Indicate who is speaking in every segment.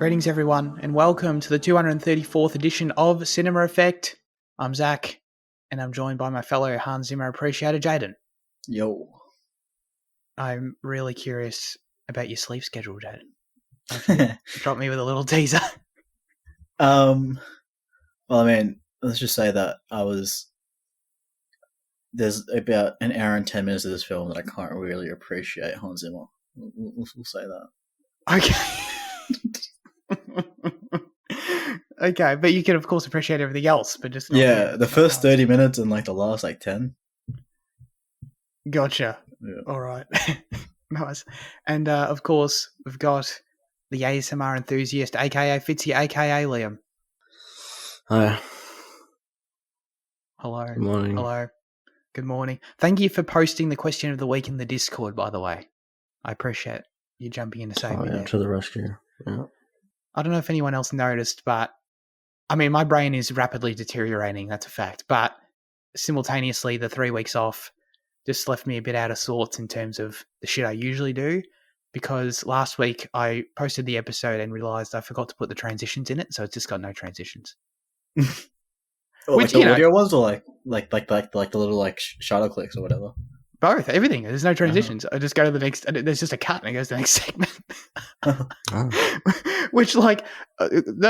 Speaker 1: Greetings, everyone, and welcome to the 234th edition of Cinema Effect. I'm Zach, and I'm joined by my fellow Hans Zimmer appreciator, Jaden.
Speaker 2: Yo.
Speaker 1: I'm really curious about your sleep schedule, Jaden. Drop me with a little teaser.
Speaker 2: Well, I mean, let's just say that there's about an hour and 10 minutes of this film that I can't really appreciate Hans Zimmer. We'll say that.
Speaker 1: Okay. Okay, but you can, of course, appreciate everything else, but just...
Speaker 2: the first 30 minutes and, the last, 10.
Speaker 1: Gotcha.
Speaker 2: Yeah.
Speaker 1: All right. Nice. And, of course, we've got the ASMR enthusiast, a.k.a. Fitzy, a.k.a. Liam.
Speaker 3: Hi.
Speaker 1: Hello.
Speaker 3: Good morning.
Speaker 1: Hello. Good morning. Thank you for posting the question of the week in the Discord, by the way. I appreciate you jumping in to save me there.
Speaker 3: To the rescue. Yeah.
Speaker 1: I don't know if anyone else noticed, but I mean, my brain is rapidly deteriorating. That's a fact. But simultaneously, the 3 weeks off just left me a bit out of sorts in terms of the shit I usually do. Because last week I posted the episode and realised I forgot to put the transitions in it, so it's just got no transitions.
Speaker 2: Which, the audio ones, or like the little shadow clicks or whatever.
Speaker 1: Both, everything. There's no transitions. I just go to the next. There's just a cut, and it goes to the next segment. Which, that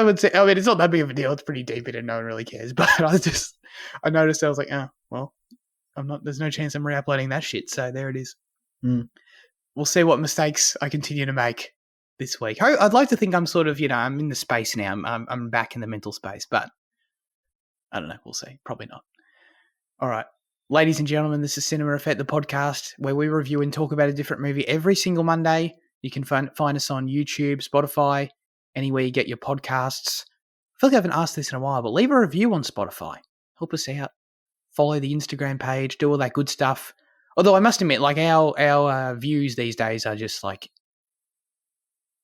Speaker 1: would say. I mean, it's not that big of a deal. It's pretty deep in it. No one really cares. But I noticed. I was like, oh well, I'm not. There's no chance I'm re-uploading that shit. So there it is.
Speaker 2: Mm.
Speaker 1: We'll see what mistakes I continue to make this week. I'd like to think I'm sort of, I'm in the space now. I'm back in the mental space, but I don't know. We'll see. Probably not. All right. Ladies and gentlemen, this is Cinema Effect, the podcast where we review and talk about a different movie every single Monday. You can find us on YouTube, Spotify, anywhere you get your podcasts. I feel like I haven't asked this in a while, but leave a review on Spotify. Help us out. Follow the Instagram page, do all that good stuff. Although I must admit, our views these days are just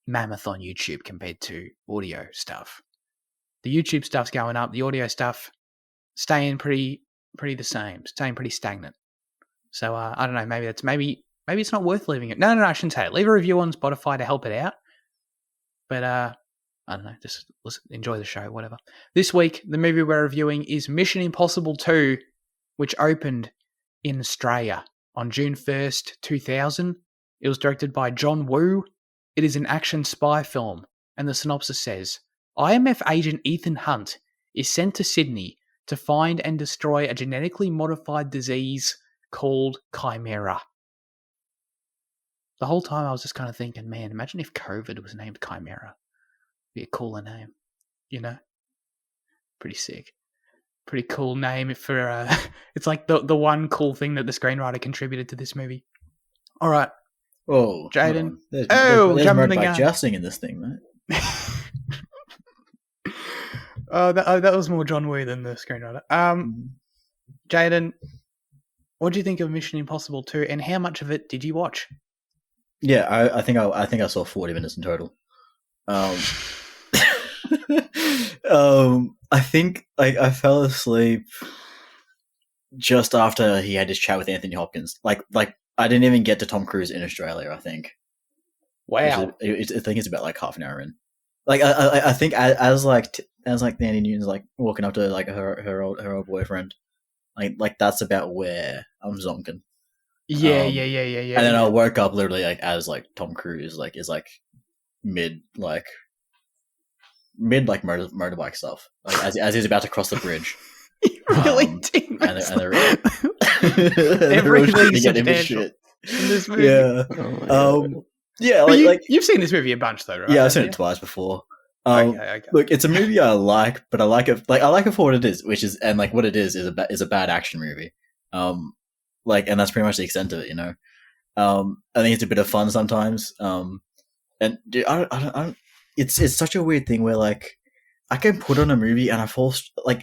Speaker 1: mammoth on YouTube compared to audio stuff. The YouTube stuff's going up, the audio stuff staying pretty the same, staying pretty stagnant. So I don't know, maybe it's not worth leaving it. No, I shouldn't say it. Leave a review on Spotify to help it out. But I don't know, just enjoy the show, whatever. This week, the movie we're reviewing is Mission Impossible 2, which opened in Australia on June 1st, 2000. It was directed by John Woo. It is an action spy film, and the synopsis says, IMF agent Ethan Hunt is sent to Sydney to find and destroy a genetically modified disease called Chimera. The whole time I was just kind of thinking, man, imagine if COVID was named Chimera. Be a cooler name, Pretty sick. Pretty cool name for, it's like the one cool thing that the screenwriter contributed to this movie. All right.
Speaker 2: Oh,
Speaker 1: Jaden.
Speaker 2: There's
Speaker 1: jumping the gun.
Speaker 2: jousting in this thing, mate.
Speaker 1: That was more John Woo than the screenwriter. Jaden, what do you think of Mission Impossible 2, and how much of it did you watch?
Speaker 2: Yeah, I think I saw 40 minutes in total. I think I fell asleep just after he had his chat with Anthony Hopkins. Like I didn't even get to Tom Cruise in Australia, I think.
Speaker 1: Wow.
Speaker 2: I think it's about half an hour in. I think as Thandie Newton's walking up to her old boyfriend, that's about where I'm zonking.
Speaker 1: Yeah.
Speaker 2: And then I woke up literally as Tom Cruise is mid motorbike stuff, as he's about to cross the bridge.
Speaker 1: You really did.
Speaker 2: Everything's
Speaker 1: substantial in this movie.
Speaker 2: Yeah.
Speaker 1: You've seen this movie a bunch though, right?
Speaker 2: Yeah, I've seen it twice before.
Speaker 1: Okay.
Speaker 2: Look, it's a movie I like, but I like it. I like it for what it is, which is, and what it is a bad action movie. And that's pretty much the extent of it. I think it's a bit of fun sometimes. And dude, I don't. It's such a weird thing where I can put on a movie and I fall I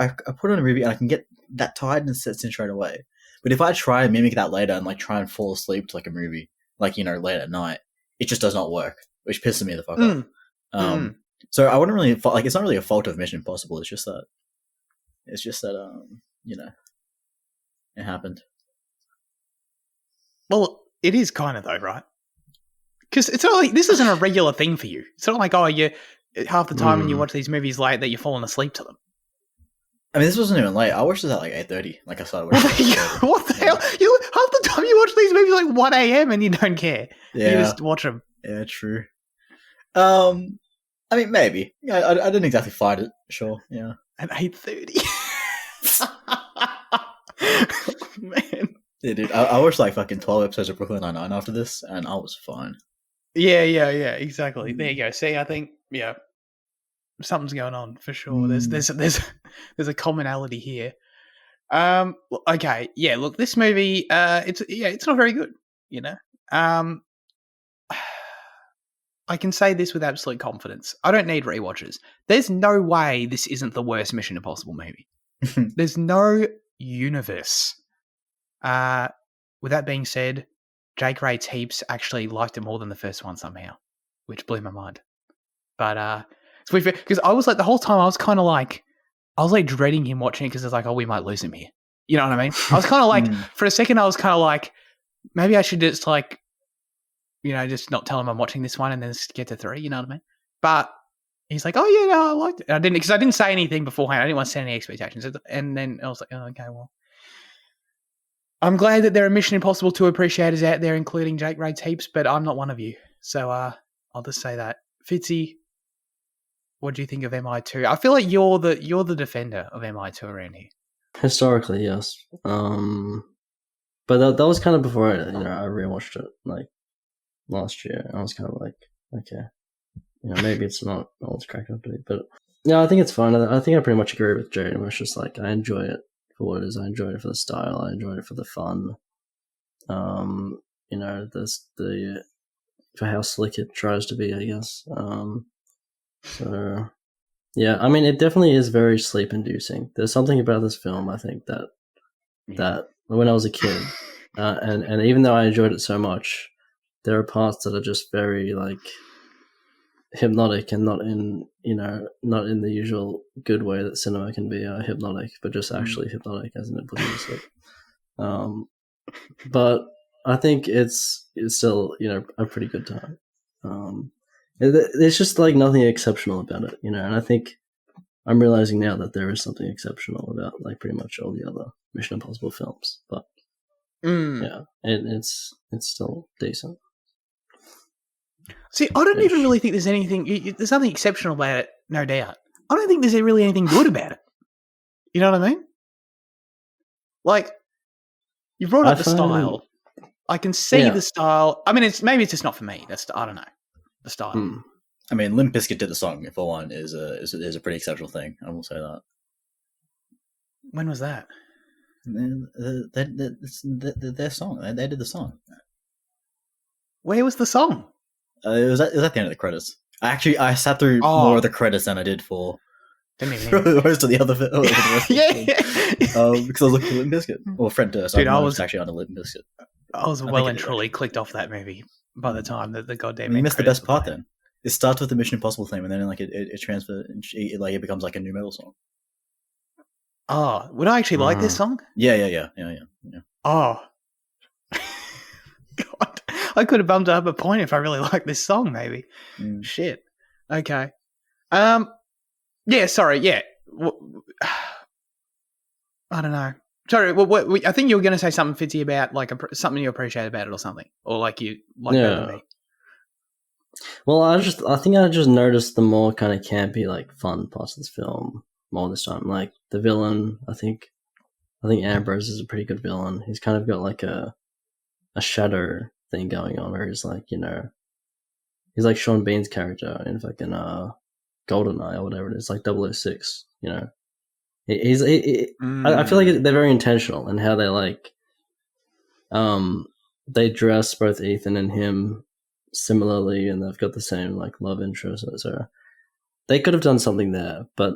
Speaker 2: put on a movie and I can get that tired and it sets in straight away. But if I try and mimic that later and try and fall asleep to a movie late at night, it just does not work, which pisses me the fuck off. So I wouldn't really it's not really a fault of Mission Impossible. It's just that it happened.
Speaker 1: Well, it is kind of though, right? Because it's not like this isn't a regular thing for you. It's not like, oh, you half the time when you watch these movies late that you're falling asleep to them.
Speaker 2: I mean, this wasn't even late. I watched this at like 8:30. Like I started watching.
Speaker 1: What the hell? Half the time you watch these movies like 1 a.m. and you don't care.
Speaker 2: Yeah.
Speaker 1: You just watch them.
Speaker 2: Yeah, true. I mean, maybe. Yeah, I didn't exactly fight it. Sure. Yeah.
Speaker 1: At 8:30. Man.
Speaker 2: Yeah, dude. I watched like fucking 12 episodes of Brooklyn Nine-Nine after this, and I was fine.
Speaker 1: Yeah, exactly. There you go. See, I think something's going on for sure. There's a commonality here. Okay, yeah. Look, this movie, it's not very good. You know, I can say this with absolute confidence. I don't need rewatches. There's no way this isn't the worst Mission Impossible movie. There's no universe. With that being said, Jake rates heaps actually liked it more than the first one somehow, which blew my mind. But it's weird because I was like the whole time I was like dreading him watching it because it's like, oh, we might lose him here. You know what I mean? I was kind of like for a second I was kind of like maybe I should just like, you know, just not tell him I'm watching this one and then just get to 3. You know what I mean? But he's like, oh yeah, no, I liked it. I didn't say anything beforehand. I didn't want to set any expectations. And then I was like, oh, okay, well. I'm glad that there are Mission Impossible 2 appreciators out there, including Jake rates heaps, but I'm not one of you. So I'll just say that. Fitzy, what do you think of MI2? I feel like you're the defender of MI2 around here.
Speaker 3: Historically, yes. But that was kind of before I rewatched it like last year. I was kind of like, okay, maybe it's not all it's cracked up to be, but yeah, I think it's fun. I think I pretty much agree with Jaden. It's just like I enjoy it for what it is. I enjoyed it for the style. I enjoyed it for the fun. There's for how slick it tries to be, I guess. So yeah, I mean, it definitely is very sleep inducing. There's something about this film, I think, that when I was a kid, and even though I enjoyed it so much, there are parts that are just very like hypnotic and not in the usual good way that cinema can be hypnotic, but just actually hypnotic as in it puts you to sleep. But I think it's still a pretty good time. There's just like nothing exceptional about it, and I think I'm realizing now that there is something exceptional about like pretty much all the other Mission Impossible films. But yeah, it's still decent.
Speaker 1: See, I don't even really think there's anything. There's nothing exceptional about it, no doubt. I don't think there's really anything good about it. You know what I mean? Like, you brought up the style. I can see the style. I mean, maybe it's just not for me. I don't know. The style.
Speaker 2: I mean, Limp Bizkit did the song for one is a pretty exceptional thing. I will say that.
Speaker 1: When was that?
Speaker 2: Their song. They did the song.
Speaker 1: Where was the song?
Speaker 2: It was at the end of the credits. I sat through more of the credits than I did for the rest of the other film. Because I was looking for Limp Bizkit. Well, Fred Durst. Dude, I was actually on a Limp Bizkit.
Speaker 1: I was well and truly clicked off that movie by the time that the goddamn.
Speaker 2: You missed the best part then. It starts with the Mission Impossible theme, and then like it transfers, it becomes like a new metal song.
Speaker 1: Oh, would I actually like this song?
Speaker 2: Yeah.
Speaker 1: Oh, God, I could have bumped up a point if I really liked this song. Maybe. Shit. Okay. Yeah. Sorry. Yeah. I don't know. Sorry. What I think you were going to say something, Fitzy, about like something you appreciate about it, or something, or like you like better than me.
Speaker 3: Well, I think I just noticed the more kind of campy, like fun parts of this film more this time. Like the villain, I think Ambrose is a pretty good villain. He's kind of got like a shadow thing going on, where he's like, he's like Sean Bean's character in fucking GoldenEye or whatever it is, like 006. I feel like they're very intentional in how they like, they dress both Ethan and him similarly, and they've got the same like love interest, so they could have done something there. But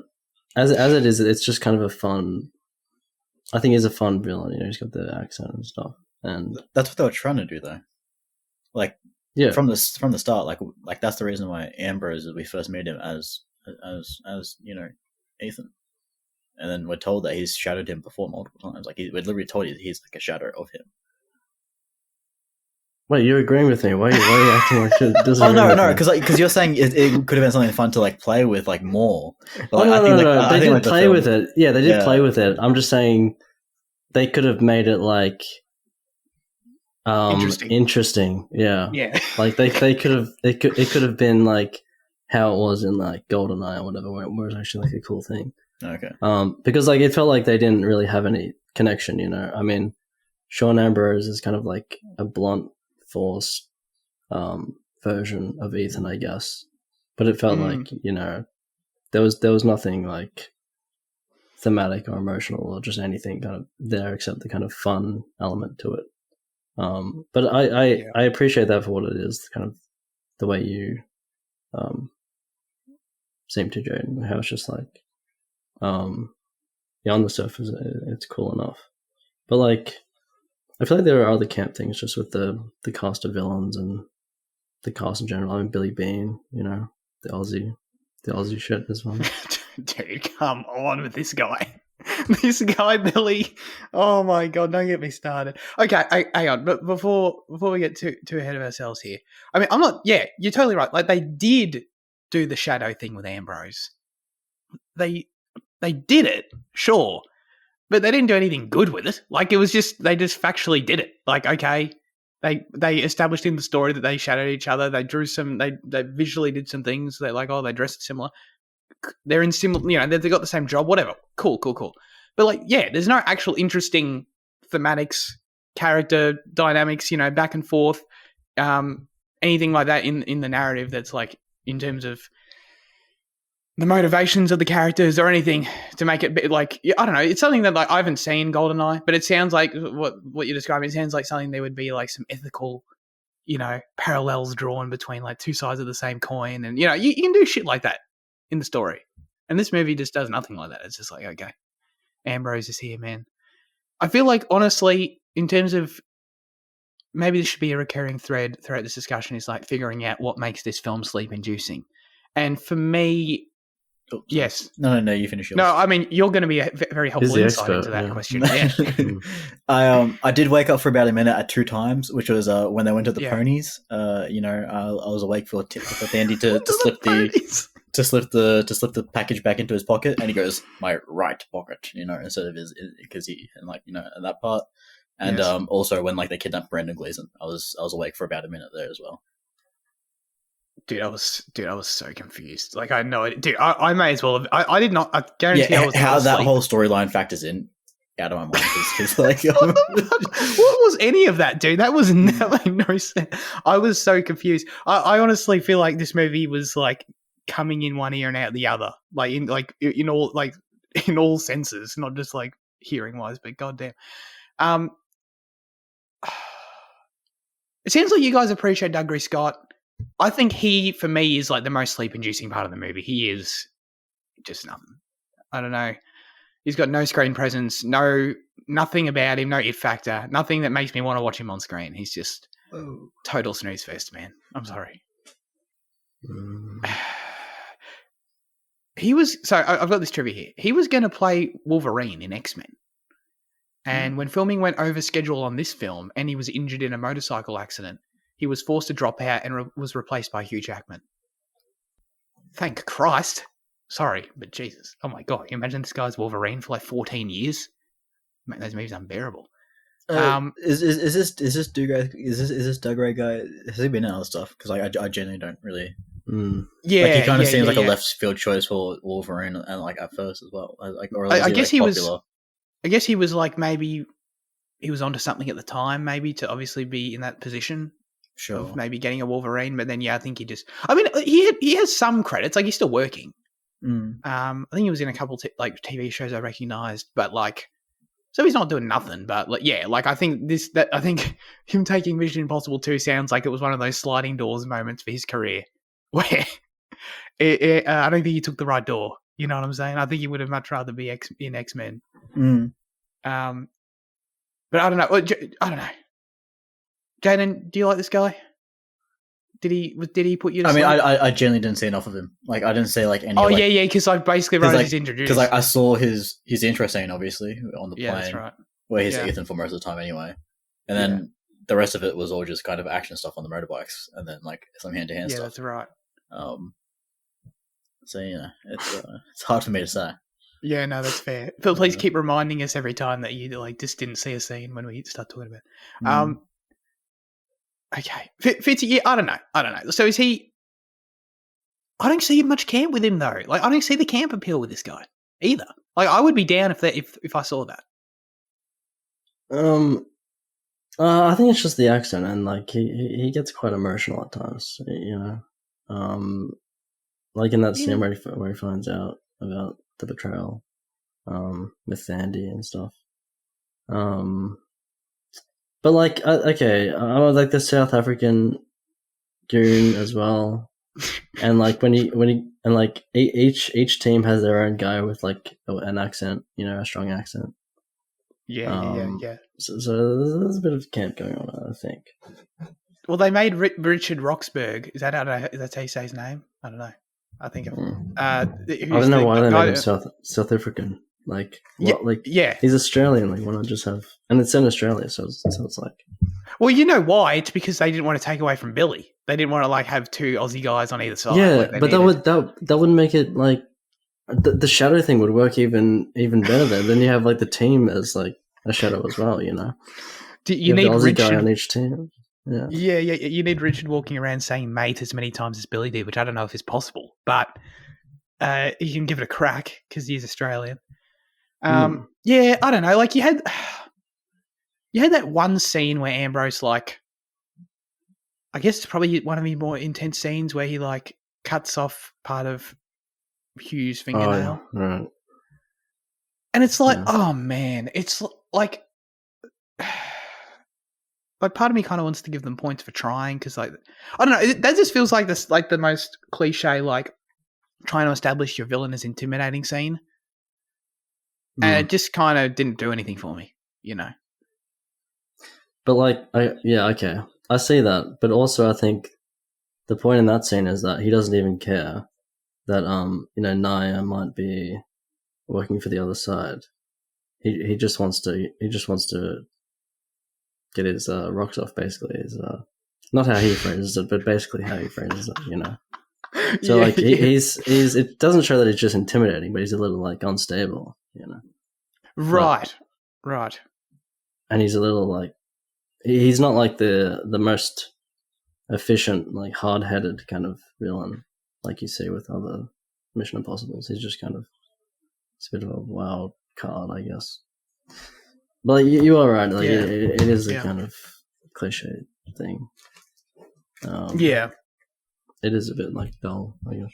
Speaker 3: as it is, it's just kind of a fun. I think he's a fun villain. He's got the accent and stuff, and
Speaker 2: that's what they were trying to do, though. Like, from the start, like that's the reason why Ambrose, we first made him as Ethan, and then we're told that he's shadowed him before multiple times. Like we're literally told he's like a shadow of him.
Speaker 3: Wait, you're agreeing with me? Why are you acting like you're
Speaker 2: Oh
Speaker 3: disagreeing
Speaker 2: no,
Speaker 3: with
Speaker 2: no,
Speaker 3: me?
Speaker 2: because you're saying it could have been something fun to like play with like more. But,
Speaker 3: Oh
Speaker 2: like,
Speaker 3: no! They did
Speaker 2: the
Speaker 3: play
Speaker 2: film-
Speaker 3: with it. Yeah, they did
Speaker 2: Yeah.
Speaker 3: play with it. I'm just saying they could have made it like interesting. Yeah,
Speaker 1: Yeah.
Speaker 3: like they could have it could have been like how it was in like GoldenEye or whatever, where it was actually like a cool thing.
Speaker 2: Okay.
Speaker 3: Because like it felt like they didn't really have any connection. You know, I mean, Sean Ambrose is kind of like a blunt, forced version of Ethan, I guess. But it felt like, you know, there was nothing like thematic or emotional or just anything kind of there except the kind of fun element to it. But I appreciate that for what it is, kind of the way you seem to, Jaden, how it's just like on the surface it's cool enough. But like I feel like there are other camp things just with the cast of villains and the cast in general. I mean, Billy Bean, you know, the Aussie shit as well.
Speaker 1: Dude, come on with this guy. This guy, Billy. Oh my god, don't get me started. Okay, hang on. But before we get too ahead of ourselves here, I mean, I'm not. Yeah, you're totally right. Like they did do the shadow thing with Ambrose. They did it, sure, but they didn't do anything good with it. Like it was just they just factually did it. Like okay, they established in the story that they shadowed each other. They drew some. They visually did some things. They like they dressed similar. They're in similar. You know, they got the same job. Whatever. Cool. But like, yeah, there's no actual interesting thematics, character dynamics. You know, back and forth, anything like that in the narrative. That's like in terms of the motivations of the characters or anything to make it like, I don't know. It's something that like I haven't seen GoldenEye, but it sounds like what you're describing. It sounds like something there would be like some ethical, you know, parallels drawn between like two sides of the same coin, and you know, you can do shit like that in the story. And this movie just does nothing like that. It's just like, okay, Ambrose is here, man. I feel like honestly, in terms of maybe this should be a recurring thread throughout this discussion, is like figuring out what makes this film sleep inducing. And for me, yes.
Speaker 2: No, you finish yours.
Speaker 1: No, I mean, you're going to be a very helpful insight into that question. Yeah.
Speaker 2: I did wake up for about a minute at 2 times, which was when they went to the ponies. You know, I was awake for Thandie to slip the package back into his pocket, and he goes, "My right pocket," you know, instead of his, because he, and like, you know, that part. And also when like they kidnapped Brendan Gleeson, I was awake for about a minute there as well.
Speaker 1: Dude, I was so confused. Like, I had no idea. Dude, I may as well have. I did not. I guarantee I was
Speaker 2: how that
Speaker 1: asleep.
Speaker 2: whole storyline factors in out of my mind. Cause like,
Speaker 1: what was any of that, dude? That was like no sense. I was so confused. I honestly feel like this movie was like coming in one ear and out the other, like in all senses, not just like hearing wise, but goddamn. It seems like you guys appreciate Dougray Scott. I think he, for me, is like the most sleep-inducing part of the movie. He is just nothing. I don't know. He's got no screen presence, nothing about him, no it factor, nothing that makes me want to watch him on screen. He's just total snooze fest, man. I'm sorry. I've got this trivia here. He was going to play Wolverine in X-Men. And when filming went over schedule on this film and he was injured in a motorcycle accident, he was forced to drop out and was replaced by Hugh Jackman. Thank Christ. Sorry, but Jesus. Oh my God. Can you imagine this guy's Wolverine for like 14 years? Man, those movies unbearable.
Speaker 2: Is this Dougray guy? Has he been in other stuff? Because I genuinely don't really.
Speaker 1: Yeah,
Speaker 2: like he kind of seems like a left field choice for Wolverine, and like at first as well.
Speaker 1: I guess he was. I guess he was like, maybe he was onto something at the time, maybe to obviously be in that position.
Speaker 2: Sure.
Speaker 1: Of maybe getting a Wolverine, but then I think he just. I mean, he has some credits. Like he's still working. I think he was in a couple like TV shows I recognized, but like, so he's not doing nothing. But like, yeah, like I think I think him taking Mission Impossible 2 sounds like it was one of those sliding doors moments for his career, where I don't think he took the right door. You know what I'm saying? I think he would have much rather be in X-Men. But I don't know. I don't know. Jaden, do you like this guy? Did he put you to sleep?
Speaker 2: I genuinely didn't see enough of him. Like, I didn't see like any.
Speaker 1: Oh, yeah, because I basically wrote his introduced.
Speaker 2: Because like, I saw his intro scene, obviously, on the plane.
Speaker 1: Yeah, that's right.
Speaker 2: Where he's Ethan for most of the time anyway. And then the rest of it was all just kind of action stuff on the motorbikes, and then like some hand-to-hand
Speaker 1: Yeah,
Speaker 2: stuff.
Speaker 1: that's right.
Speaker 2: So yeah, it's hard for me to say.
Speaker 1: Yeah, no, that's fair. But please keep reminding us every time that you like just didn't see a scene when we start talking about it. Okay. Fitzy, yeah, I don't know. So is he... I don't see much camp with him, though. Like, I don't see the camp appeal with this guy, either. Like, I would be down if I saw that.
Speaker 3: I think it's just the accent, and, like, he gets quite emotional at times, you know? Like in that scene where he finds out about the betrayal, with Thandie and stuff. But like, okay, I was like the South African goon as well, and like when he and like each team has their own guy with like an accent, you know, a strong accent.
Speaker 1: Yeah.
Speaker 3: So there's a bit of camp going on, I think.
Speaker 1: Well, they made Richard Roxburgh. Is that how you say his name? I don't know. I think
Speaker 3: I don't know why they made him South African. Like, he's Australian. Like, why not just have? And it's in Australia, so it's like.
Speaker 1: Well, you know why? It's because they didn't want to take away from Billy. They didn't want to like have two Aussie guys on either side.
Speaker 3: Yeah,
Speaker 1: like
Speaker 3: but that would make it like the shadow thing would work even better there. Then you have like the team as like a shadow as well. You know,
Speaker 1: you need
Speaker 3: the Aussie
Speaker 1: Richard
Speaker 3: guy on each team. Yeah.
Speaker 1: You need Richard walking around saying "mate" as many times as Billy did, which I don't know if is possible, but you can give it a crack because he's Australian. Yeah, I don't know. Like you had that one scene where Ambrose, like, I guess it's probably one of the more intense scenes where he like cuts off part of Hugh's fingernail.
Speaker 3: Oh, yeah. Right.
Speaker 1: And it's like, oh man, it's like part of me kind of wants to give them points for trying because, like, I don't know, that just feels like this, like the most cliche, like trying to establish your villain as intimidating scene, and it just kind of didn't do anything for me, you know.
Speaker 3: But like, okay, I see that, but also I think the point in that scene is that he doesn't even care that you know, Naya might be working for the other side. He just wants to get his rocks off, basically. Is not how he phrases it, but basically how he phrases it, you know. So like he's it doesn't show that he's just intimidating, but he's a little like unstable, you know.
Speaker 1: Right.
Speaker 3: And he's a little like he's not like the most efficient, like hard-headed kind of villain like you see with other Mission Impossibles. He's just kind of it's a bit of a wild card, I guess. But you are right. Like it is a kind of cliche thing. It is a bit like dull, I guess.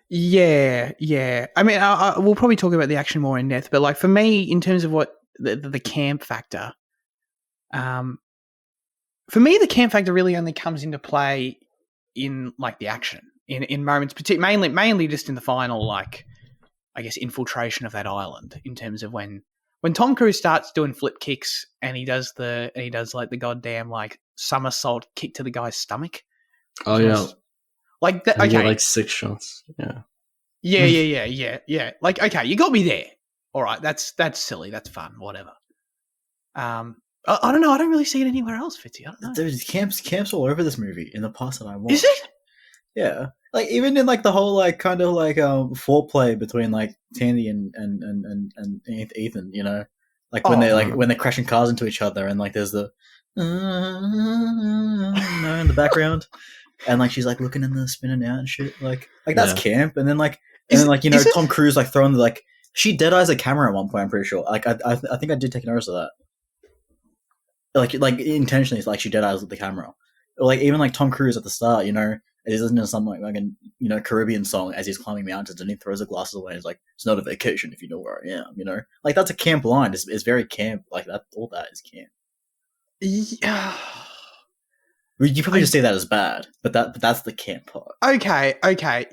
Speaker 1: Yeah. I mean, we'll probably talk about the action more in depth, but like for me, in terms of what the camp factor, for me, the camp factor really only comes into play in like the action, in moments, mainly just in the final, like I guess infiltration of that island. In terms of when Tom Cruise starts doing flip kicks and he does like the goddamn like somersault kick to the guy's stomach.
Speaker 3: Oh yeah,
Speaker 1: like that. Okay,
Speaker 3: get like 6 shots.
Speaker 1: Yeah. Like okay, you got me there. All right, that's silly. That's fun. Whatever. I don't know. I don't really see it anywhere else, Fitzy. I don't know.
Speaker 2: There's camps all over this movie in the past that I watched.
Speaker 1: Is it?
Speaker 2: Yeah, like even in like the whole like kind of like foreplay between like Thandie and Ethan, you know, like when they're crashing cars into each other and like there's the you know, in the background, and like she's like looking in the spinning out and shit, like that's camp. And then like you know Tom Cruise like throwing the like she dead eyes a camera at one point. I'm pretty sure. Like I think I did take notice of that. Like intentionally, it's like she dead eyes at the camera. Or like even like Tom Cruise at the start, you know. He's listening to something like a Caribbean song as he's climbing mountains, and he throws the glasses away. And he's like, "It's not a vacation if you know where I am." You know, like that's a camp line. It's very camp. Like that. All that is camp.
Speaker 1: Yeah.
Speaker 2: You probably just say that as bad, but that's the camp part.
Speaker 1: Okay.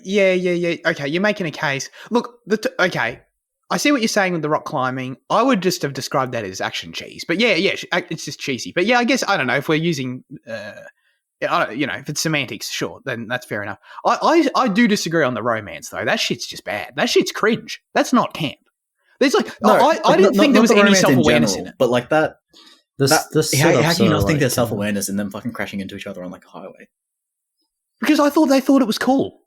Speaker 1: Yeah. Okay, you're making a case. Look, okay. I see what you're saying with the rock climbing. I would just have described that as action cheese. But yeah, it's just cheesy. But yeah, I guess I don't know if we're using. You know, if it's semantics, sure, then that's fair enough. I do disagree on the romance though. That shit's just bad. That shit's cringe. That's not camp. There's like I didn't think there was any self-awareness in it.
Speaker 2: But like that,
Speaker 3: The
Speaker 2: How
Speaker 3: setups
Speaker 2: can you
Speaker 3: are,
Speaker 2: not think there's
Speaker 3: like,
Speaker 2: self-awareness in them fucking crashing into each other on like a highway?
Speaker 1: Because I thought they thought it was cool.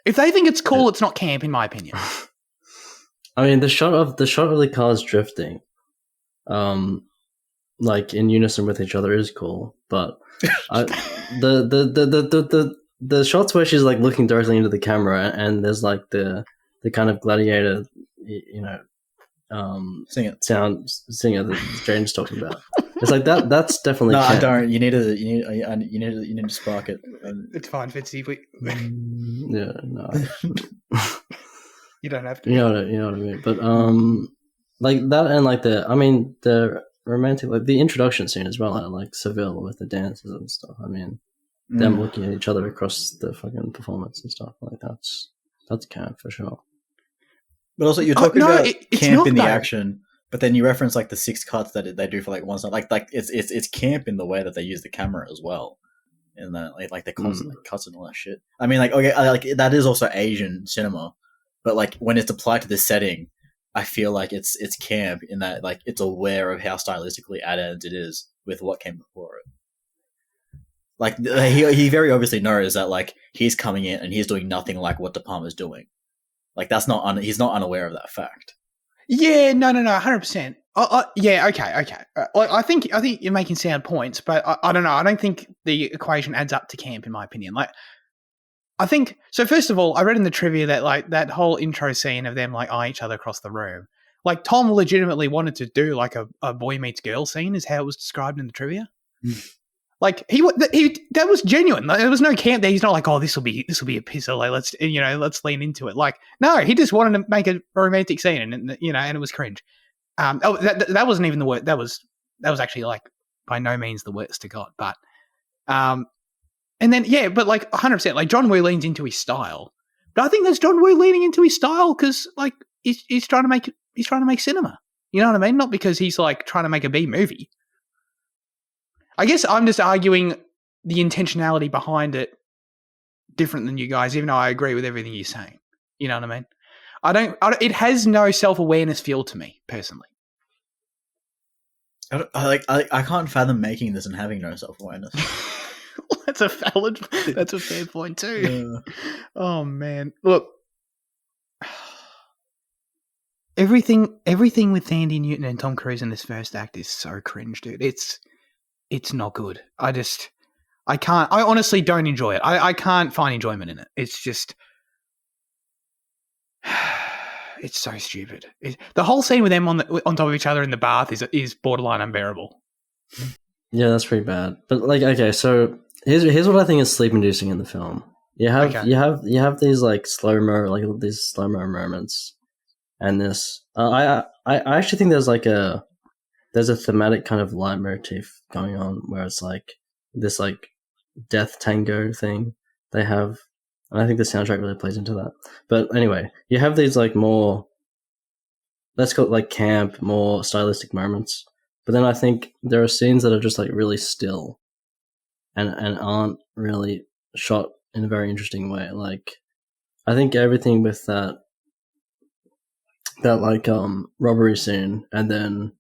Speaker 1: If they think it's cool, it's not camp, in my opinion.
Speaker 3: I mean, the shot of the cars drifting, like in unison with each other is cool, but the shots where she's like looking directly into the camera and there's like the kind of gladiator, you know, sound singer that Jane's talking about. It's like that's definitely
Speaker 2: No,
Speaker 3: camp.
Speaker 2: I don't. You need to spark it.
Speaker 1: It's fine, Fitzy.
Speaker 3: Yeah, no.
Speaker 1: You don't have to.
Speaker 3: You know what I mean. But like that, and like the romantic, like the introduction scene as well, like Seville with the dances and stuff. I mean, them looking at each other across the fucking performance and stuff, like that's camp for sure.
Speaker 2: But also, you're talking about camp in the
Speaker 1: though.
Speaker 2: action, but then you reference like the 6 cuts that they do for like one side. Like it's camp in the way that they use the camera as well, in that like they constantly cuts and all that shit. I mean, like okay, like that is also Asian cinema, but like when it's applied to this setting, I feel like it's camp in that like it's aware of how stylistically added it is with what came before it. Like he very obviously knows that like he's coming in and he's doing nothing like what De Palma's doing. Like that's not he's not unaware of that fact.
Speaker 1: Yeah, no, 100%. Yeah, okay. I think you're making sound points, but I don't know. I don't think the equation adds up to camp, in my opinion. Like, I think so. First of all, I read in the trivia that like that whole intro scene of them like eyeing each other across the room, like Tom legitimately wanted to do like a boy meets girl scene, is how it was described in the trivia. Like he that was genuine. There was no camp there. He's not like, oh, this will be a pisser. Like let's lean into it. Like no, he just wanted to make a romantic scene, and and it was cringe. That wasn't even the worst. That was actually like by no means the worst to God. But and then yeah, but like 100%, like John Woo leans into his style. But I think that's John Woo leaning into his style because like he's trying to make cinema. You know what I mean? Not because he's like trying to make a B movie. I guess I'm just arguing the intentionality behind it different than you guys, even though I agree with everything you're saying. You know what I mean? I don't it has no self-awareness feel to me, personally.
Speaker 2: I can't fathom making this and having no self-awareness.
Speaker 1: That's a fair point too. Yeah. Oh man. Look. Everything with Thandie Newton and Tom Cruise in this first act is so cringe, dude. It's not good. I honestly don't enjoy it. I can't find enjoyment in it. It's just, it's so stupid. The whole scene with them on top of each other in the bath is borderline unbearable.
Speaker 3: Yeah, that's pretty bad. But like, okay, so here's what I think is sleep-inducing in the film. You have these like slow-mo moments, and this. I actually think there's a thematic kind of leitmotif going on where it's like this like death tango thing they have, and I think the soundtrack really plays into that. But anyway, you have these like more, let's call it like camp, more stylistic moments, but then I think there are scenes that are just like really still and aren't really shot in a very interesting way. Like I think everything with that like robbery scene, and then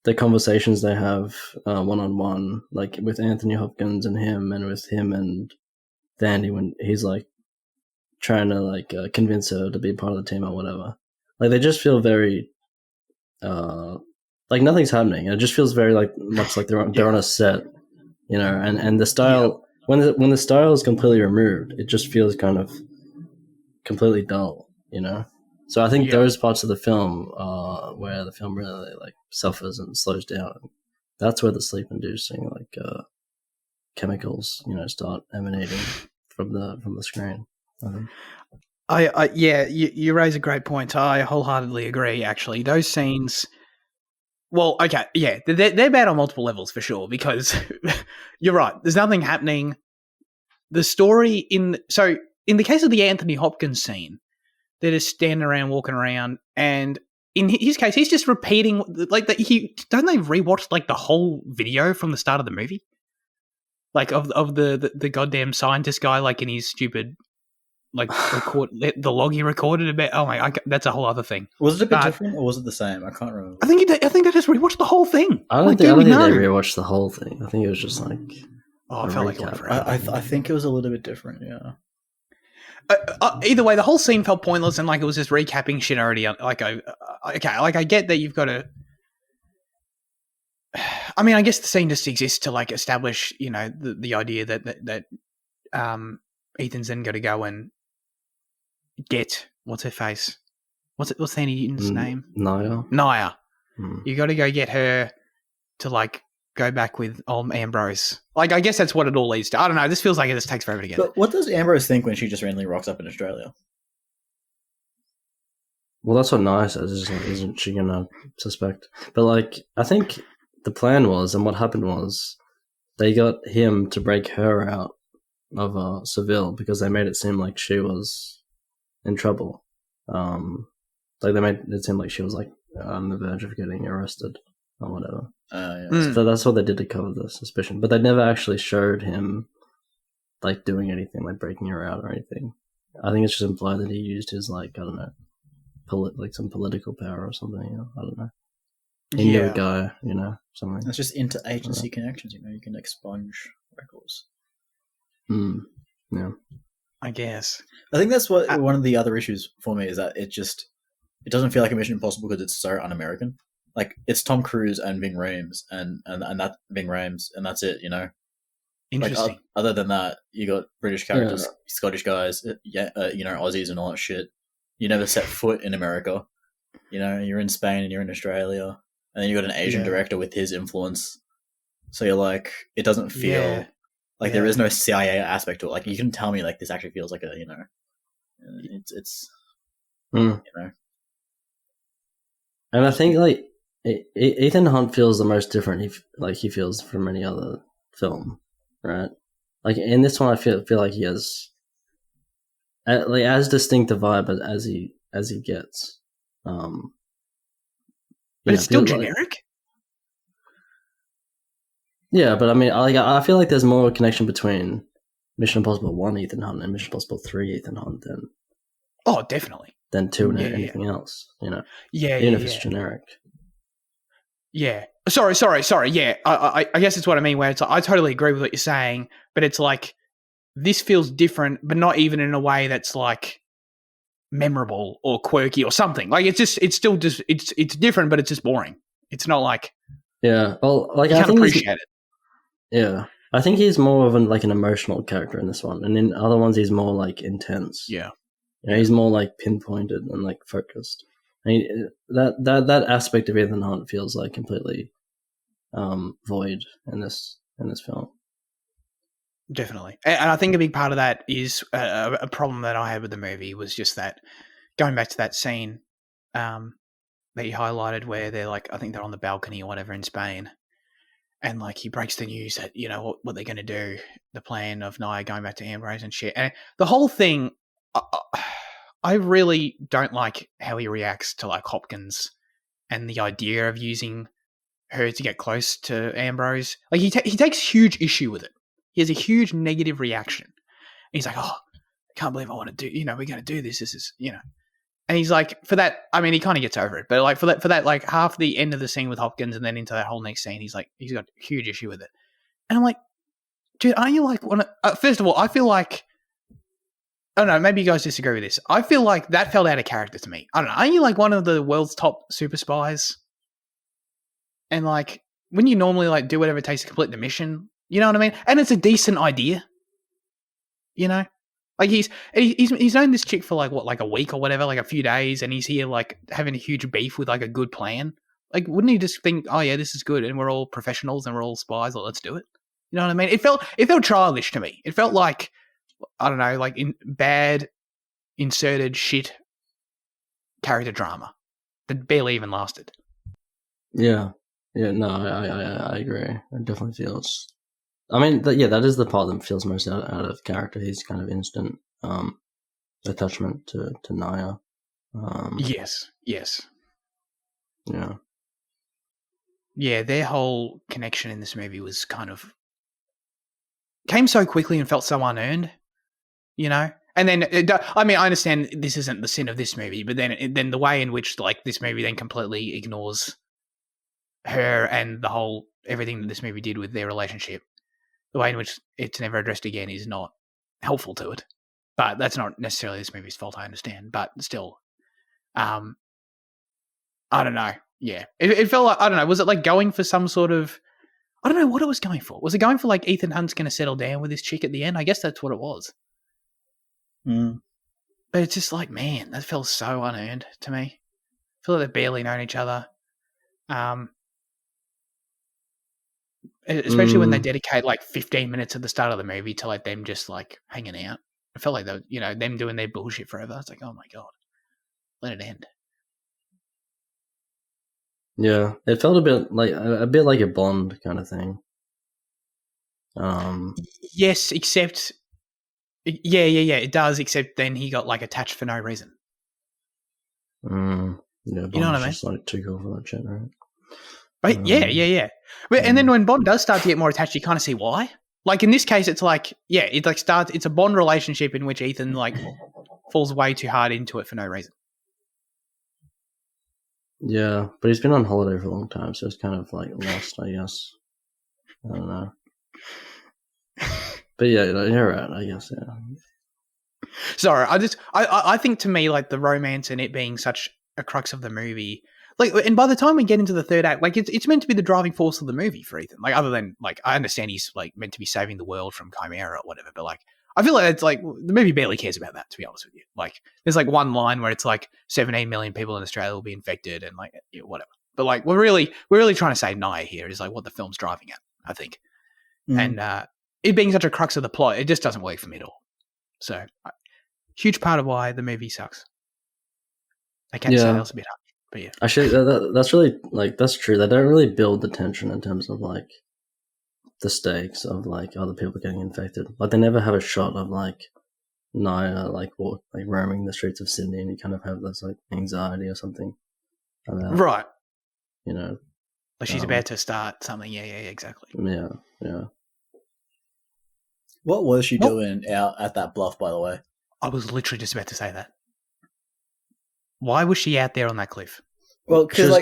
Speaker 3: the conversations they have one-on-one, like with Anthony Hopkins and him, and with him and Thandie when he's like trying to like convince her to be part of the team or whatever. Like they just feel very like nothing's happening. It just feels very like much like they're on a set, and the style when the style is completely removed, it just feels kind of completely dull, So I think those parts of the film where the film really like suffers and slows down, that's where the sleep-inducing like chemicals, start emanating from the screen.
Speaker 1: You raise a great point. I wholeheartedly agree. Actually, those scenes. Well, okay, yeah, they're bad on multiple levels for sure. Because you're right. There's nothing happening. The story in the case of the Anthony Hopkins scene, they're just standing around, walking around, and in his case, he's just repeating like that. Don't they rewatch like the whole video from the start of the movie, like of the goddamn scientist guy, like in his stupid record the log he recorded about. Oh my, that's a whole other thing.
Speaker 2: Was it a bit different or was it the same? I can't remember.
Speaker 1: I think they just rewatched the whole thing.
Speaker 3: I don't think they rewatched the whole thing. I think it was just like.
Speaker 1: Oh, I felt like it went forever.
Speaker 2: I think it was a little bit different. Yeah.
Speaker 1: Either way, the whole scene felt pointless and like it was just recapping shit already. I get that you've got to. I mean, I guess the scene just exists to like establish, the idea that Ethan's then got to go and get what's her face, what's Thandie Newton's name? Naya. You got to go get her to like go back with old Ambrose. Like, I guess that's what it all leads to. I don't know. This feels like it just takes forever to get.
Speaker 2: But what does Ambrose think when she just randomly rocks up in Australia?
Speaker 3: Well, that's what Naya says. Isn't she gonna suspect? But like, I think the plan was, and what happened was, they got him to break her out of Seville because they made it seem like she was in trouble. Like they made it seem like she was like on the verge of getting arrested or whatever.
Speaker 2: Yeah.
Speaker 3: So that's what they did to cover the suspicion. But they never actually showed him like doing anything, like breaking her out or anything. I think it's just implied that he used his like, I don't know, like some political power or something. I don't know. He knew a guy, something.
Speaker 2: It's just inter-agency connections. You can expunge records.
Speaker 3: Yeah.
Speaker 1: I guess.
Speaker 2: I think that's what one of the other issues for me is that it doesn't feel like a Mission Impossible because it's so un-American. Like it's Tom Cruise and Ving Rhames and that Ving Rhames and that's it.
Speaker 1: Interesting.
Speaker 2: Like, other than that, you got British characters, Scottish guys, Aussies and all that shit. You never set foot in America. You're in Spain and you're in Australia. And then you got an Asian director with his influence. So you're like, it doesn't feel like there is no CIA aspect to it. Like you can tell me like this actually feels like it's.
Speaker 3: And I think like Ethan Hunt feels the most different. He feels from any other film, right? Like in this one, I feel like he has like as distinct a vibe as he gets.
Speaker 1: But it's still generic.
Speaker 3: Yeah, but I mean, I feel like there's more connection between Mission Impossible 1 Ethan Hunt and Mission Impossible 3 Ethan Hunt than.
Speaker 1: Oh, definitely.
Speaker 3: Than 2 and anything else,
Speaker 1: Yeah,
Speaker 3: even if it's generic.
Speaker 1: Yeah. Sorry. Yeah, I guess it's what I mean. Where it's like, I totally agree with what you're saying, but it's like this feels different, but not even in a way that's like memorable or quirky or something. Like it's still just it's different, but it's just boring. It's not like
Speaker 3: well, like
Speaker 1: I
Speaker 3: think
Speaker 1: appreciate it.
Speaker 3: Yeah, I think he's more of an emotional character in this one, and in other ones he's more like intense.
Speaker 1: Yeah,
Speaker 3: he's more like pinpointed and like focused. I mean that aspect of Ethan Hunt feels like completely void in this film.
Speaker 1: Definitely. And I think a big part of that is a problem that I had with the movie was just that, going back to that scene that you highlighted where they're like, I think they're on the balcony or whatever in Spain, and like he breaks the news that, what they're going to do, the plan of Naya going back to Ambrose and shit. And the whole thing, I really don't like how he reacts to like Hopkins and the idea of using her to get close to Ambrose. Like he takes huge issue with it. He has a huge negative reaction. And he's like, oh, I can't believe I want to do, we're going to do this. This is, And he's like, for that, I mean, he kind of gets over it. But like for that, like half the end of the scene with Hopkins and then into that whole next scene, he's got a huge issue with it. And I'm like, dude, aren't you like first of all, I feel like, I don't know, maybe you guys disagree with this. I feel like that felt out of character to me. I don't know. Aren't you like one of the world's top super spies? And like, wouldn't you normally like do whatever it takes to complete the mission? You know what I mean? And it's a decent idea. Like he's known this chick for like a week or whatever, like a few days, and he's here like having a huge beef with like a good plan. Like, wouldn't he just think, oh yeah, this is good, and we're all professionals and we're all spies, well, let's do it. You know what I mean? It felt childish to me. It felt like, I don't know, like in bad inserted shit character drama that barely even lasted.
Speaker 3: Yeah. No, I agree. It definitely feels. I mean, that is the part that feels most out of character. His kind of instant attachment to Naya.
Speaker 1: Yes.
Speaker 3: Yeah.
Speaker 1: Yeah, their whole connection in this movie was kind of came so quickly and felt so unearned, And then, I mean, I understand this isn't the sin of this movie, but then the way in which like this movie then completely ignores her and the whole everything that this movie did with their relationship, the way in which it's never addressed again is not helpful to it. But that's not necessarily this movie's fault, I understand. But still, I don't know. Yeah, it felt like, I don't know. Was it like going for some sort of, I don't know what it was going for. Was it going for like Ethan Hunt's going to settle down with this chick at the end? I guess that's what it was.
Speaker 2: Mm.
Speaker 1: But it's just like, man, that felt so unearned to me. I feel like they've barely known each other. Especially when they dedicate like 15 minutes at the start of the movie to like them just like hanging out. I felt like they, them doing their bullshit forever. It's like, oh my God, let it end.
Speaker 3: Yeah, it felt a bit like a Bond kind of thing.
Speaker 1: Yes, except yeah, it does. Except then he got like attached for no reason.
Speaker 3: Yeah, Bond's
Speaker 1: you know what I mean?
Speaker 3: Just like too cool for that shit, right?
Speaker 1: But yeah. But, and then when Bond does start to get more attached, you kind of see why. Like in this case, it's like, yeah, it like starts. It's a Bond relationship in which Ethan like falls way too hard into it for no reason.
Speaker 3: Yeah, but he's been on holiday for a long time, so it's kind of like lost, I guess. I don't know. But yeah, you're right, I guess, yeah.
Speaker 1: Sorry, I think to me, like the romance and it being such a crux of the movie, like, and by the time we get into the third act, like it's meant to be the driving force of the movie for Ethan. Like, other than like, I understand he's like meant to be saving the world from Chimera or whatever, but like, I feel like it's like the movie barely cares about that, to be honest with you. Like, there's like one line where it's like 17 million people in Australia will be infected and like whatever. But like, we're really trying to say Naya here is like what the film's driving at, I think. And it being such a crux of the plot, it just doesn't work for me at all. So, huge part of why the movie sucks. I can't say else a bit up, but yeah.
Speaker 3: Actually, that's really like that's true. They don't really build the tension in terms of like the stakes of like other people getting infected. Like they never have a shot of like Naya like roaming the streets of Sydney, and you kind of have this like anxiety or something about,
Speaker 1: right?
Speaker 3: Like
Speaker 1: she's about to start something. Yeah, exactly.
Speaker 3: Yeah.
Speaker 2: What was she doing out at that bluff, by the way?
Speaker 1: I was literally just about to say that. Why was she out there on that cliff?
Speaker 2: Well, because how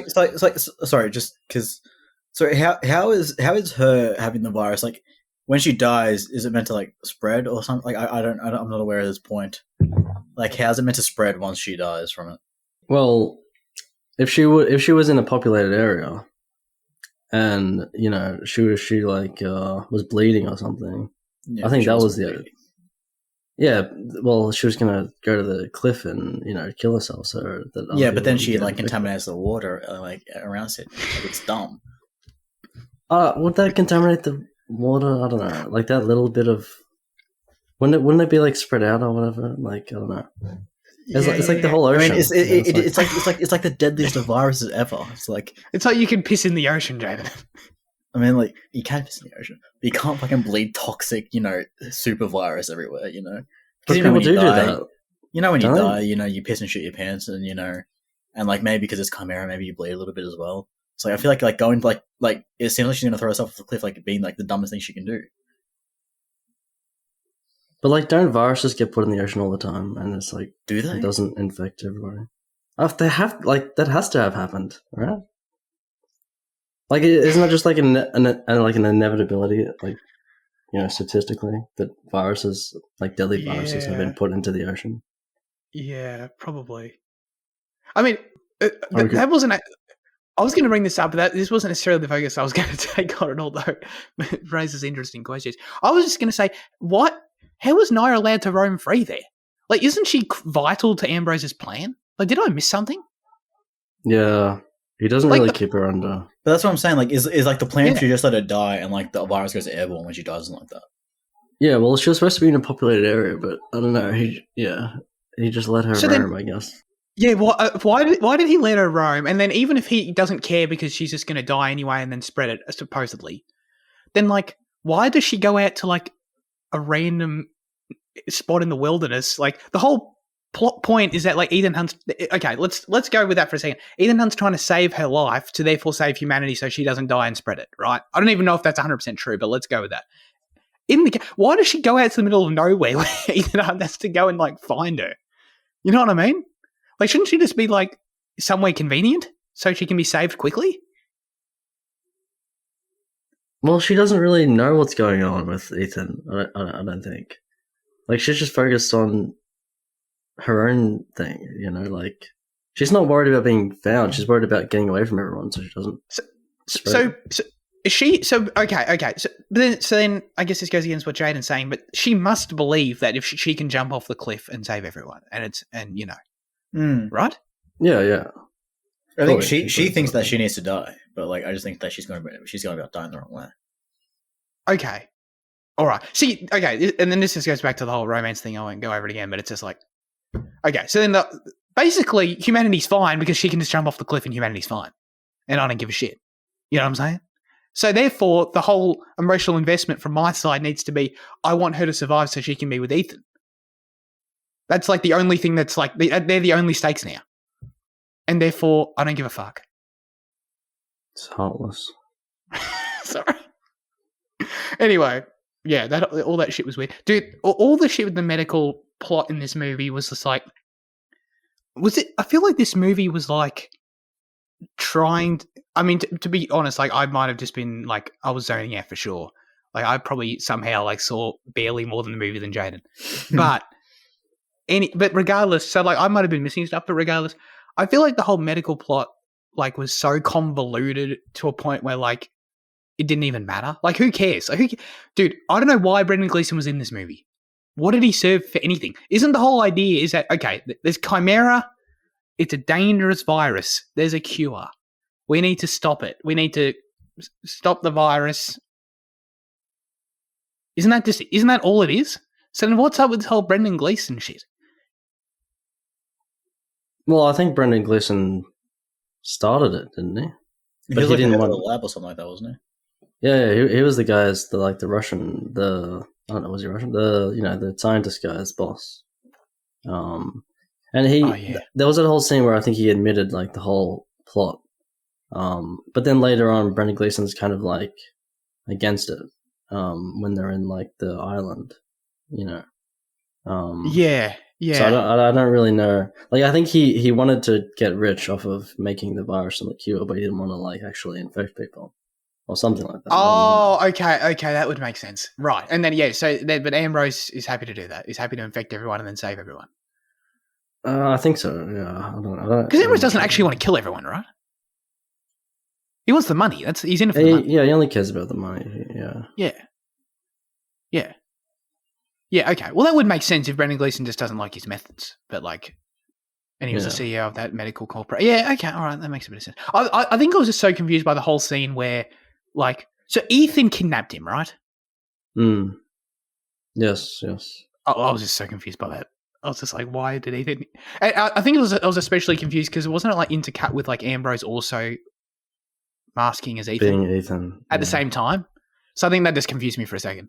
Speaker 2: is her having the virus? Like, when she dies, is it meant to like spread or something? Like, I'm not aware of this point. Like, how's it meant to spread once she dies from it?
Speaker 3: Well, if she was in a populated area, and she was bleeding or something,
Speaker 2: Yeah,
Speaker 3: I think that was the. Yeah, well, she was gonna go to the cliff and kill herself. So that
Speaker 2: but then she like contaminates the water like around it. Like, it's dumb.
Speaker 3: Would that contaminate the water? I don't know. Like that little bit of wouldn't it be like spread out or whatever? Like I don't know. It's like the whole ocean.
Speaker 2: I mean, it's like the deadliest of viruses ever. It's like
Speaker 1: you can piss in the ocean, Jaden.
Speaker 2: I mean, like, you can piss in the ocean, but you can't fucking bleed toxic, super virus everywhere,
Speaker 3: But people do that.
Speaker 2: When you die, you piss and shit your pants, and, and, like, maybe because it's Chimera, maybe you bleed a little bit as well. So, like, I feel like going, like, it seems like she's going to throw herself off the cliff, like, being, like, the dumbest thing she can do.
Speaker 3: But, like, don't viruses get put in the ocean all the time, and it's, like...
Speaker 2: Do they?
Speaker 3: It doesn't infect everybody. If they have, like, that has to have happened, right? Like, isn't that just like an inevitability, like, statistically, that viruses, like deadly viruses, have been put into the ocean?
Speaker 1: Yeah, probably. I mean, that wasn't. I was going to bring this up, but this wasn't necessarily the focus I was going to take on it, although it raises interesting questions. I was just going to say, how was Naya allowed to roam free there? Like, isn't she vital to Ambrose's plan? Like, did I miss something?
Speaker 3: Yeah. He doesn't really keep her under.
Speaker 2: But that's what I'm saying. Like, is like the plan to just let her die and like the virus goes airborne when she dies and like that?
Speaker 3: Yeah, well, she was supposed to be in a populated area, but I don't know. He just let her roam, I guess.
Speaker 1: Yeah, why did he let her roam? And then even if he doesn't care because she's just going to die anyway and then spread it, supposedly, then like, why does she go out to like a random spot in the wilderness? Like the whole plot point is that like Ethan Hunt's okay. Let's go with that for a second. Ethan Hunt's trying to save her life to therefore save humanity so she doesn't die and spread it. Right? I don't even know if that's 100% true, but let's go with that. Why does she go out to the middle of nowhere where Ethan Hunt has to go and like find her? You know what I mean? Like, shouldn't she just be like somewhere convenient so she can be saved quickly?
Speaker 3: Well, she doesn't really know what's going on with Ethan. I don't think. Like, she's just focused on her own thing. You know, like she's not worried about being found. She's worried about getting away from everyone, so she doesn't.
Speaker 1: So is she? So okay. So then I guess this goes against what Jaden's saying, but she must believe that if she can jump off the cliff and save everyone, and you know, right?
Speaker 3: Yeah.
Speaker 2: I think she thinks that she needs to die, but like I just think that she's going to die in the wrong way.
Speaker 1: Okay, all right. See, okay, and then this just goes back to the whole romance thing. I won't go over it again, but it's just like, okay, so then basically humanity's fine because she can just jump off the cliff and humanity's fine, and I don't give a shit. You know what I'm saying? So therefore, the whole emotional investment from my side needs to be, I want her to survive so she can be with Ethan. That's like the only thing that's like, they're the only stakes now. And therefore, I don't give a fuck.
Speaker 3: It's heartless.
Speaker 1: Sorry. Anyway, yeah, all that shit was weird. Dude, all the shit with the medical plot in this movie was just like, I feel like this movie was like trying, to be honest, like I might have just been like, I was zoning out for sure. Like I probably somehow like saw barely more than the movie than Jaden. But regardless, so like I might have been missing stuff, but regardless, I feel like the whole medical plot like was so convoluted to a point where like it didn't even matter. Like who cares? Like, dude, I don't know why Brendan Gleeson was in this movie. What did he serve for anything? Isn't the whole idea is that, okay, there's Chimera, it's a dangerous virus, there's a cure. We need to stop it. We need to stop the virus. Isn't that all it is? So then what's up with this whole Brendan Gleeson shit?
Speaker 3: Well, I think Brendan Gleeson started it, didn't he?
Speaker 2: But he didn't want a lab or something like that, wasn't he?
Speaker 3: Yeah, he was the guy's the Russian, I don't know, was he Russian? The scientist guy's boss. And there was that whole scene where I think he admitted like the whole plot. But then later on, Brendan Gleeson's kind of like against it. When they're in like the island, you know.
Speaker 1: Yeah.
Speaker 3: So I don't really know. Like I think he wanted to get rich off of making the virus and the cure, but he didn't want to like actually infect people or something like that.
Speaker 1: Oh, okay, that would make sense, right? And then but Ambrose is happy to do that. He's happy to infect everyone and then save everyone.
Speaker 3: I think so. Yeah, I don't.
Speaker 1: Because Ambrose doesn't actually want to kill everyone, right? He wants the money. He's in it for the money.
Speaker 3: Yeah, he only cares about the money.
Speaker 1: Yeah. Okay. Well, that would make sense if Brendan Gleeson just doesn't like his methods, but like, and he was the CEO of that medical corporation. Yeah. Okay. All right. That makes a bit of sense. I think I was just so confused by the whole scene where, like, so Ethan kidnapped him, right?
Speaker 3: Yes.
Speaker 1: I was just so confused by that. I was just like, why did Ethan? I think I was especially confused because it wasn't like intercut with like Ambrose also masking as Ethan,
Speaker 3: being Ethan
Speaker 1: at the same time. So I think that just confused me for a second.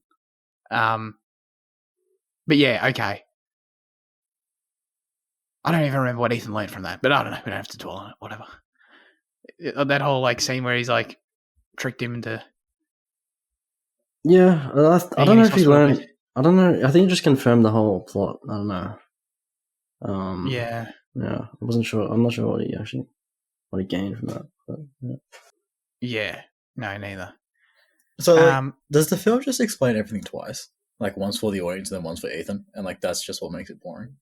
Speaker 1: But yeah, okay. I don't even remember what Ethan learned from that, but I don't know. We don't have to dwell on it. Whatever. That whole like scene where he's like tricked him into.
Speaker 3: Yeah, I don't know if he learned. I don't know. I think he just confirmed the whole plot. I don't know.
Speaker 1: Yeah.
Speaker 3: I wasn't sure. I'm not sure what he gained from that. But,
Speaker 1: yeah. No, neither.
Speaker 2: So, like, does the film just explain everything twice? Like once for the audience and then once for Ethan, and like that's just what makes it boring.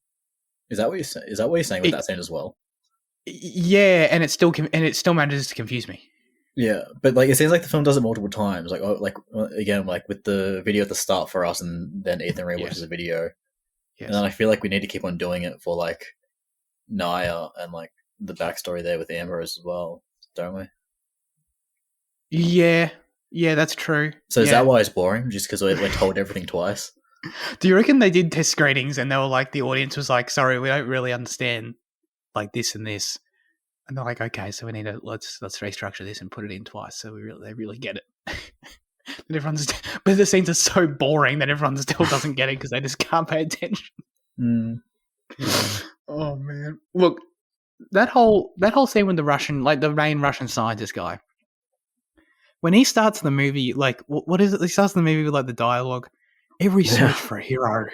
Speaker 2: Is that what you're saying? Is that what you're saying with that scene as well?
Speaker 1: Yeah, and it still manages to confuse me.
Speaker 2: Yeah, but like it seems like the film does it multiple times. Like again, like with the video at the start for us, and then Ethan rewatches the video, and then I feel like we need to keep on doing it for like Naya and like the backstory there with Ambrose as well, don't we?
Speaker 1: Yeah, that's true.
Speaker 2: So is that why it's boring? Just because we're told everything twice?
Speaker 1: Do you reckon they did test screenings and they were like, the audience was like, sorry, we don't really understand like this and this. And they're like, okay, so we need to, let's restructure this and put it in twice so they really get it. And but the scenes are so boring that everyone still doesn't get it because they just can't pay attention. Oh, man. Look, that whole scene with the Russian, like the main Russian scientist guy, when he starts the movie, like, what is it? He starts the movie with, like, the dialogue. Every
Speaker 3: Yeah.
Speaker 1: search for a hero.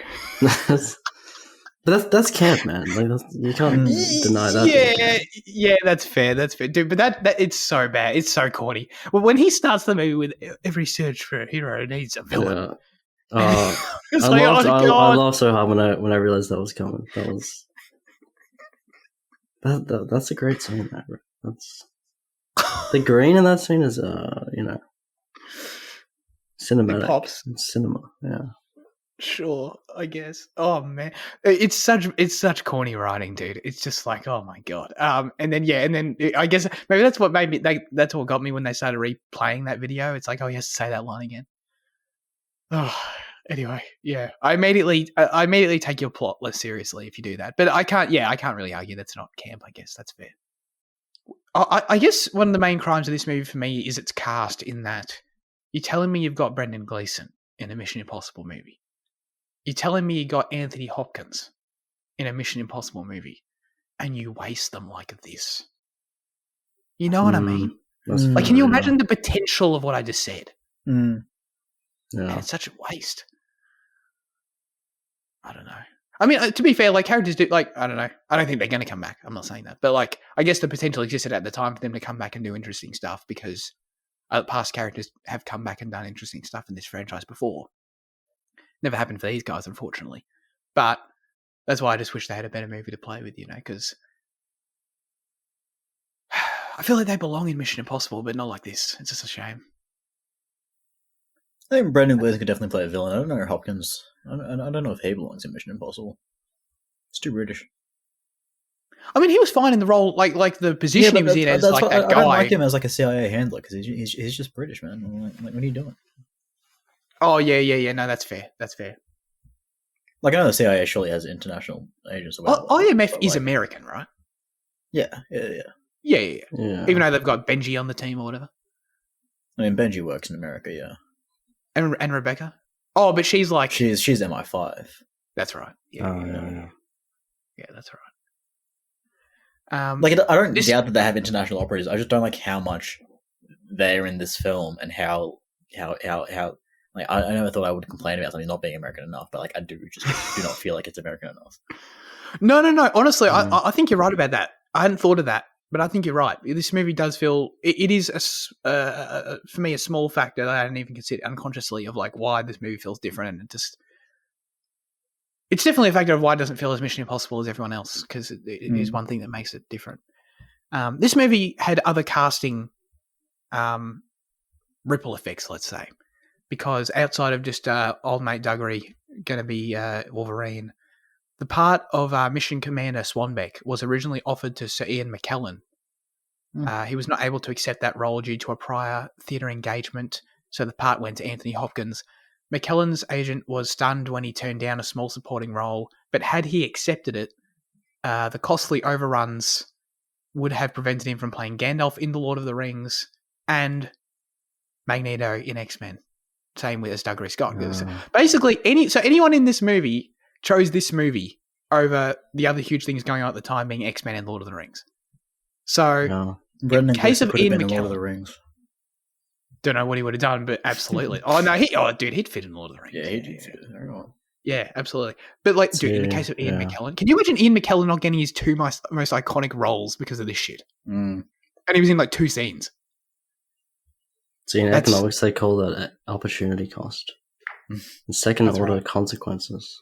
Speaker 3: But that's camp, man. Like you can't deny that.
Speaker 1: Yeah, that's fair. That's fair, dude. But that it's so bad. It's so corny. Well, when he starts the movie with every search for a hero needs a villain.
Speaker 3: Yeah.
Speaker 1: It's
Speaker 3: I
Speaker 1: like,
Speaker 3: laughed.
Speaker 1: oh,
Speaker 3: I
Speaker 1: God.
Speaker 3: laughed so hard when I realized that was coming. That's a great scene, man. That's the green in that scene is cinematic.
Speaker 1: It pops.
Speaker 3: It's cinema. Yeah.
Speaker 1: Sure, I guess. Oh man, it's such corny writing, dude. It's just like, oh my God. And then I guess maybe that's what made me. That's what got me when they started replaying that video. It's like, oh, he has to say that line again. Oh, anyway, yeah. I immediately take your plot less seriously if you do that. But I can't really argue that's not camp. I guess that's fair. I guess one of the main crimes of this movie for me is its cast. In that, you're telling me you've got Brendan Gleeson in a Mission Impossible movie. You're telling me you got Anthony Hopkins in a Mission Impossible movie, and you waste them like this. You know what I mean? Like, can you imagine the potential of what I just said?
Speaker 2: Mm.
Speaker 3: Yeah.
Speaker 1: And it's such a waste. I don't know. I mean, to be fair, like, characters do, like, I don't know. I don't think they're going to come back. I'm not saying that. But, like, I guess the potential existed at the time for them to come back and do interesting stuff because past characters have come back and done interesting stuff in this franchise before. Never happened for these guys, unfortunately. But that's why I just wish they had a better movie to play with, because I feel like they belong in Mission Impossible, but not like this. It's just a shame.
Speaker 2: I think Brendan Gleeson could definitely play a villain. I don't know Hopkins. I don't know if he belongs in Mission Impossible. It's too British.
Speaker 1: I mean, he was fine in the role, like the position he was in as like that guy.
Speaker 2: I don't like him as like a CIA handler because he's just British, man. Like, what are you doing?
Speaker 1: Oh, yeah. No, that's fair. That's fair.
Speaker 2: Like, I know the CIA surely has international agents.
Speaker 1: IMF is American, right?
Speaker 2: Yeah.
Speaker 1: Yeah. Even though they've got Benji on the team or whatever.
Speaker 2: I mean, Benji works in America, yeah.
Speaker 1: And Rebecca? Oh, but she's like...
Speaker 2: She's MI5.
Speaker 1: That's right.
Speaker 3: Yeah.
Speaker 1: Yeah, that's right.
Speaker 2: Like, I don't doubt that they have international operators. I just don't like how much they're in this film and how like, I never thought I would complain about something not being American enough, but like I do not feel like it's American enough.
Speaker 1: No. Honestly, I think you're right about that. I hadn't thought of that, but I think you're right. This movie does feel it is for me a small factor that I hadn't even considered unconsciously of like why this movie feels different, and it's definitely a factor of why it doesn't feel as Mission Impossible as everyone else because it is one thing that makes it different. This movie had other casting ripple effects, let's say. Because outside of just old mate Duggery going to be Wolverine, the part of Mission Commander Swanbeck was originally offered to Sir Ian McKellen. He was not able to accept that role due to a prior theatre engagement, so the part went to Anthony Hopkins. McKellen's agent was stunned when he turned down a small supporting role, but had he accepted it, the costly overruns would have prevented him from playing Gandalf in The Lord of the Rings and Magneto in X-Men. Same with as Douglas Scott. Basically, anyone in this movie chose this movie over the other huge things going on at the time, being X-Men and Lord of the Rings. So, in case of Ian McKellen,
Speaker 2: Lord of the Rings.
Speaker 1: Don't know what he would have done, but absolutely. He'd fit in Lord of the Rings.
Speaker 2: Yeah, he'd fit in very well.
Speaker 1: Yeah, absolutely. But like, dude, in the case of Ian McKellen, can you imagine Ian McKellen not getting his two most iconic roles because of this shit? And he was in like 2 scenes.
Speaker 3: See, in economics, they call that opportunity cost. And second order consequences.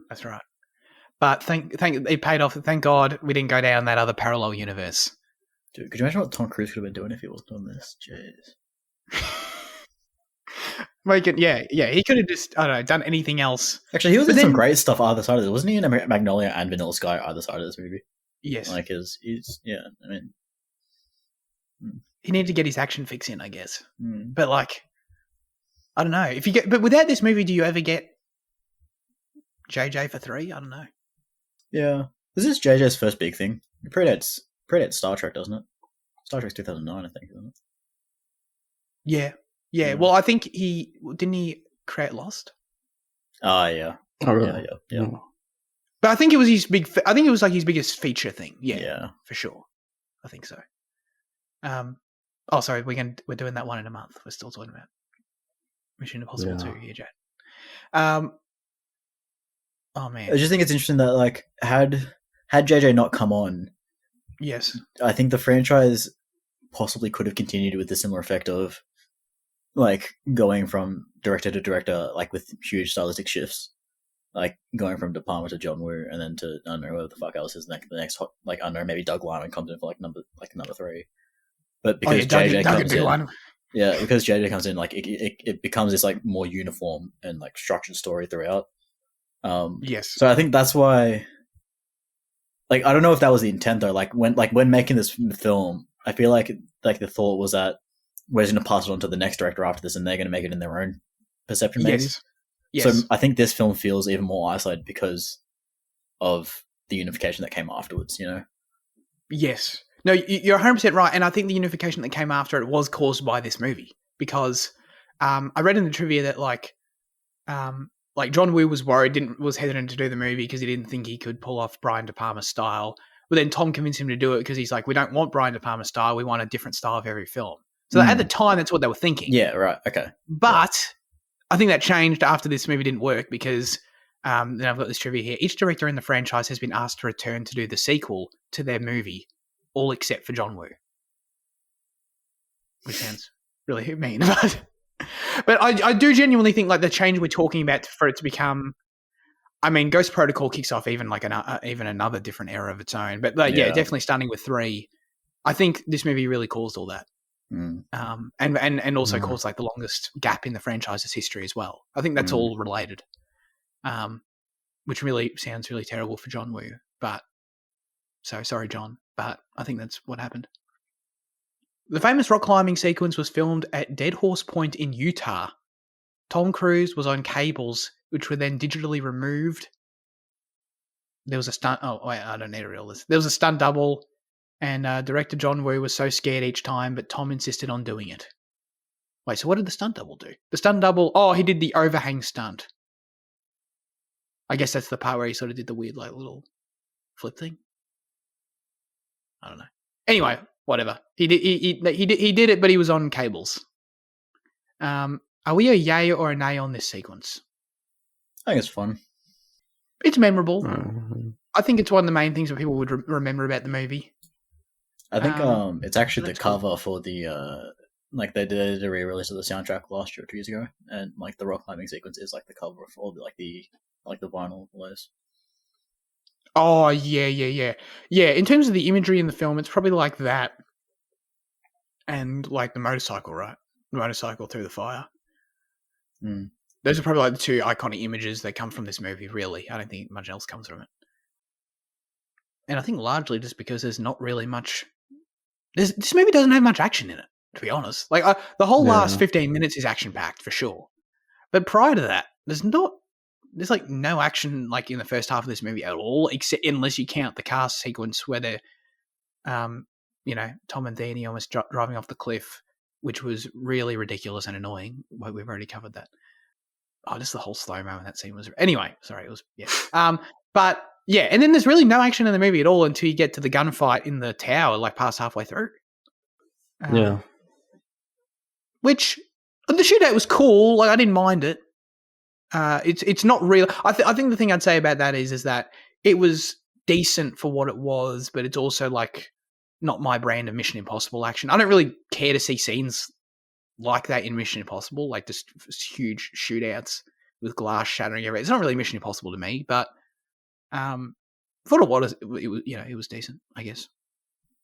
Speaker 1: That's right. But thank it paid off. Thank God we didn't go down that other parallel universe.
Speaker 2: Dude, could you imagine what Tom Cruise could have been doing if he wasn't doing this? Jeez.
Speaker 1: He could have just, I don't know, done anything else.
Speaker 2: Actually, he was in some great stuff either side of this. Wasn't he in Magnolia and Vanilla Sky either side of this movie?
Speaker 1: Yes.
Speaker 2: Like, I mean...
Speaker 1: He needed to get his action fix in, I guess. But like, I don't know. But without this movie, do you ever get JJ for 3? I don't know.
Speaker 2: Yeah. This is JJ's first big thing. It predates Star Trek, doesn't it? Star Trek's 2009, I think, isn't it?
Speaker 1: Yeah. Well, I think didn't he create Lost?
Speaker 2: Oh, yeah.
Speaker 3: Oh, really?
Speaker 2: Yeah.
Speaker 1: But I think it was his like his biggest feature thing.
Speaker 2: Yeah. For
Speaker 1: sure. I think so. Oh, sorry, we're doing that one in a month. We're still talking about Mission Impossible 2 here, Jay. Oh
Speaker 2: I
Speaker 1: man,
Speaker 2: just think it's interesting that like had JJ not come on,
Speaker 1: yes,
Speaker 2: I think the franchise possibly could have continued with the similar effect of like going from director to director, like with huge stylistic shifts, like going from De Palma to John Woo, and then to I don't know whatever the fuck else is next. The next like I don't know, maybe Doug Liman comes in for number 3, but because JJ
Speaker 1: Doug
Speaker 2: comes
Speaker 1: would be
Speaker 2: in,
Speaker 1: one.
Speaker 2: yeah, because JJ comes in, like it becomes this like more uniform and like structured story throughout.
Speaker 1: Yes,
Speaker 2: So I think that's why. Like I don't know if that was the intent though. Like when making this film, I feel like the thought was that we're just going to pass it on to the next director after this, and they're going to make it in their own perception, maybe.
Speaker 1: Yes.
Speaker 2: So I think this film feels even more isolated because of the unification that came afterwards. You know.
Speaker 1: Yes. No, you're 100% right, and I think the unification that came after it was caused by this movie because I read in the trivia that like John Woo was was hesitant to do the movie because he didn't think he could pull off Brian De Palma's style. But then Tom convinced him to do it because he's like, we don't want Brian De Palma's style, we want a different style of every film. So at the time, that's what they were thinking.
Speaker 2: Yeah. Right. Okay.
Speaker 1: But I think that changed after this movie didn't work because then I've got this trivia here. Each director in the franchise has been asked to return to do the sequel to their movie, all except for John Woo. Which sounds really mean, but I do genuinely think like the change we're talking about for it to become, I mean, Ghost Protocol kicks off even like even another different era of its own. But yeah, definitely starting with 3, I think this movie really caused all that. And also caused like the longest gap in the franchise's history as well. I think that's all related, which really sounds really terrible for John Woo. But so sorry, John, but I think that's what happened. The famous rock climbing sequence was filmed at Dead Horse Point in Utah. Tom Cruise was on cables, which were then digitally removed. There was a stunt. Oh wait, I don't need to reel this. There was a stunt double. And director John Woo was so scared each time, but Tom insisted on doing it. Wait, so what did the stunt double do? The stunt double, he did the overhang stunt. I guess that's the part where he sort of did the weird, like, little flip thing. I don't know. Anyway, whatever. He did it, but he was on cables. Are we a yay or a nay on this sequence?
Speaker 2: I think it's fun.
Speaker 1: It's memorable. I think it's one of the main things that people would remember about the movie.
Speaker 2: I think it's actually the cover for the like they did a re-release of the soundtrack last year or 2 years ago, and like the rock climbing sequence is like the cover of all the vinyl layers.
Speaker 1: Oh yeah. In terms of the imagery in the film, it's probably like that, and like the motorcycle, right? The motorcycle through the fire. Those are probably like the two iconic images that come from this movie. Really, I don't think much else comes from it, and I think largely just because there's not really much. This movie doesn't have much action in it, to be honest. Like the whole last 15 minutes is action packed for sure, but prior to that, there's like no action like in the first half of this movie at all, except unless you count the car sequence where they're, Tom and Thandie almost driving off the cliff, which was really ridiculous and annoying. Well, we've already covered that. Oh, just the whole slow-mo in that scene was... Anyway, sorry, it was... Yeah. But, yeah, and then there's really no action in the movie at all until you get to the gunfight in the tower, like past halfway through.
Speaker 3: Yeah.
Speaker 1: Which, the shootout was cool. Like, I didn't mind it. It's not real. I think the thing I'd say about that is that it was decent for what it was, but it's also, like, not my brand of Mission Impossible action. I don't really care to see scenes like that in Mission Impossible, like just huge shootouts with glass shattering everywhere. It's not really Mission Impossible to me, but for what it was decent, I guess.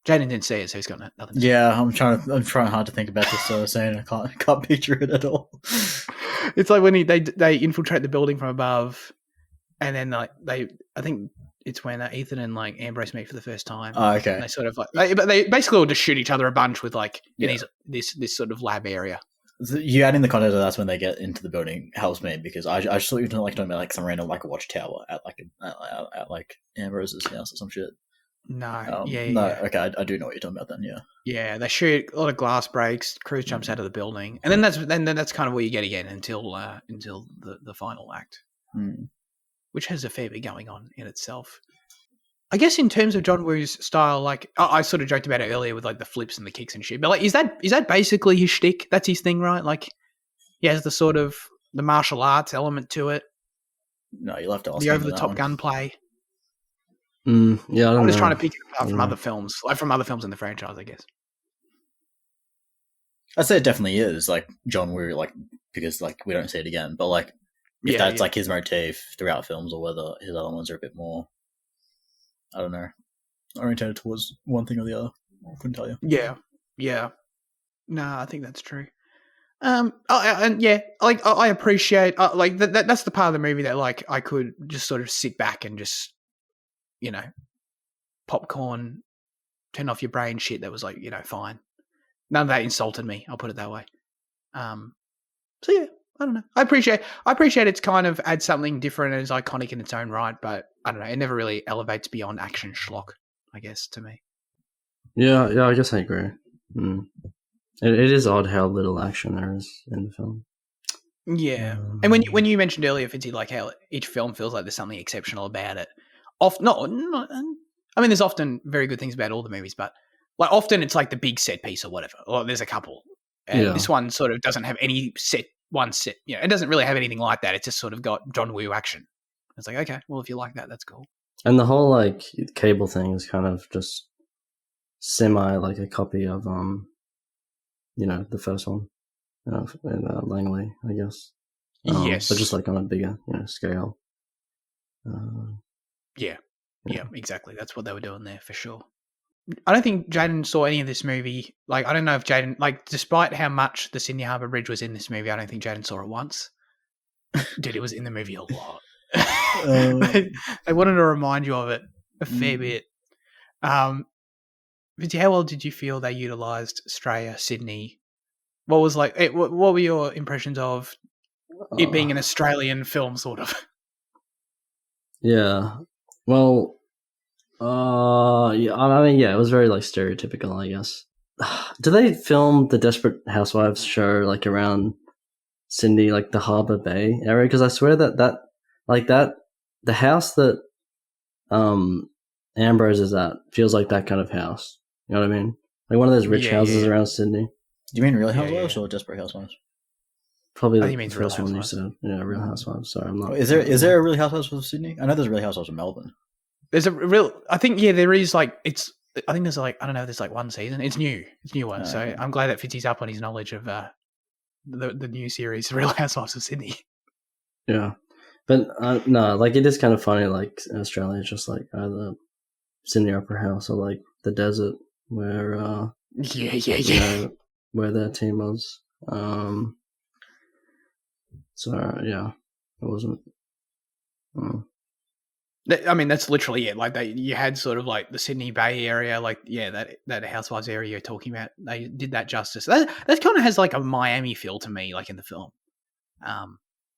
Speaker 1: Jaden didn't see it, so he's got nothing to say.
Speaker 2: Yeah, I'm trying hard to think about this saying I can't picture it at all.
Speaker 1: It's like when they infiltrate the building from above, and then like I think it's when Ethan and like Ambrose meet for the first time.
Speaker 2: Oh, okay.
Speaker 1: And they sort of like they basically all just shoot each other a bunch with like in this sort of lab area.
Speaker 2: You adding the context of that's when they get into the building helps me because I just thought you were like talking about like some random like watchtower at like Ambrose's house or some shit.
Speaker 1: No,
Speaker 2: okay, I do know what you're talking about then.
Speaker 1: Yeah, they shoot a lot of glass breaks. Cruise jumps out of the building, and then that's kind of where you get again until the final act, which has a fair bit going on in itself. I guess in terms of John Woo's style, like I sort of joked about it earlier with like the flips and the kicks and shit, but like is that basically his shtick? That's his thing, right? Like he has the sort of the martial arts element to it,
Speaker 2: No, you'll have to ask
Speaker 1: the
Speaker 2: me
Speaker 1: over
Speaker 2: for
Speaker 1: the
Speaker 2: that
Speaker 1: top
Speaker 2: one.
Speaker 1: gunplay.
Speaker 3: Yeah, I don't
Speaker 1: I'm just
Speaker 3: know.
Speaker 1: trying to pick it apart from
Speaker 3: Yeah.
Speaker 1: other films, like from other films in the franchise, I guess.
Speaker 2: I'd say it definitely is like John Woo, like because like we don't see it again, but like if that's like his motif throughout films, or whether his other ones are a bit more, I don't know, oriented towards one thing or the other. I couldn't tell you.
Speaker 1: Yeah. No, I think that's true. And yeah, like I appreciate like that's the part of the movie that like I could just sort of sit back and just, you know, popcorn, turn off your brain shit. That was like, you know, fine. None of that insulted me. I'll put it that way. So yeah, I don't know. I appreciate it's kind of adds something different and is iconic in its own right, but I don't know. It never really elevates beyond action schlock, I guess, to me.
Speaker 3: Yeah, I guess I agree. It is odd how little action there is in the film.
Speaker 1: Yeah, and when you mentioned earlier, Fitzy, like how each film feels like there's something exceptional about it. I mean, there's often very good things about all the movies, but like often it's like the big set piece or whatever. Or there's a couple, and this one sort of doesn't have any set. You know, it doesn't really have anything like that. It's just sort of got John Woo action. It's like, okay, well, if you like that, that's cool.
Speaker 3: And the whole like cable thing is kind of just semi like a copy of you know, the first one in Langley, I guess.
Speaker 1: Yes,
Speaker 3: but just like on a bigger, you know, scale.
Speaker 1: Yeah, exactly. That's what they were doing there for sure. I don't think Jaden saw any of this movie. Like, I don't know if Jaden, like, despite how much the Sydney Harbour Bridge was in this movie, I don't think Jaden saw it once. Dude, it was in the movie a lot. They wanted to remind you of it a fair bit. But how well did you feel they utilised Australia, Sydney? What was like? What were your impressions of it being an Australian film, sort of?
Speaker 3: Yeah. Well, yeah. I mean, yeah, it was very like stereotypical, I guess. Do they film the Desperate Housewives show like around Sydney, like the Harbour Bay area? Because I swear that the house that Ambrose is at feels like that kind of house. You know what I mean? Like one of those rich houses around Sydney.
Speaker 2: Do you mean Real Housewives or Desperate Housewives?
Speaker 3: Probably the first one you said. Yeah, Real Housewives. Sorry, I'm not.
Speaker 2: Is there a Real Housewives of Sydney? I know there's a Real Housewives of Melbourne.
Speaker 1: There's a real. I think there is like it's. I think there's like I don't know. There's like one season. It's new. It's a new one. So I'm glad that Fitzy's up on his knowledge of the new series, Real Housewives of Sydney.
Speaker 3: Yeah, but no, like it is kind of funny. Like Australia is just like either Sydney Opera House or like the desert where you know, where their team was. So yeah, it wasn't.
Speaker 1: I mean, that's literally it. Like you had sort of like the Sydney Bay area, like that Housewives area you're talking about. They did that justice. That kind of has like a Miami feel to me, like in the film.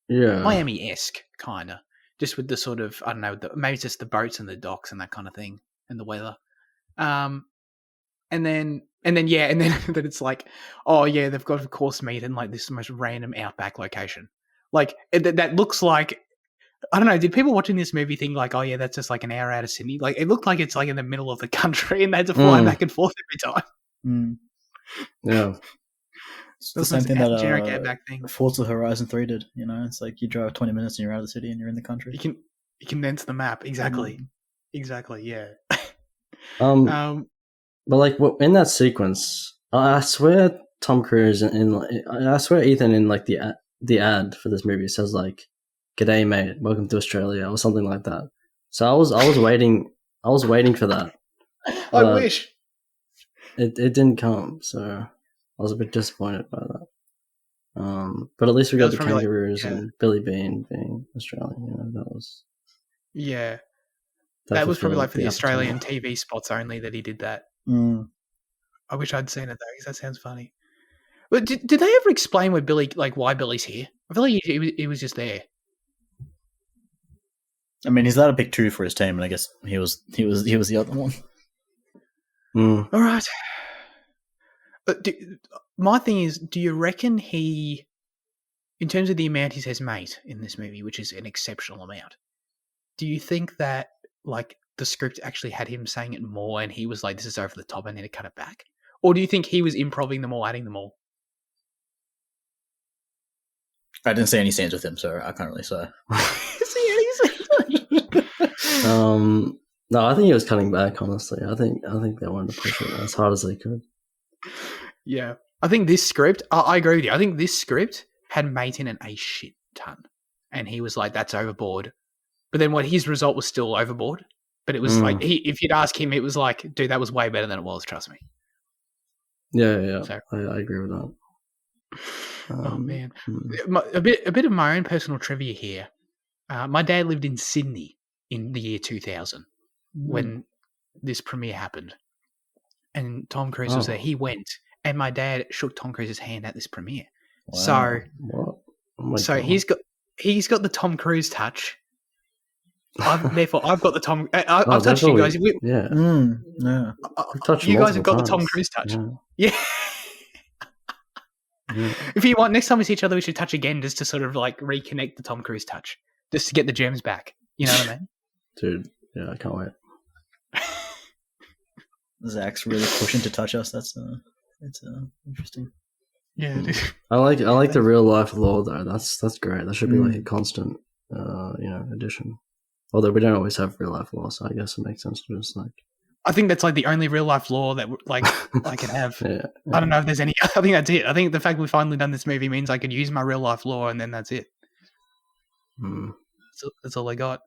Speaker 1: Miami-esque kind of, just with the sort of I don't know, maybe just the boats and the docks and that kind of thing, and the weather. And then it's like, oh yeah, they've got a course meet in like this most random outback location. Like that looks like. I don't know. Did people watching this movie think like, oh yeah, that's just like an hour out of Sydney? Like it looked like it's like in the middle of the country, and they had to fly back and forth every time.
Speaker 3: Yeah,
Speaker 2: it's the same thing that
Speaker 1: generic outback thing.
Speaker 2: Forza Horizon 3 did. You know, it's like you drive 20 minutes and you're out of the city and you're in the country.
Speaker 1: You condense the map exactly. Yeah.
Speaker 3: But like in that sequence, I swear Tom Cruise I swear Ethan in like the ad for this movie says like, "G'day, mate. Welcome to Australia," or something like that. So I was waiting. I was waiting for that.
Speaker 1: I wish
Speaker 3: it didn't come. So I was a bit disappointed by that. But at least we got the kangaroos and Billy Bean being Australian. You know, that was.
Speaker 1: Yeah, that was probably like for the Australian TV spots only that he did that. I wish I'd seen it though, because that sounds funny. But did they ever explain why Billy's here? I feel like he was just there.
Speaker 2: I mean, he's allowed to pick two for his team, and I guess he was the other one.
Speaker 1: All right. But my thing is, do you reckon he, in terms of the amount he says "mate" in this movie, which is an exceptional amount, do you think that like the script actually had him saying it more, and he was like, "This is over the top, I need to cut it back," or do you think he was improvising them all, adding them all?
Speaker 2: I didn't see any scenes with him, so I can't really say.
Speaker 3: No, I think he was cutting back. Honestly, I think they wanted to push it as hard as they could.
Speaker 1: Yeah, I think this script. I agree with you. I think this script had made in a shit ton, and he was like, "That's overboard." But then, his result was still overboard. But it was like, if you'd ask him, it was like, "Dude, that was way better than it was." Trust me.
Speaker 3: Yeah.
Speaker 1: So,
Speaker 3: I agree with that.
Speaker 1: Oh man, a bit of my own personal trivia here. My dad lived in Sydney in the year 2000 when this premiere happened, and Tom Cruise was there. He went, and my dad shook Tom Cruise's hand at this premiere.
Speaker 2: Wow.
Speaker 1: So,
Speaker 3: God.
Speaker 1: he's got the Tom Cruise touch. Therefore, I've got the Tom. I've touched you guys.
Speaker 3: Yeah.
Speaker 1: You guys have got the Tom Cruise touch. Yeah. If you want, next time we see each other, we should touch again just to sort of like reconnect the Tom Cruise touch, just to get the gems back. You know what I mean?
Speaker 3: Dude, yeah, I can't wait.
Speaker 2: Zach's really pushing to touch us. That's interesting.
Speaker 1: Yeah,
Speaker 3: I like the real life lore though. That's great. That should be like a constant, addition. Although we don't always have real life lore, so I guess it makes sense to just like.
Speaker 1: I think that's like the only real life lore that like I can have.
Speaker 3: Yeah.
Speaker 1: I don't know if there's any. I think that's it. I think the fact we've finally done this movie means I could use my real life lore, and then that's it. That's all I got.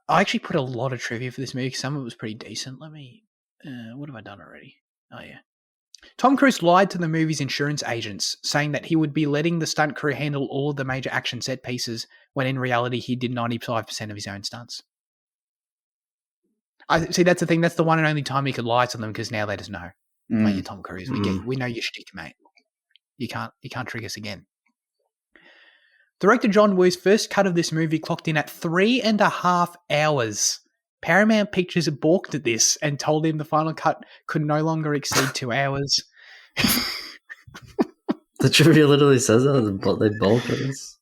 Speaker 1: I actually put a lot of trivia for this movie. Some of it was pretty decent. Let me. What have I done already? Oh yeah. Tom Cruise lied to the movie's insurance agents, saying that he would be letting the stunt crew handle all of the major action set pieces, when in reality he did 95% of his own stunts. I see. That's the thing. That's the one and only time he could lie to them, because now they just know. Like, you're Tom Cruise. We know your shtick, mate. You can't trick us again. Director John Woo's first cut of this movie clocked in at 3.5 hours. Paramount Pictures balked at this and told him the final cut could no longer exceed 2 hours.
Speaker 3: The trivia literally says that, but they balked at this.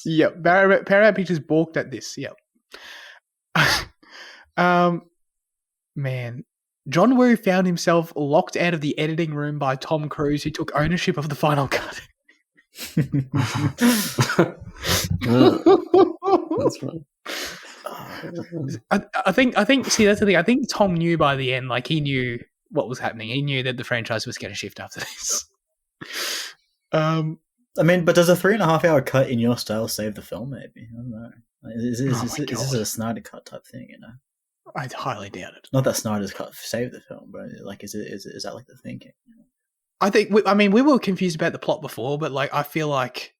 Speaker 1: Yep, Paramount Pictures balked at this. Yep. Man, John Woo found himself locked out of the editing room by Tom Cruise, who took ownership of the final cut.
Speaker 3: That's funny.
Speaker 1: I think. See, that's the thing. I think Tom knew by the end. Like, he knew what was happening. He knew that the franchise was going to shift after this.
Speaker 2: I mean, but does a 3.5 hour cut in your style save the film? Maybe, I don't know. Is this a Snyder cut type thing? You know,
Speaker 1: I highly doubt it.
Speaker 2: Not that Snyder's cut saved the film, but like, is that like the thinking? You know?
Speaker 1: I think. We were confused about the plot before, but like, I feel like.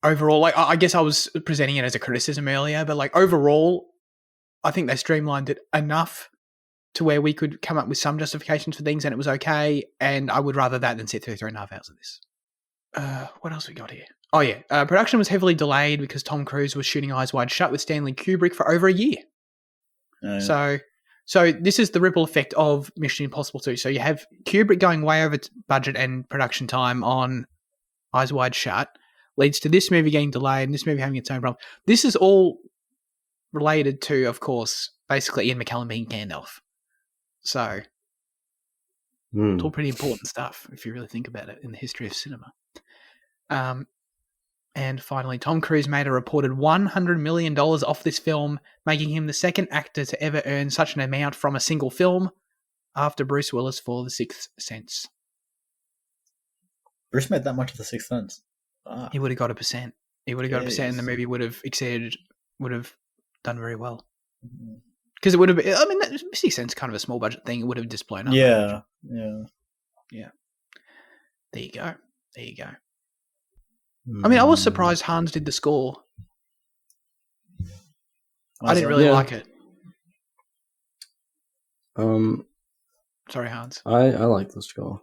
Speaker 1: Overall, like, I guess I was presenting it as a criticism earlier, but like, overall, I think they streamlined it enough to where we could come up with some justifications for things, and it was okay. And I would rather that than sit through 3.5 hours of this. What else we got here? Oh yeah, production was heavily delayed because Tom Cruise was shooting Eyes Wide Shut with Stanley Kubrick for over a year. So this is the ripple effect of Mission Impossible 2. So you have Kubrick going way over budget and production time on Eyes Wide Shut. Leads to this movie getting delayed and this movie having its own problem. This is all related to, of course, basically Ian McKellen being Gandalf. So, it's all pretty important stuff if you really think about it in the history of cinema. And finally, Tom Cruise made a reported $100 million off this film, making him the second actor to ever earn such an amount from a single film, after Bruce Willis for The Sixth Sense.
Speaker 2: Bruce made that much of The Sixth Sense.
Speaker 1: He would have got 1%. He would have got 1%, and the movie would have done very well. Because it would have been, I mean, that makes sense, kind of a small budget thing. It would have just blown up.
Speaker 2: Yeah.
Speaker 1: There you go. I mean, I was surprised Hans did the score. I didn't really like it. Sorry, Hans.
Speaker 3: I like the score.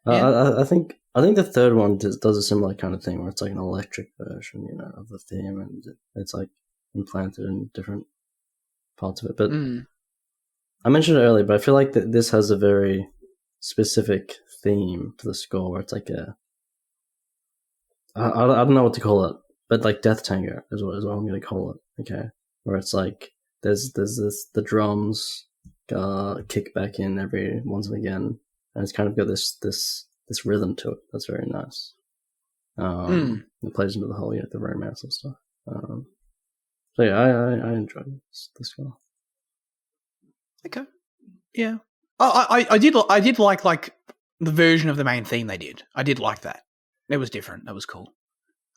Speaker 1: Yeah.
Speaker 3: I think the third one does a similar kind of thing where it's like an electric version, of the theme, and it's like implanted in different parts of it. But I mentioned it earlier, but I feel like this has a very specific theme to the score where it's like I don't know what to call it, but like Death Tango is what I'm going to call it. Okay, where it's like there's the drums kick back in every once and again, and it's kind of got this rhythm to it that's very nice. It plays into the whole the romance and stuff. So yeah, I enjoyed this film.
Speaker 1: Okay. Yeah. I did like the version of the main theme they did. I did like that. It was different. That was cool.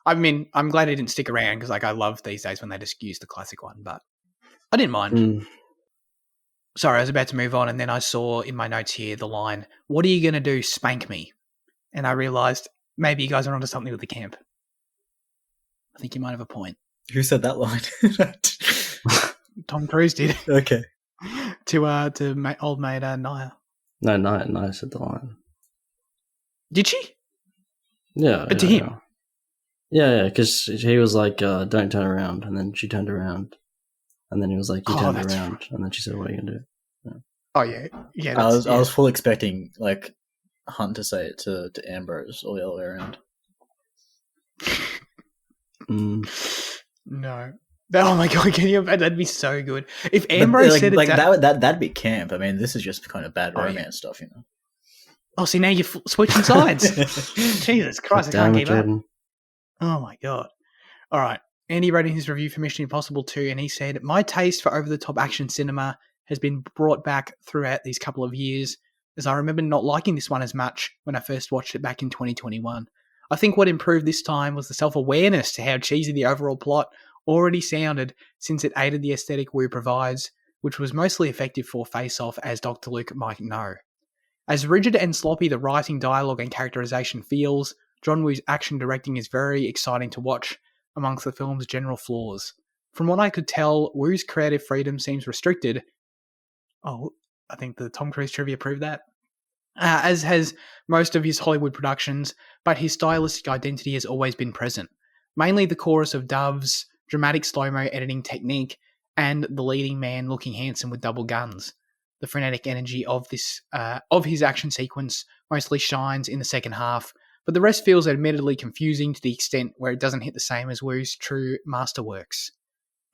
Speaker 1: I mean, I'm glad it didn't stick around because like I love these days when they just use the classic one, but I didn't mind. Sorry, I was about to move on, and then I saw in my notes here the line, "What are you going to do? Spank me?" And I realised maybe you guys are onto something with the camp. I think you might have a point.
Speaker 2: Who said that line?
Speaker 1: Tom Cruise did.
Speaker 2: Okay.
Speaker 1: to old mate Naya.
Speaker 3: No, Naya said the line.
Speaker 1: Did she?
Speaker 3: Yeah.
Speaker 1: But to him?
Speaker 3: Yeah, because he was like, don't turn around, and then she turned around. And then he was like, you turned around. Right. And then she said, what are you going to do? Yeah.
Speaker 1: Oh, yeah. Yeah.
Speaker 2: I was full expecting, like, Hunt to say it to Ambrose or the other way around.
Speaker 1: No. Oh, my God. Can you imagine? That'd be so good. If Ambrose said it...
Speaker 2: that'd be camp. I mean, this is just kind of bad romance stuff, you know?
Speaker 1: Oh, see, now you're switching sides. Jesus Christ, I can't keep up. Oh, my God. All right. Andy wrote in his review for Mission Impossible 2, and he said, my taste for over-the-top action cinema has been brought back throughout these couple of years, as I remember not liking this one as much when I first watched it back in 2021. I think what improved this time was the self-awareness to how cheesy the overall plot already sounded, since it aided the aesthetic Wu provides, which was mostly effective for Face Off, as Dr. Luke might know. As rigid and sloppy the writing, dialogue, and characterization feels, John Woo's action directing is very exciting to watch, amongst the film's general flaws. From what I could tell, Woo's creative freedom seems restricted. Oh, I think the Tom Cruise trivia proved that. As has most of his Hollywood productions, but his stylistic identity has always been present. Mainly the chorus of doves, dramatic slow-mo editing technique, and the leading man looking handsome with double guns. The frenetic energy of his action sequence mostly shines in the second half, but the rest feels admittedly confusing to the extent where it doesn't hit the same as Woo's true masterworks.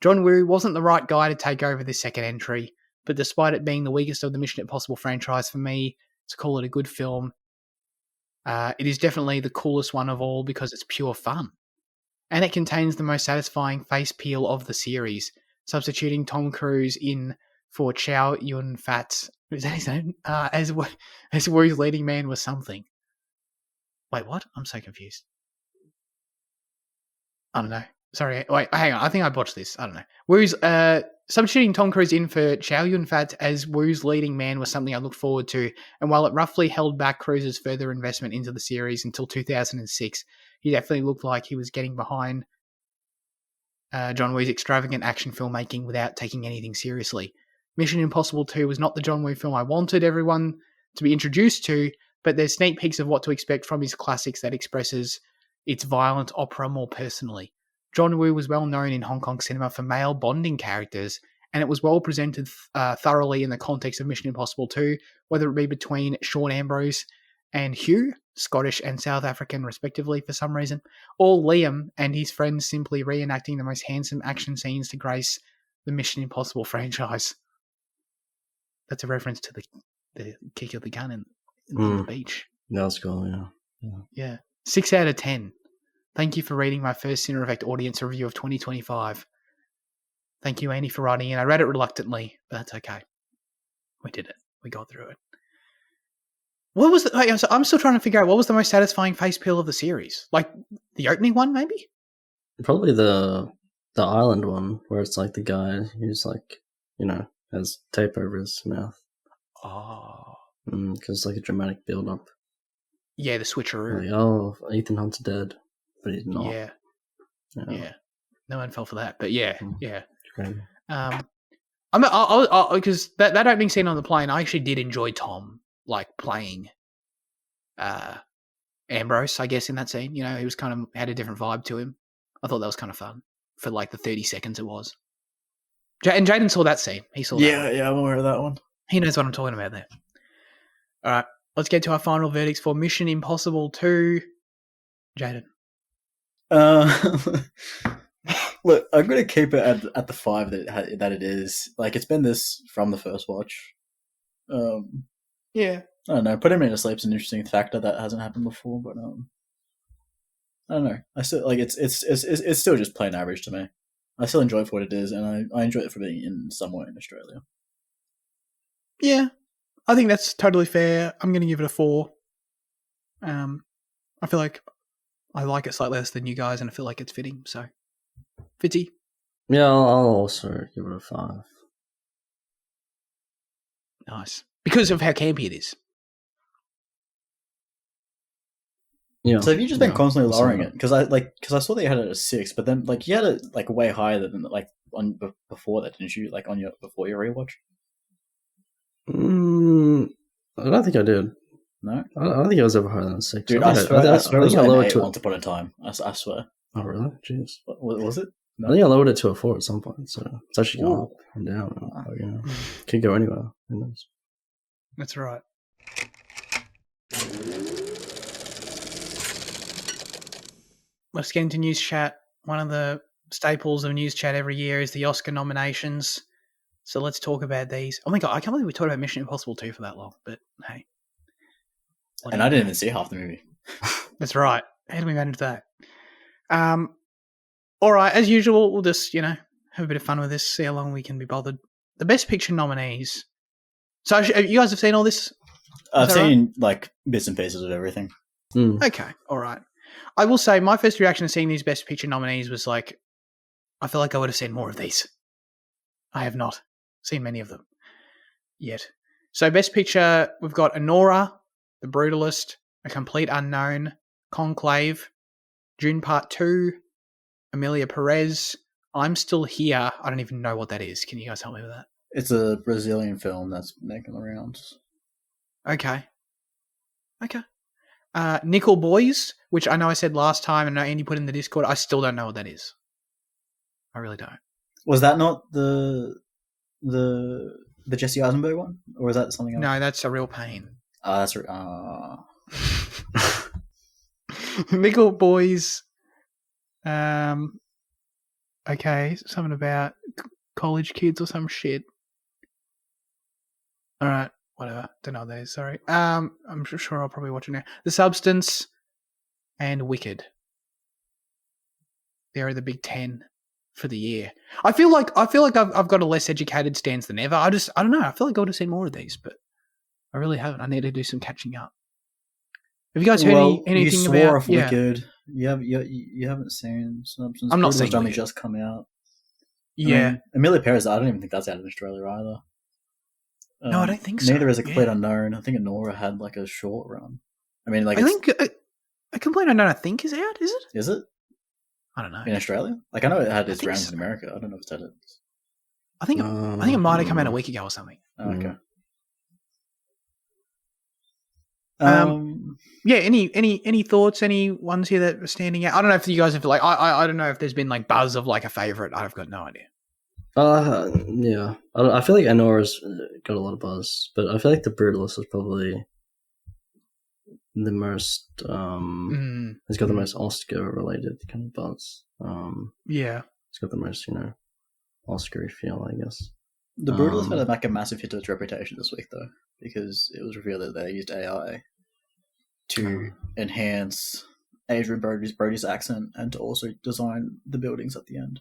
Speaker 1: John Woo wasn't the right guy to take over this second entry, but despite it being the weakest of the Mission Impossible franchise for me, to call it a good film, it is definitely the coolest one of all because it's pure fun. And it contains the most satisfying face peel of the series, substituting Tom Cruise in for Chow Yun-Fat, is that his name? As Woo's leading man was something. Wait, what? I'm so confused. I don't know. Sorry. Wait, hang on. I think I botched this. I don't know. Woo's substituting Tom Cruise in for Chow Yun-Fat as Woo's leading man was something I looked forward to, and while it roughly held back Cruise's further investment into the series until 2006, he definitely looked like he was getting behind John Woo's extravagant action filmmaking without taking anything seriously. Mission Impossible 2 was not the John Woo film I wanted everyone to be introduced to, but there's sneak peeks of what to expect from his classics that expresses its violent opera more personally. John Woo was well known in Hong Kong cinema for male bonding characters, and it was well presented thoroughly in the context of Mission Impossible 2, whether it be between Sean Ambrose and Hugh, Scottish and South African respectively for some reason, or Liam and his friends simply reenacting the most handsome action scenes to grace the Mission Impossible franchise. That's a reference to the kick of the gun on the beach.
Speaker 3: That's cool,
Speaker 1: yeah. 6 out of 10. Thank you for reading my first Cinema Effect audience review of 2025. Thank you, Andy, for writing in. I read it reluctantly, but that's okay. We did it. We got through it. What was I'm still trying to figure out what was the most satisfying face peel of the series? Like the opening one, maybe?
Speaker 3: Probably the island one, where it's like the guy who's like, has tape over his mouth.
Speaker 1: Oh.
Speaker 3: Because it's like a dramatic build-up.
Speaker 1: Yeah, the switcheroo.
Speaker 3: Like, Ethan Hunt's dead, but he's not.
Speaker 1: Yeah. No one fell for that, but yeah.
Speaker 3: Crazy.
Speaker 1: Because that opening scene on the plane, I actually did enjoy Tom playing Ambrose, I guess, in that scene. He was kind of had a different vibe to him. I thought that was kind of fun for the 30 seconds it was. And Jaden saw that scene. He saw that.
Speaker 2: Yeah, I'm aware of that one.
Speaker 1: He knows what I'm talking about there. All right, let's get to our final verdicts for Mission Impossible 2. Jaden.
Speaker 2: Look, I'm going to keep it at the 5 that it is. It's been this from the first watch.
Speaker 1: Yeah.
Speaker 2: I don't know. Put him in a sleep's an interesting factor that hasn't happened before, but I don't know. I still like it's still just plain average to me. I still enjoy it for what it is, and I enjoy it for being in somewhere in Australia.
Speaker 1: Yeah, I think that's totally fair. I'm going to give it a 4. I feel like I like it slightly less than you guys, and I feel like it's fitting. So, Fitzy.
Speaker 3: Yeah, I'll also give it a 5.
Speaker 1: Nice. Because of how campy it is.
Speaker 3: Yeah.
Speaker 2: So have you just been constantly
Speaker 3: I'll
Speaker 2: lowering
Speaker 3: say
Speaker 2: it? Because I saw that you had it at a 6, but then like you had it like way higher than like on before that, didn't you? Like on your before your rewatch.
Speaker 3: I don't think I did.
Speaker 2: No,
Speaker 3: I don't think I was ever higher than 6.
Speaker 2: dude, I swear it was
Speaker 3: I
Speaker 2: an
Speaker 3: lowered
Speaker 2: 8
Speaker 3: to
Speaker 2: once upon a time. I swear.
Speaker 3: Oh really? Jeez.
Speaker 2: What was it? No.
Speaker 3: I think I lowered it to a 4 at some point. So it's actually gone
Speaker 2: Ooh.
Speaker 3: up and down. You know, could go anywhere. Who knows?
Speaker 1: That's right. Let's get into news chat. One of the staples of news chat every year is the Oscar nominations. So let's talk about these. Oh my god, I can't believe we talked about Mission Impossible 2 for that long, but hey.
Speaker 2: And I didn't even see half the movie.
Speaker 1: That's right. How do we manage that? All right, as usual, we'll just, have a bit of fun with this, see how long we can be bothered. The Best Picture nominees. So you guys have seen all this?
Speaker 2: I've seen like bits and pieces of everything.
Speaker 1: Okay, all right. I will say my first reaction to seeing these Best Picture nominees was like, I feel like I would have seen more of these. I have not seen many of them yet. So Best Picture, we've got Anora, The Brutalist, A Complete Unknown, Conclave, Dune Part 2, Amelia Perez, I'm Still Here. I don't even know what that is. Can you guys help me with that?
Speaker 2: It's a Brazilian film that's making the rounds.
Speaker 1: Okay. Nickel Boys, which I know I said last time and Andy put in the Discord. I still don't know what that is. I really don't.
Speaker 2: Was that not the Jesse Eisenberg one? Or was that something else?
Speaker 1: No, that's A Real Pain.
Speaker 2: That's
Speaker 1: Nickel Boys. Okay, something about college kids or some shit. All right, whatever. Don't know those. Sorry. I'm sure I'll probably watch it now. The Substance and Wicked. They're the big 10 for the year. I feel like I've got a less educated stance than ever. I don't know. I feel like I would have seen more of these, but I really haven't. I need to do some catching up. Have you guys heard anything about?
Speaker 2: You swore off Wicked. You haven't seen Substance.
Speaker 1: I'm not saying
Speaker 2: only just come out.
Speaker 1: Yeah.
Speaker 2: I mean, Amelia Perez, I don't even think that's out in Australia either.
Speaker 1: No, I don't think so.
Speaker 2: Neither is A Complete Unknown. I think Anora had like a short run. I mean, like
Speaker 1: I think A Complete Unknown, I think, is out. Is it?
Speaker 2: Is it?
Speaker 1: I don't know.
Speaker 2: In Australia? Like I know it had its rounds in America. I don't know if it's had it.
Speaker 1: I think it might have come out a week ago or something.
Speaker 2: Oh, okay.
Speaker 1: Yeah. Any thoughts? Any ones here that are standing out? I don't know if you guys have like. I don't know if there's been like buzz of like a favorite. I've got no idea.
Speaker 3: Yeah. I feel like Anora's got a lot of buzz, but I feel like The Brutalist is probably the most. It's got the most Oscar-related kind of buzz.
Speaker 1: Yeah.
Speaker 3: It's got the most, Oscar-y feel, I guess.
Speaker 2: The Brutalist had like a massive hit to its reputation this week, though, because it was revealed that they used AI to enhance Adrian Brody's accent and to also design the buildings at the end.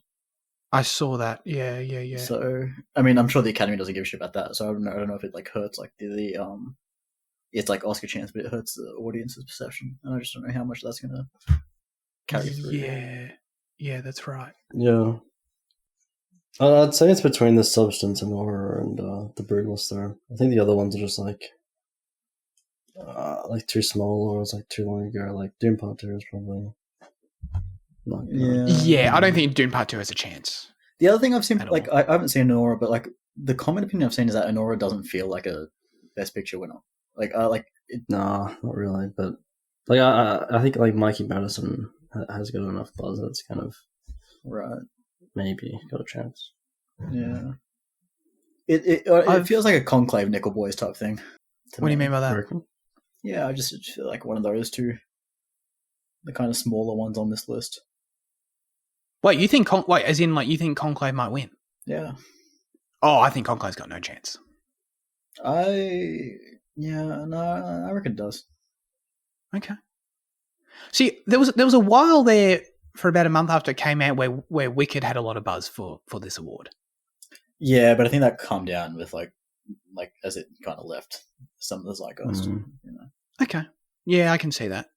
Speaker 1: I saw that. Yeah.
Speaker 2: So, I mean, I'm sure the Academy doesn't give a shit about that. So I don't know if it like hurts like the it's like Oscar chance, but it hurts the audience's perception, and I just don't know how much that's gonna carry through.
Speaker 1: Yeah, that's right.
Speaker 3: Yeah. I'd say it's between The Substance and Horror and The Brutalist there. I think the other ones are just like too small, or it's like too long ago. Like Doom Part 2 is probably not good.
Speaker 1: Yeah, I don't think Dune Part 2 has a chance.
Speaker 2: The other thing I've seen, like I haven't seen Anora, but like the common opinion I've seen is that Anora doesn't feel like a Best Picture winner.
Speaker 3: Nah, not really. But like I think like Mikey Madison has got enough buzz that's kind of
Speaker 2: right.
Speaker 3: Maybe got a chance.
Speaker 2: Yeah. It feels like a Conclave Nickel Boys type thing.
Speaker 1: What do you mean by that?
Speaker 2: Yeah, I just feel like one of those two. The kind of smaller ones on this list.
Speaker 1: Wait, you think you think Conclave might win?
Speaker 2: Yeah.
Speaker 1: Oh, I think Conclave's got no chance.
Speaker 2: I reckon it does.
Speaker 1: Okay. See, there was a while there for about a month after it came out where Wicked had a lot of buzz for this award.
Speaker 2: Yeah, but I think that calmed down with like as it kind of left some of the zeitgeist. You know.
Speaker 1: Okay. Yeah, I can see that.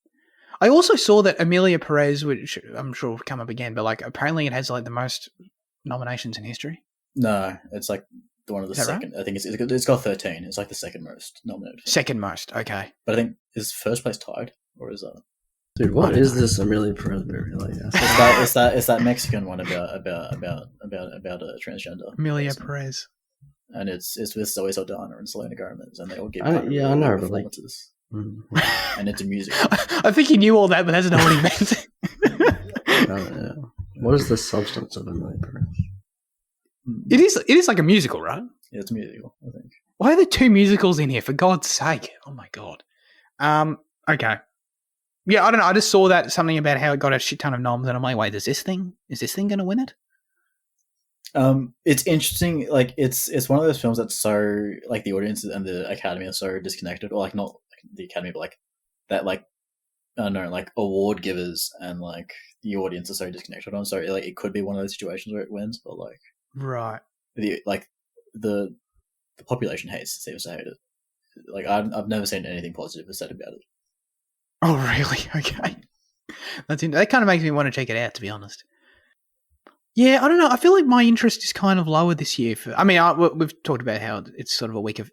Speaker 1: I also saw that Emilia Perez, which I'm sure will come up again, but like apparently it has like the most nominations in history.
Speaker 2: No, it's like one of the
Speaker 1: Is that
Speaker 2: second. I think it's got 13. It's like the second most nominated.
Speaker 1: Second most. Okay.
Speaker 2: But I think is first place tied, or is that?
Speaker 3: Dude, what is this Amelia Perez movie? Like,
Speaker 2: It's that Mexican one about a transgender.
Speaker 1: Emilia
Speaker 2: person.
Speaker 1: Perez.
Speaker 2: And it's with Zoe Saldana and Selena Gomez, and they all give
Speaker 3: I know, but like,
Speaker 2: performances. And it's a music.
Speaker 1: I think he knew all that, but that's not what he meant.
Speaker 3: yeah. What is the substance of Amelia Perez?
Speaker 1: It is like a musical, right?
Speaker 2: Yeah, it's a musical, I think.
Speaker 1: Why are there two musicals in here? For God's sake! Oh my God. Okay. Yeah, I don't know. I just saw that something about how it got a shit ton of noms, and I'm like, wait, is this thing going to win it?
Speaker 2: It's interesting. Like, it's one of those films that's so like the audience and the Academy are so disconnected, or like not the Academy, but like that, like I don't know, like award givers and like the audience are so disconnected. I'm sorry, like it could be one of those situations where it wins, but like
Speaker 1: Right.
Speaker 2: The population seems to hate it. Like I've never seen anything positive said about it.
Speaker 1: Oh, really? Okay. That kind of makes me want to check it out, to be honest. Yeah, I don't know. I feel like my interest is kind of lower this year. We've talked about how it's sort of a weaker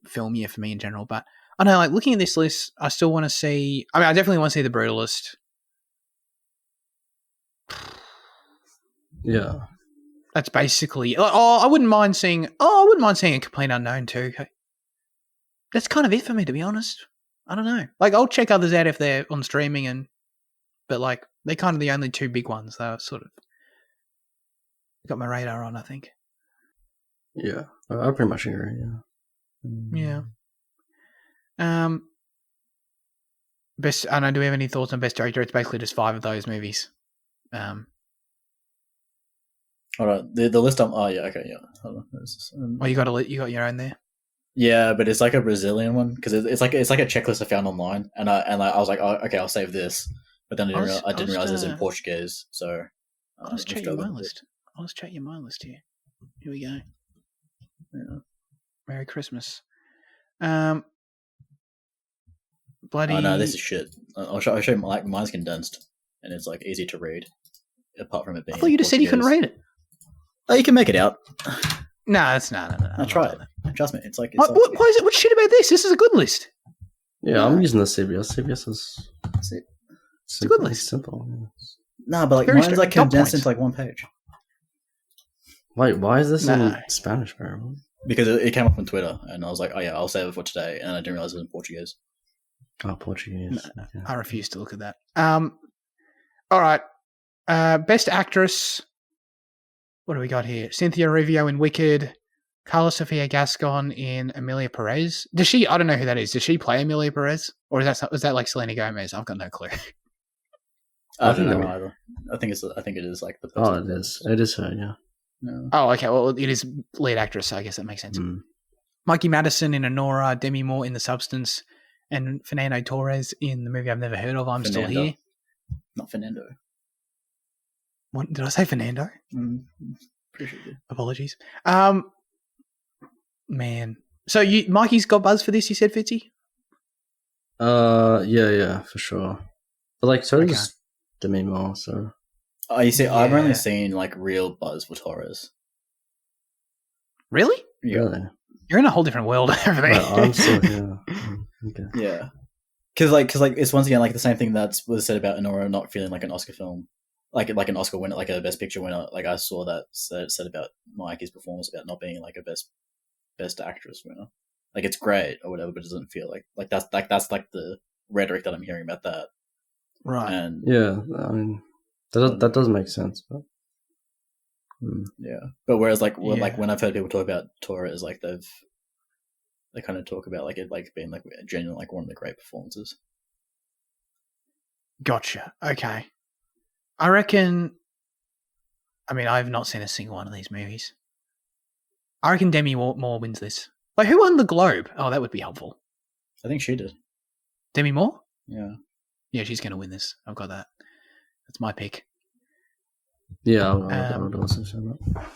Speaker 1: film year for me in general, but I don't know, like looking at this list, I still want to see. I definitely want to see The Brutalist.
Speaker 3: Yeah,
Speaker 1: that's basically. I wouldn't mind seeing. I wouldn't mind seeing A Complete Unknown too. That's kind of it for me, to be honest. I don't know. Like, I'll check others out if they're on streaming, but like they're kind of the only two big ones. They're sort of got my radar on, I think.
Speaker 3: Yeah, I pretty much agree.
Speaker 1: Yeah. Best. I don't know. Do we have any thoughts on Best Director? It's basically just 5 of those movies.
Speaker 2: All right, the list. Oh yeah, okay, yeah. Hold on.
Speaker 1: You got your own there.
Speaker 2: Yeah, but it's like a Brazilian one because it's like a checklist I found online, and I was like, oh, okay, I'll save this. But then I didn't realize it was in Portuguese, so
Speaker 1: I'll just check your my list. I'll just check your my list here. Here we go.
Speaker 2: Yeah.
Speaker 1: Merry Christmas. Bloody.
Speaker 2: Oh no, this is shit. I'll show you. Like mine's condensed, and it's like easy to read. Apart from it being.
Speaker 1: I thought you just said you couldn't read it.
Speaker 2: Oh, you can make it out.
Speaker 1: No, that's no.
Speaker 2: I'll try it. Trust me, it's like.
Speaker 1: Why is it? What's shit about this? This is a good list.
Speaker 3: Yeah, I'm using the CBS. CBS is.
Speaker 1: It's a good list.
Speaker 3: Simple.
Speaker 2: No, but like mine's like condensed into like one page.
Speaker 3: Wait, why is this in Spanish, bro?
Speaker 2: Because it came up on Twitter, and I was like, oh yeah, I'll save it for today, and I didn't realize it was in Portuguese.
Speaker 3: Oh, Portuguese.
Speaker 1: No, okay. I refuse to look at that. All right. Best Actress. What do we got here? Cynthia Erivo in Wicked. Carla Sofia Gascon in Emilia Perez. Does she? I don't know who that is. Does she play Emilia Perez, or is that like Selena Gomez? I've got no clue.
Speaker 2: I don't know either. I think it is like the person.
Speaker 3: Oh, it is. It is her. Yeah.
Speaker 2: No.
Speaker 1: Oh, okay. Well, it is lead actress, so I guess that makes sense. Mikey Madison in Honora, Demi Moore in The Substance, and Fernando Torres in the movie I've never heard of. I'm Still Here.
Speaker 2: Not Fernando.
Speaker 1: What did I say? Fernando?
Speaker 2: Pretty sure you did.
Speaker 1: Apologies. Man. So Mikey's got buzz for this, you said, Fitzy?
Speaker 3: Yeah, for sure. But like, so does Demi Moore, so.
Speaker 2: Oh, you see, I've only seen like real buzz for Torres.
Speaker 1: Really?
Speaker 2: Yeah.
Speaker 3: Really?
Speaker 1: You're in a whole different world over there.
Speaker 3: I'm still here. Okay.
Speaker 2: Yeah. Because it's once again like the same thing that was said about Honora not feeling like an Oscar film. Like an Oscar winner, like a Best Picture winner. Like I saw that said about Mikey's performance about not being like a Best Actress winner. Like it's great or whatever, but it doesn't feel like that's like the rhetoric that I'm hearing about that.
Speaker 1: Right.
Speaker 2: And
Speaker 3: yeah, I mean that does make sense. But
Speaker 2: yeah, but whereas like when I've heard people talk about Torres, like they kind of talk about like it like being like genuinely like one of the great performances.
Speaker 1: Gotcha. Okay. I reckon. I mean, I've not seen a single one of these movies. I reckon Demi Moore wins this. Like, who won the Globe? Oh, that would be helpful.
Speaker 2: I think she did.
Speaker 1: Demi Moore?
Speaker 2: Yeah.
Speaker 1: Yeah, she's going to win this. I've got that. That's my pick.
Speaker 3: Yeah, I would also say that.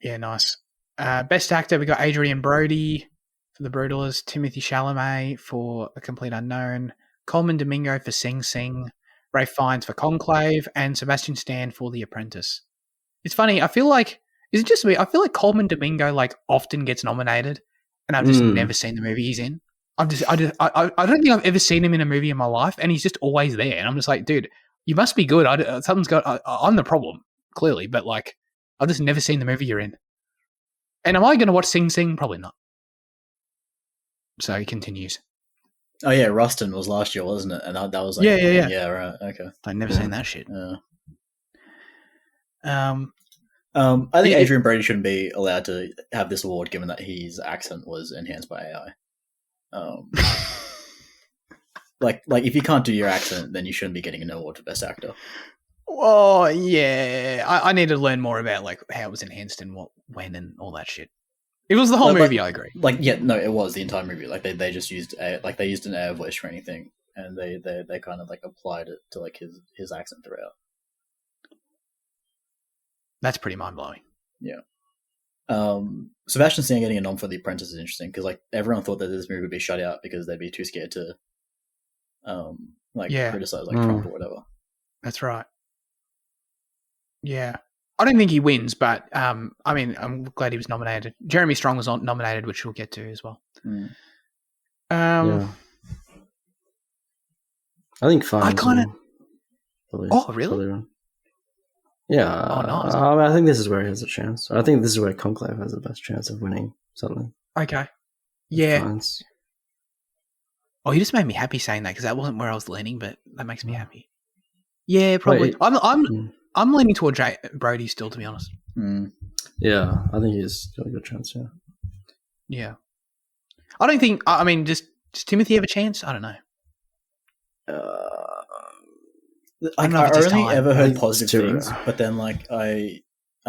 Speaker 1: Yeah, nice. Best actor, we got Adrian Brody for The Brutalist, Timothy Chalamet for A Complete Unknown, Coleman Domingo for Sing Sing, Ralph Fiennes for Conclave, and Sebastian Stan for The Apprentice. It's funny. I feel like, is it just me? I feel like Coleman Domingo like often gets nominated, and I've just never seen the movie he's in. I don't think I've ever seen him in a movie in my life, and he's just always there. And I'm just like, dude, you must be good. Something's got. I'm the problem, clearly, but like, I've just never seen the movie you're in. And am I going to watch Sing Sing? Probably not. So he continues.
Speaker 2: Oh yeah, Rustin was last year, wasn't it? And that was like,
Speaker 1: yeah,
Speaker 2: right, okay.
Speaker 1: I've never seen that shit.
Speaker 2: I think Adrian Brody shouldn't be allowed to have this award, given that his accent was enhanced by AI. Like if you can't do your accent, then you shouldn't be getting an award for best actor.
Speaker 1: Oh yeah, I need to learn more about like how it was enhanced and when, and all that shit. It was the whole movie. I agree.
Speaker 2: It was the entire movie. Like they just used they used an AI voice training thing, and they kind of like applied it to like his accent throughout.
Speaker 1: That's pretty mind blowing.
Speaker 2: Yeah. Sebastian Stan getting a nom for The Apprentice is interesting because like everyone thought that this movie would be shut out because they'd be too scared to criticize like Trump or whatever.
Speaker 1: That's right. Yeah. I don't think he wins, but I mean, I'm glad he was nominated. Jeremy Strong was nominated, which we'll get to as well.
Speaker 3: I think fine.
Speaker 1: I kind of. Oh, really?
Speaker 3: Probably. Yeah.
Speaker 1: Oh, nice.
Speaker 3: I think this is where he has a chance. I think this is where Conclave has the best chance of winning something.
Speaker 1: Okay. Yeah.
Speaker 3: Fines.
Speaker 1: Oh, you just made me happy saying that because that wasn't where I was leaning, but that makes me happy. Yeah, probably. Wait, I'm leaning toward Brody still, to be honest.
Speaker 3: Yeah, I think he's got a good chance. Yeah.
Speaker 1: Yeah. I don't think. I mean, does Timothy have a chance? I don't know.
Speaker 2: I only ever heard positive things, but then like I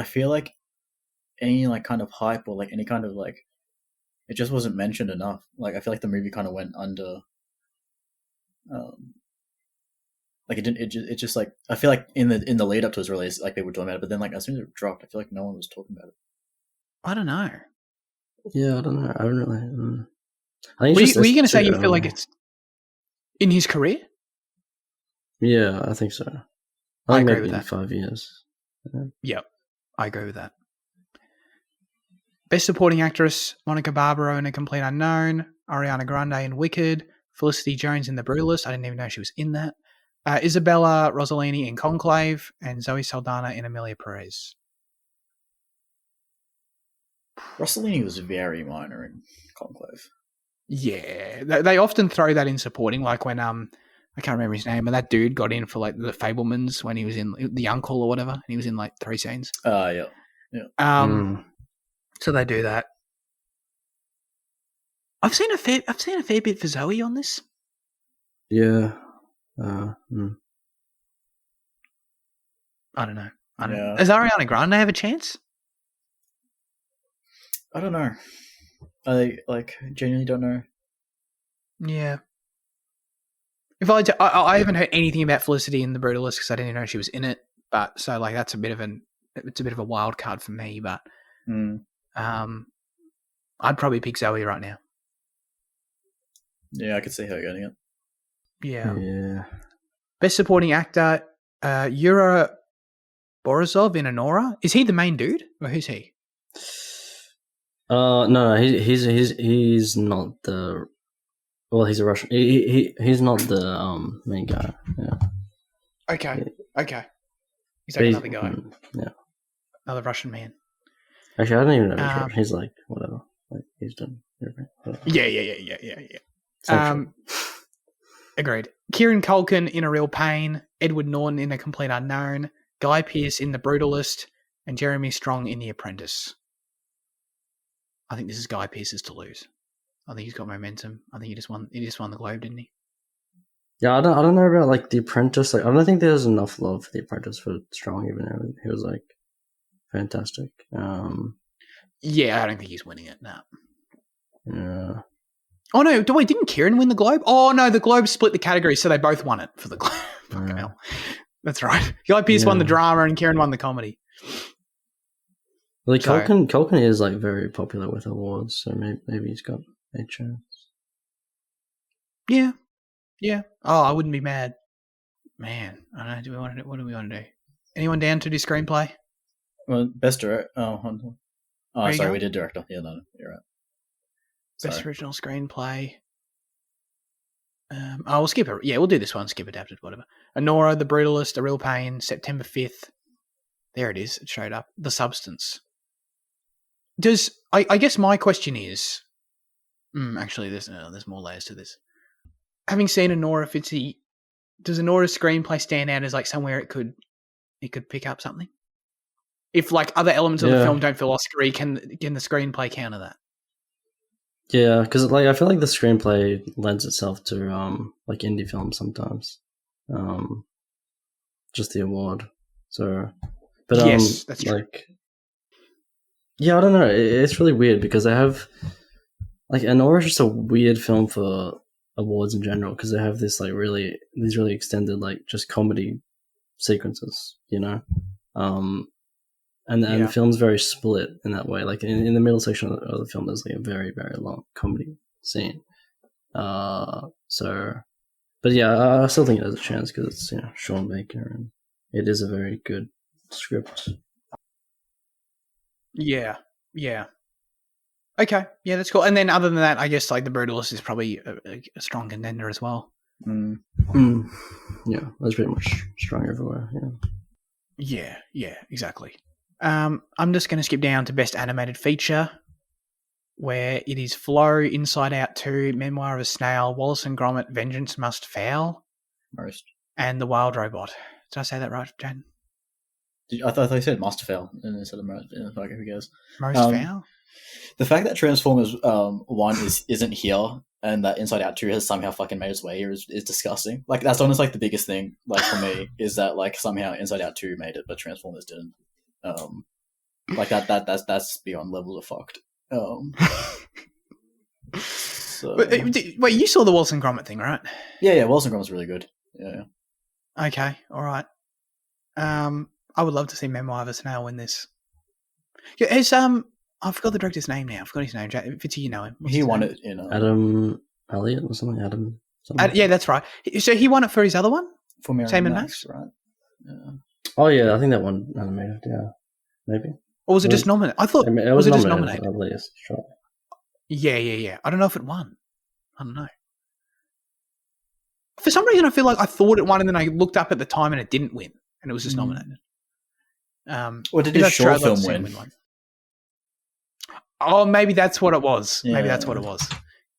Speaker 2: feel like any like kind of hype or like any kind of like it just wasn't mentioned enough. Like I feel like the movie kind of went under. Like it didn't. It just like I feel like in the lead up to its release, like they were talking about it, but then like as soon as it dropped, I feel like no one was talking about it.
Speaker 1: I don't know.
Speaker 3: Yeah, I don't know. I don't really.
Speaker 1: Were you going to say you feel like it's in his career?
Speaker 3: Yeah, I think so.
Speaker 1: I agree
Speaker 3: maybe
Speaker 1: with that.
Speaker 3: 5 years.
Speaker 1: Yep, I agree with that. Best Supporting Actress: Monica Barbaro in A Complete Unknown, Ariana Grande in Wicked, Felicity Jones in The Brutalist. I didn't even know she was in that. Isabella Rossellini in Conclave, and Zoe Saldana in Amelia Perez.
Speaker 2: Rossellini was very minor in Conclave.
Speaker 1: Yeah, they often throw that in supporting, like when I can't remember his name, but that dude got in for like The Fablemans when he was in The Uncle or whatever, and he was in like 3 scenes.
Speaker 2: Yeah.
Speaker 1: So they do that. I've seen a fair bit for Zoe on this.
Speaker 3: Yeah.
Speaker 1: I don't know. Does Ariana Grande have a chance?
Speaker 2: I don't know. I genuinely don't know.
Speaker 1: Yeah. If I haven't heard anything about Felicity in The Brutalist because I didn't know she was in it, but so like that's a bit of a wild card for me. But I'd probably pick Zoe right now.
Speaker 2: Yeah, I could see her getting it.
Speaker 3: Yeah.
Speaker 1: Best Supporting Actor: Yura Borisov in Anora. Is he the main dude, or who's he?
Speaker 3: No, he's not the. Well, he's a Russian. He's not the main guy. Yeah.
Speaker 1: Okay. He's like another guy.
Speaker 3: Yeah.
Speaker 1: Another Russian man.
Speaker 3: Actually, I don't even know if he's Russian. He's like whatever. Like he's done everything.
Speaker 1: Yeah. Agreed. Kieran Culkin in A Real Pain, Edward Norton in A Complete Unknown, Guy Pearce in The Brutalist, and Jeremy Strong in The Apprentice. I think this is Guy Pearce's to lose. I think he's got momentum. I think he just won the Globe, didn't he?
Speaker 3: Yeah, I don't know about like The Apprentice. Like I don't think there's enough love for The Apprentice for Strong, even though he was like fantastic.
Speaker 1: Yeah, I don't think he's winning it. No.
Speaker 3: Yeah.
Speaker 1: Oh no! Wait, didn't Kieran win the Globe? Oh no, the Globe split the category, so they both won it for the Globe. Fucking hell. That's right. Guy Pearce won the drama, and Kieran won the comedy.
Speaker 3: Like Culkin is like very popular with awards, so maybe he's got a chance.
Speaker 1: Yeah. Oh, I wouldn't be mad. Man, I don't know. What do we want to do? Anyone down to do screenplay?
Speaker 2: Well, best director. Oh, hold on. Oh, sorry, we did director. Yeah, no, you're right.
Speaker 1: Best original screenplay. We'll skip it. Yeah, we'll do this one. Skip adapted, whatever. Honora, The Brutalist, A Real Pain, September 5th. There it is. It showed up. The Substance. I guess my question is... actually, there's more layers to this. Having seen Honora, Fitzy, does Honora's screenplay stand out as like somewhere it could pick up something? If like other elements of the film don't feel Oscar-y, can the screenplay counter that?
Speaker 3: Yeah, because like I feel like the screenplay lends itself to like indie films sometimes, just the award. So, but
Speaker 1: yes, that's true.
Speaker 3: Like, yeah, I don't know. It's really weird because they have like Honora is just a weird film for awards in general because they have this like these really extended like just comedy sequences, you know. And the film's very split in that way. Like in the middle section of the film, there's like a very, very long comedy scene. But yeah, I still think it has a chance because it's Sean Baker and it is a very good script.
Speaker 1: Yeah. Okay, yeah, that's cool. And then other than that, I guess like The Brutalist is probably a strong contender as well.
Speaker 3: Yeah, that's pretty much strong everywhere.
Speaker 1: Yeah, exactly. I'm just going to skip down to Best Animated Feature, where it is Flow, Inside Out 2, Memoir of a Snail, Wallace and Gromit, Vengeance Must Foul, and The Wild Robot. Did I say that right, Jaden?
Speaker 2: I thought you said Must Fail instead of Most. Like, who cares?
Speaker 1: Most Foul?
Speaker 2: The fact that Transformers 1 isn't here and that Inside Out 2 has somehow fucking made its way here is disgusting. Like, that's honestly like the biggest thing, like, for me, is that like somehow Inside Out 2 made it, but Transformers didn't. Like that's beyond levels of fucked. So...
Speaker 1: Wait, you saw the Wallace and Gromit thing, right?
Speaker 2: Yeah, Wallace and Gromit's really good. Yeah.
Speaker 1: Okay, all right. I would love to see Memoir of a Snail win this. Yeah, I forgot the director's name now. I forgot his name. Fitzy, you know him.
Speaker 2: He won it,
Speaker 3: Adam Elliott or something. Adam.
Speaker 1: Yeah, that's right. So he won it for his other one.
Speaker 2: For Mary
Speaker 1: Sam and
Speaker 2: Max,
Speaker 1: Max,
Speaker 2: right? Yeah.
Speaker 3: Oh yeah, I think that one animated. Yeah, maybe.
Speaker 1: Or was it just nominated? I thought
Speaker 3: it was just nominated. At least, sure.
Speaker 1: Yeah. I don't know if it won. I don't know. For some reason, I feel like I thought it won, and then I looked up at the time, and it didn't win, and it was just nominated.
Speaker 2: Or did his short film win?
Speaker 1: Oh, maybe that's what it was. Yeah. Maybe that's what it was.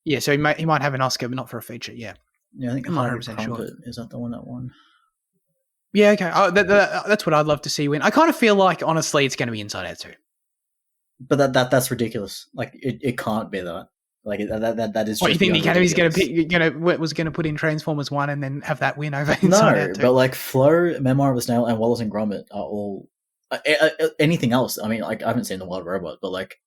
Speaker 1: Yeah, so he might have an Oscar, but not for a feature. Yeah,
Speaker 2: I think I'm 100% sure. Is that the one that won?
Speaker 1: Yeah, okay. Oh, that's what I'd love to see win. I kind of feel like, honestly, it's going to be Inside Out 2.
Speaker 2: But that's ridiculous. Like, it can't be that. Like, that is.
Speaker 1: What, you think the Academy's going to put in Transformers 1 and then have that win over Inside Out 2?
Speaker 2: No, but like Flow, Memoir of a Snail, and Wallace and Gromit are all anything else. I mean, like, I haven't seen The Wild Robot, but like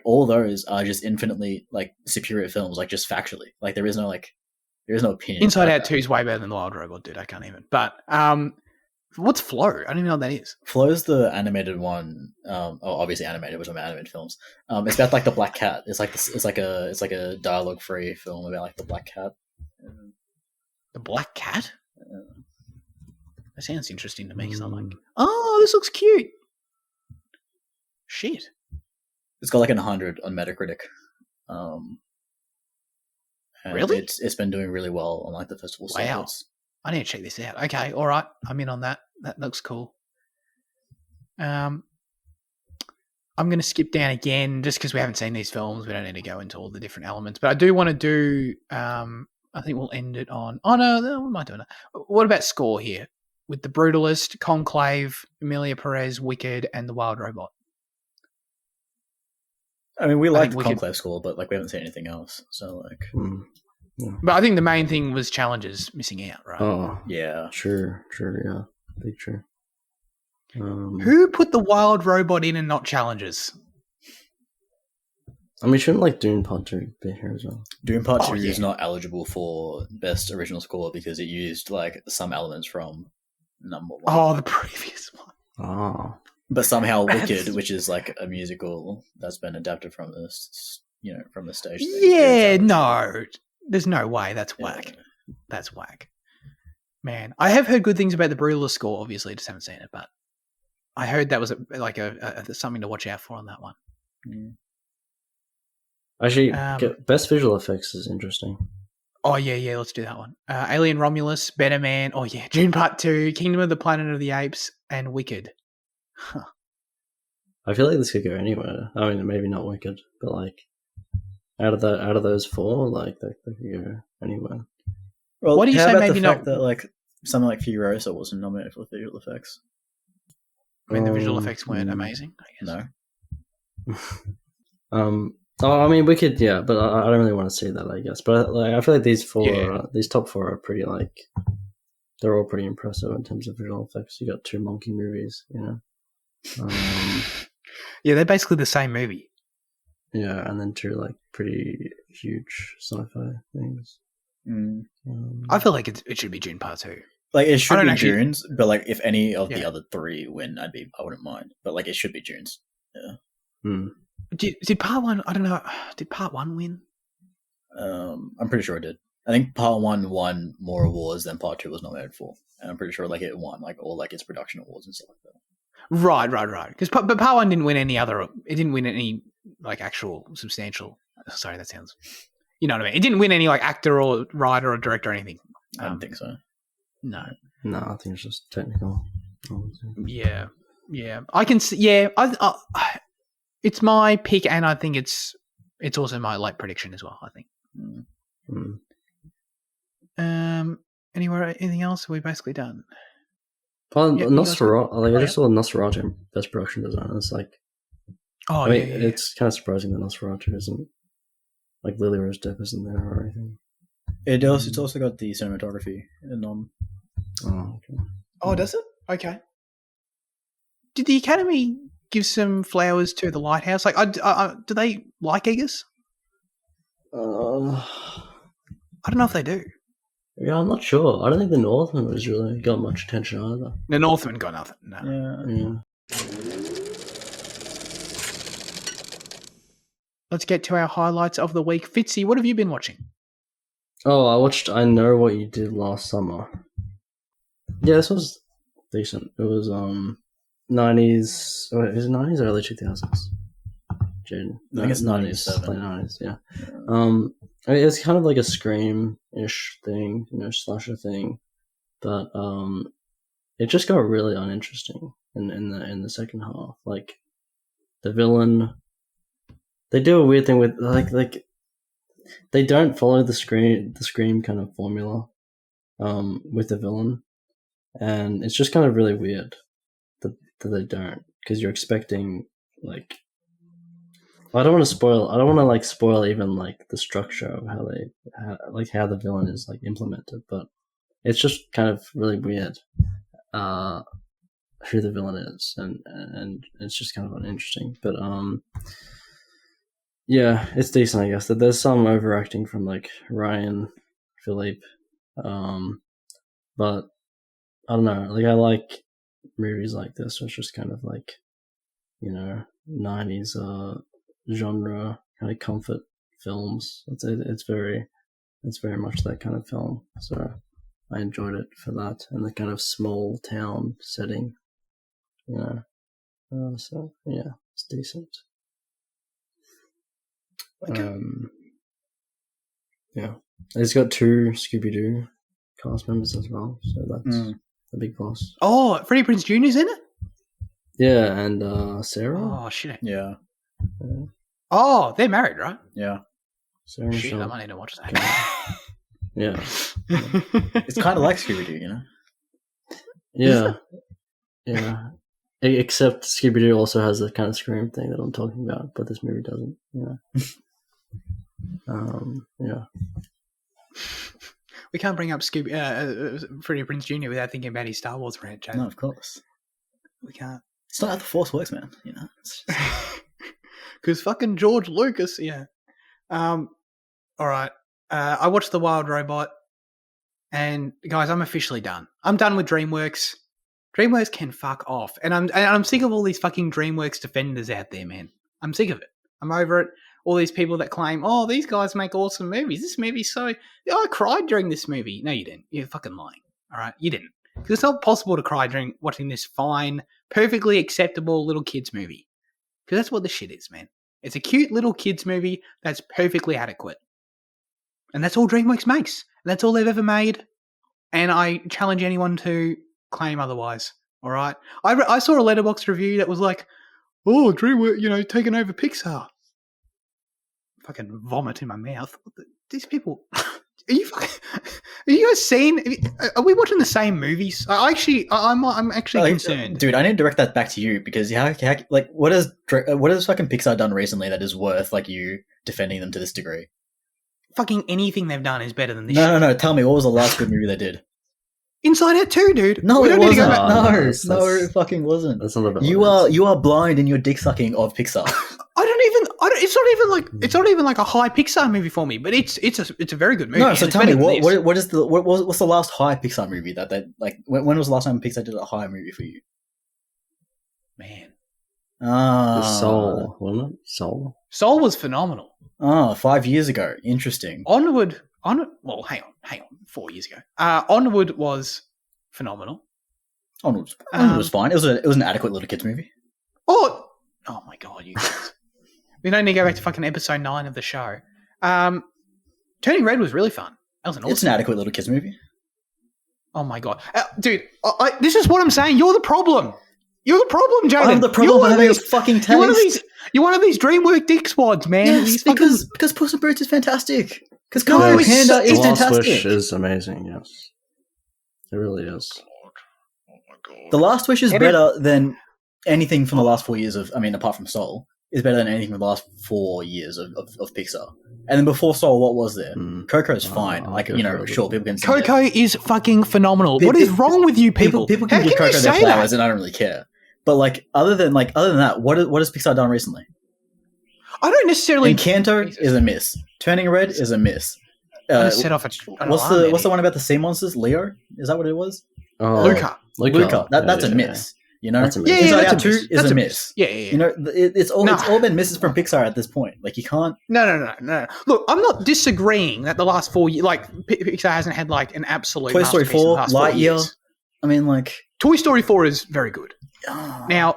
Speaker 2: all those are just infinitely like superior films. Like, just factually, like there is no opinion.
Speaker 1: Inside Out 2 is way better than The Wild Robot, dude. I can't even. But what's Flow? I don't even know what that is.
Speaker 2: Flow's the animated one. Obviously animated, which I'm animated films. It's about like the black cat. It's like a dialogue-free film about like the black cat.
Speaker 1: The black cat? That sounds interesting to me because I'm like, oh, this looks cute. Shit.
Speaker 2: It's got like 100 on Metacritic.
Speaker 1: Really?
Speaker 2: It's been doing really well on like the festival circuits.
Speaker 1: I need to check this out. Okay, all right. I'm in on that. That looks cool. I'm going to skip down again just because we haven't seen these films. We don't need to go into all the different elements. But I do want to do... I think we'll end it on... Oh, no, we might do that. What about score here? With The Brutalist, Conclave, Emilia Perez, Wicked, and The Wild Robot.
Speaker 2: I mean, we like the Conclave score, but like we haven't seen anything else. So like...
Speaker 3: Yeah.
Speaker 1: But I think the main thing was challenges missing out, right?
Speaker 2: Oh, yeah.
Speaker 3: Sure, yeah. Big true.
Speaker 1: Who put The Wild Robot in and not challenges?
Speaker 3: I mean, shouldn't like Dune Part 2 be here as well?
Speaker 2: Dune Part 2
Speaker 1: yeah.
Speaker 2: is not eligible for best original score because it used like some elements from number 1.
Speaker 1: Oh, the previous one.
Speaker 3: Oh.
Speaker 2: But somehow
Speaker 1: That's-
Speaker 2: Wicked, which is like a musical that's been adapted from this, from the stage. thing,
Speaker 1: Yeah,
Speaker 2: is eligible.
Speaker 1: no. There's no way. That's whack.
Speaker 2: Yeah.
Speaker 1: That's whack. Man, I have heard good things about the Brutalist score. Obviously, just haven't seen it, but I heard that was a something to watch out for on that one.
Speaker 2: Mm.
Speaker 3: Actually,
Speaker 1: Um,
Speaker 3: best visual effects is interesting.
Speaker 1: Oh yeah, let's do that one. Alien Romulus, Better Man. Oh yeah, Dune Part 2, Kingdom of the Planet of the Apes, and Wicked. Huh.
Speaker 3: I feel like this could go anywhere. I mean, maybe not Wicked, but like out of those 4, like they could go anywhere.
Speaker 2: Well,
Speaker 1: What do you
Speaker 2: how
Speaker 1: say
Speaker 2: about
Speaker 1: maybe
Speaker 2: the fact
Speaker 1: not-
Speaker 2: that like something like Furiosa wasn't nominated for visual effects?
Speaker 1: I mean, the visual effects weren't
Speaker 3: mm,
Speaker 1: amazing, I guess.
Speaker 2: No.
Speaker 3: I mean, Wicked, yeah, but I don't really want to see that, I guess. But like, I feel like these 4,
Speaker 1: Yeah.
Speaker 3: these top 4 are pretty like they're all pretty impressive in terms of visual effects. You got 2 monkey movies,
Speaker 1: Yeah, they're basically the same movie.
Speaker 3: yeah, and then 2 like pretty huge sci-fi things.
Speaker 2: Mm.
Speaker 1: I feel like it should be Dune Part 2.
Speaker 2: Like it
Speaker 1: I
Speaker 2: should
Speaker 1: don't
Speaker 2: be
Speaker 1: actually-
Speaker 2: Dunes, but like if any of the
Speaker 1: Yeah.
Speaker 2: other 3 win, I wouldn't mind. But like it should be Dunes.
Speaker 3: Hmm.
Speaker 1: Did Part 1, I don't know, did Part 1 win?
Speaker 2: I'm pretty sure it did. I think Part 1 won more awards than Part 2 was nominated for, and I'm pretty sure like it won like all like its production awards and stuff like that.
Speaker 1: Right. Because but Part 1 didn't win any other. It didn't win any like actual substantial. Sorry, that sounds. You know what I mean? It didn't win any like actor or writer or director or anything.
Speaker 2: I don't think so.
Speaker 1: No.
Speaker 3: No, I think it's just technical.
Speaker 1: Yeah. I can see. Yeah. I it's my pick, and I think it's also my like prediction as well. I think.
Speaker 2: Mm.
Speaker 3: Hmm.
Speaker 1: Anything else? Are we basically done?
Speaker 3: Well,
Speaker 1: Yeah, you guys
Speaker 3: Nosferatu. Like I
Speaker 1: oh,
Speaker 3: just saw Nosferatu in best production design. It's like,
Speaker 1: Oh
Speaker 3: I mean,
Speaker 1: yeah.
Speaker 3: it's kind of surprising that Nosferatu isn't like Lily Rose Depp isn't there or anything.
Speaker 2: It's also got the cinematography and
Speaker 3: Oh, okay.
Speaker 1: Oh, does it? Okay. Did the Academy give some flowers to The Lighthouse? Like, do they like Eggers? I don't know if they do.
Speaker 3: Yeah, I'm not sure. I don't think the Northman was really got much attention either.
Speaker 1: The Northman got nothing. No.
Speaker 2: yeah.
Speaker 1: Let's get to our highlights of the week. Fitzy, what have you been watching?
Speaker 3: Oh, I watched I Know What You Did Last Summer. Yeah, this was decent. It was 90s. Oh, is it 90s or early 2000s? Jaden.
Speaker 2: I think it's 97.
Speaker 3: Late 90s, yeah. I mean, it's kind of like a Scream-ish thing, slasher thing, but it just got really uninteresting in the second half. Like the villain, they do a weird thing with like they don't follow the Scream kind of formula with the villain, and it's just kind of really weird that they don't, because you're expecting like. I don't want to spoil even like the structure of how the villain is like implemented, but it's just kind of really weird who the villain is, and it's just kind of uninteresting. But yeah, it's decent, I guess. That there's some overacting from like Ryan Philippe, but I don't know. Like I like movies like this, which is kind of like 90s genre kind of comfort films. It's very much that kind of film. So I enjoyed it for that, and the kind of small town setting. So yeah, it's decent.
Speaker 1: Okay.
Speaker 3: Yeah, it's got 2 Scooby-Doo cast members as well, so that's a big plus.
Speaker 1: Oh, Freddie Prinze Jr.'s in it?
Speaker 3: Yeah, and Sarah.
Speaker 1: Oh, shit.
Speaker 2: Yeah.
Speaker 1: Oh, they're married, right?
Speaker 2: Yeah.
Speaker 3: Sarah
Speaker 1: Shit, I
Speaker 3: Michelle.
Speaker 1: might need to watch that.
Speaker 3: Yeah,
Speaker 2: It's kind of like Scooby-Doo,
Speaker 3: yeah, yeah. Except Scooby-Doo also has the kind of Scream thing that I'm talking about, but this movie doesn't. Yeah.
Speaker 1: We can't bring up Freddie Prinze Jr. without thinking about his Star Wars franchise.
Speaker 2: No, of course.
Speaker 1: We can't.
Speaker 2: It's not how the Force works, man.
Speaker 1: because fucking George Lucas, yeah. All right. I watched The Wild Robot, and guys, I'm officially done. I'm done with DreamWorks. DreamWorks can fuck off, and I'm sick of all these fucking DreamWorks defenders out there, man. I'm sick of it. I'm over it. All these people that claim, oh, these guys make awesome movies. This movie's so... I cried during this movie. No, you didn't. You're fucking lying. All right? You didn't. Because it's not possible to cry during watching this fine, perfectly acceptable little kids movie. Because that's what this shit is, man. It's a cute little kids movie that's perfectly adequate. And that's all DreamWorks makes. And that's all they've ever made. And I challenge anyone to claim otherwise. All right? I saw a Letterboxd review that was like, oh, DreamWorks, taking over Pixar. Fucking vomit in my mouth. These people... Are you guys seeing? Are we watching the same movies? I'm actually concerned,
Speaker 2: dude. I need to direct that back to you because what has fucking Pixar done recently that is worth you defending them to this degree?
Speaker 1: Fucking anything they've done is better than this.
Speaker 2: No. Tell me, what was the last good movie they did?
Speaker 1: Inside Out 2, dude.
Speaker 2: No, it wasn't. No,
Speaker 3: it
Speaker 2: fucking wasn't.
Speaker 3: That's not about
Speaker 2: you are blind in your dick sucking of Pixar.
Speaker 1: It's not even like a high Pixar movie for me, but it's a very good movie.
Speaker 2: No, so tell me what's the last high Pixar movie that they when was the last time Pixar did a high movie for you?
Speaker 1: Man.
Speaker 3: Soul, wasn't it?
Speaker 1: Soul was phenomenal.
Speaker 2: 5 years ago. Interesting.
Speaker 1: Onward, well, hang on, 4 years ago. Onward was phenomenal.
Speaker 2: Onward was fine. It was an adequate little kids movie.
Speaker 1: Oh my god, you guys. We don't need to go back to fucking episode 9 of the show. Turning Red was really fun. That was an awesome.
Speaker 2: It's an adequate little kids movie.
Speaker 1: Oh my god, dude! This is what I'm saying. You're the problem. You're the problem, Jaden.
Speaker 2: I'm the problem for having a fucking taste.
Speaker 1: You're one of these DreamWorks dick squads, man.
Speaker 2: Yes, because Puss in Boots is fantastic. Because Kung Fu Panda is fantastic.
Speaker 3: The Last Wish is amazing. Yes, it really is.
Speaker 1: Oh my god.
Speaker 2: The Last Wish is better than anything from the last 4 years apart from Soul. Is better than anything from the last 4 years of Pixar. And then before Soul, what was there? Coco's fine. Sure, people can say
Speaker 1: Coco is fucking phenomenal. What is wrong with you people?
Speaker 2: People can give Coco their flowers, and I don't really care. But other than that, what has Pixar done recently?
Speaker 1: I don't necessarily.
Speaker 2: Encanto is a miss. Turning Red is a miss.
Speaker 1: What's
Speaker 2: the one about the sea monsters? Leo? Is that what it was?
Speaker 1: Luca.
Speaker 2: That's a miss.
Speaker 3: That's a miss.
Speaker 2: Inside Out 2 is a miss.
Speaker 1: Yeah.
Speaker 2: It's all been misses from Pixar at this point. You can't.
Speaker 1: No. Look, I'm not disagreeing that the last 4 years, Pixar hasn't had an absolute.
Speaker 2: Toy Story 4, Lightyear. I mean,
Speaker 1: Toy Story 4 is very good. Now,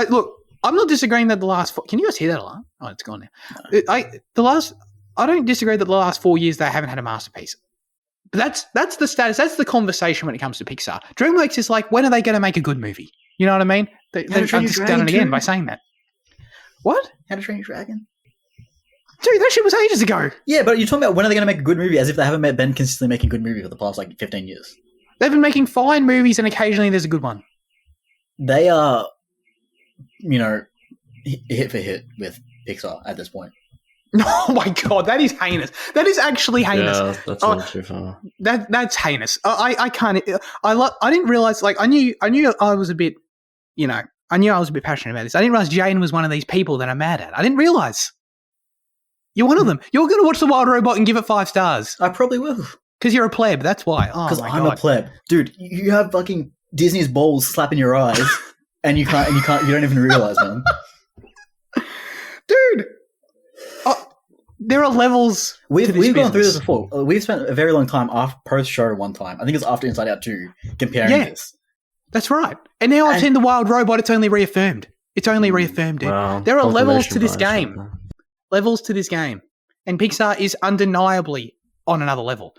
Speaker 1: look, I'm not disagreeing that the last. Can you guys hear that alarm? Oh, it's gone now. I don't disagree that the last 4 years they haven't had a masterpiece. But that's the status. That's the conversation when it comes to Pixar. DreamWorks is when are they going to make a good movie? You know what I mean? They've just done it again by saying that. What?
Speaker 2: How to Train Your Dragon?
Speaker 1: Dude, that shit was ages ago.
Speaker 2: Yeah, but you're talking about when are they going to make a good movie as if they haven't been consistently making good movies for the past 15 years.
Speaker 1: They've been making fine movies and occasionally there's a good one.
Speaker 2: They are, hit for hit with Pixar at this point.
Speaker 1: Oh my god, that is heinous. That is actually heinous.
Speaker 3: Yeah, that's not too far.
Speaker 1: That's heinous. I can't. I didn't realize. I knew I was a bit. I knew I was a bit passionate about this. I didn't realize Jane was one of these people that I'm mad at. I didn't realize. You're one of them. You're going to watch The Wild Robot and give it 5 stars.
Speaker 2: I probably will.
Speaker 1: Because you're a pleb. That's why. Oh
Speaker 2: because I'm a pleb, dude. You have fucking Disney's balls slapping your eyes, and you don't even realize them,
Speaker 1: dude. There are levels.
Speaker 2: We've gone through this before. We've spent a very long time post show one time. I think it's after Inside Out 2 comparing this.
Speaker 1: That's right. And now I've seen The Wild Robot. It's only reaffirmed. Dude. Wow. There are levels to this game. Levels to this game, and Pixar is undeniably on another level.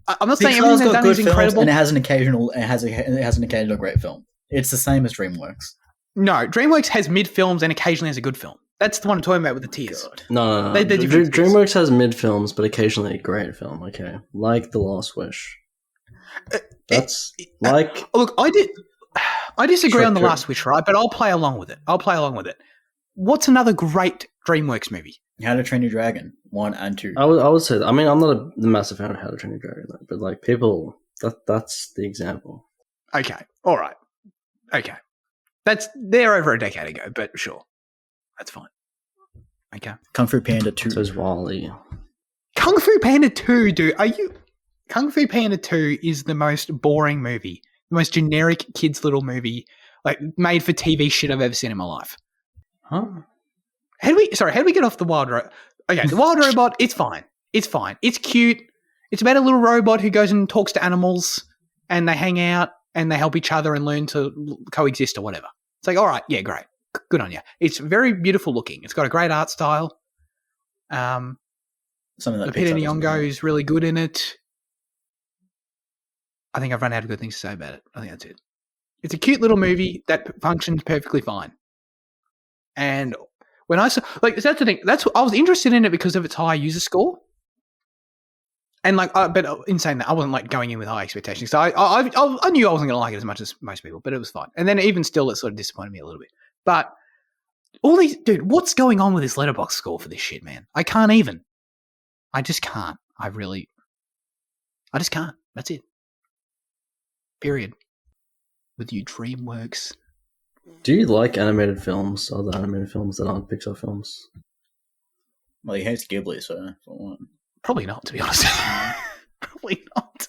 Speaker 1: I'm not saying everything they've done is incredible,
Speaker 2: and it has an occasional great film. It's the same as DreamWorks.
Speaker 1: No, DreamWorks has mid films and occasionally has a good film. That's the one I'm talking about with the tears.
Speaker 3: No. DreamWorks has mid films, but occasionally a great film. Okay, like The Last Wish.
Speaker 1: Look, I disagree on The Last Wish, right? But I'll play along with it. What's another great DreamWorks movie?
Speaker 2: How to Train Your Dragon 1 and 2.
Speaker 3: I would say that. I mean, I'm not a massive fan of How to Train Your Dragon, but people, that's the example.
Speaker 1: Okay, all right, okay. They're over a decade ago, but sure, that's fine. Okay.
Speaker 2: Kung Fu Panda 2.
Speaker 3: So is Wall-E.
Speaker 1: Kung Fu Panda 2, dude. Kung Fu Panda 2 is the most boring movie, the most generic kids' little movie, like made for TV shit I've ever seen in my life.
Speaker 3: Huh?
Speaker 1: How do we get off the wild robot? Okay, the wild robot, it's fine. It's fine. It's cute. It's about a little robot who goes and talks to animals and they hang out and they help each other and learn to coexist or whatever. It's like, all right, yeah, great. Good on you. It's very beautiful looking. It's got a great art style.
Speaker 2: Something that
Speaker 1: Lupita Nyong'o is really good in it. I think I've run out of good things to say about it. I think that's it. It's a cute little movie that functions perfectly fine. And when I saw, like, that's the thing. I was interested in it because of its high user score. And like, but in saying that, I wasn't like going in with high expectations. So I knew I wasn't going to like it as much as most people, but it was fine. And then even still, it sort of disappointed me a little bit. But dude, what's going on with this letterbox score for this shit, man? I can't even. I just can't. I just can't. That's it. Period. With you, DreamWorks.
Speaker 3: Do you like animated films, other animated films that aren't Pixar films?
Speaker 2: Well, he hates Ghibli, so for one.
Speaker 1: Probably not, to be honest. Probably not.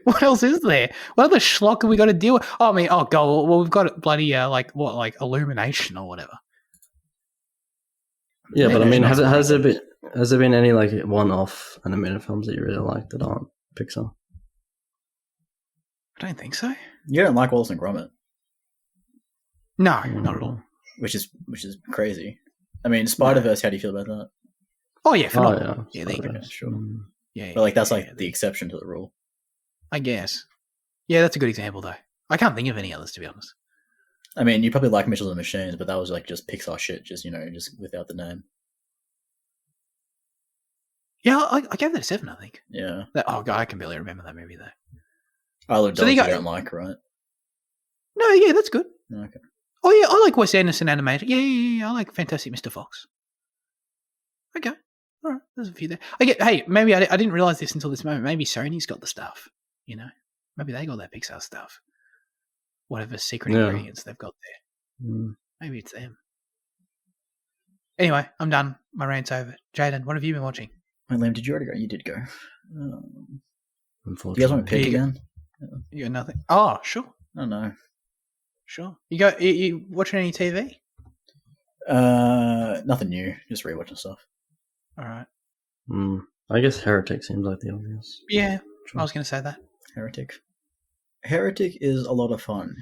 Speaker 1: What else is there? What other schlock have we got to deal with? Oh, I mean, oh god, well we've got bloody like Illumination or whatever.
Speaker 3: Yeah, but I mean, has there been any like one-off animated films that you really like that aren't Pixar?
Speaker 1: I don't think so.
Speaker 2: You don't like Wallace and Gromit?
Speaker 1: No, not at all.
Speaker 2: Which is crazy. I mean, Spider-Verse, how do you feel about that?
Speaker 1: Oh yeah, phenomenal. Yeah, there you go.
Speaker 2: Okay, sure.
Speaker 1: Yeah,
Speaker 2: but like that's the exception to the rule.
Speaker 1: I guess. Yeah, that's a good example though. I can't think of any others, to be honest.
Speaker 2: I mean, you probably like Mitchell and the Machines, but that was like just Pixar shit, just without the name.
Speaker 1: Yeah, I gave that a 7, I think.
Speaker 2: Yeah.
Speaker 1: Oh god, I can barely remember that movie though.
Speaker 2: Isle of Dogs you don't like, right?
Speaker 1: No, yeah, that's good.
Speaker 2: Okay.
Speaker 1: Oh yeah, I like Wes Anderson animated. Yeah, I like Fantastic Mr. Fox. Okay. All right, there's a few there. Hey, maybe I didn't realize this until this moment. Maybe Sony's got the stuff, Maybe they got that Pixar stuff. Whatever secret ingredients they've got there. Maybe it's them. Anyway, I'm done. My rant's over. Jaden, what have you been watching?
Speaker 2: Wait, Liam, did you already go? You did go.
Speaker 3: Unfortunately.
Speaker 2: You guys want to pick again?
Speaker 1: You got nothing? Oh, sure.
Speaker 2: Oh, no.
Speaker 1: Sure. You watching any TV?
Speaker 2: Nothing new. Just rewatching stuff.
Speaker 1: All right.
Speaker 3: I guess Heretic seems like the obvious.
Speaker 1: Yeah, I was going to say that.
Speaker 2: Heretic is a lot of fun.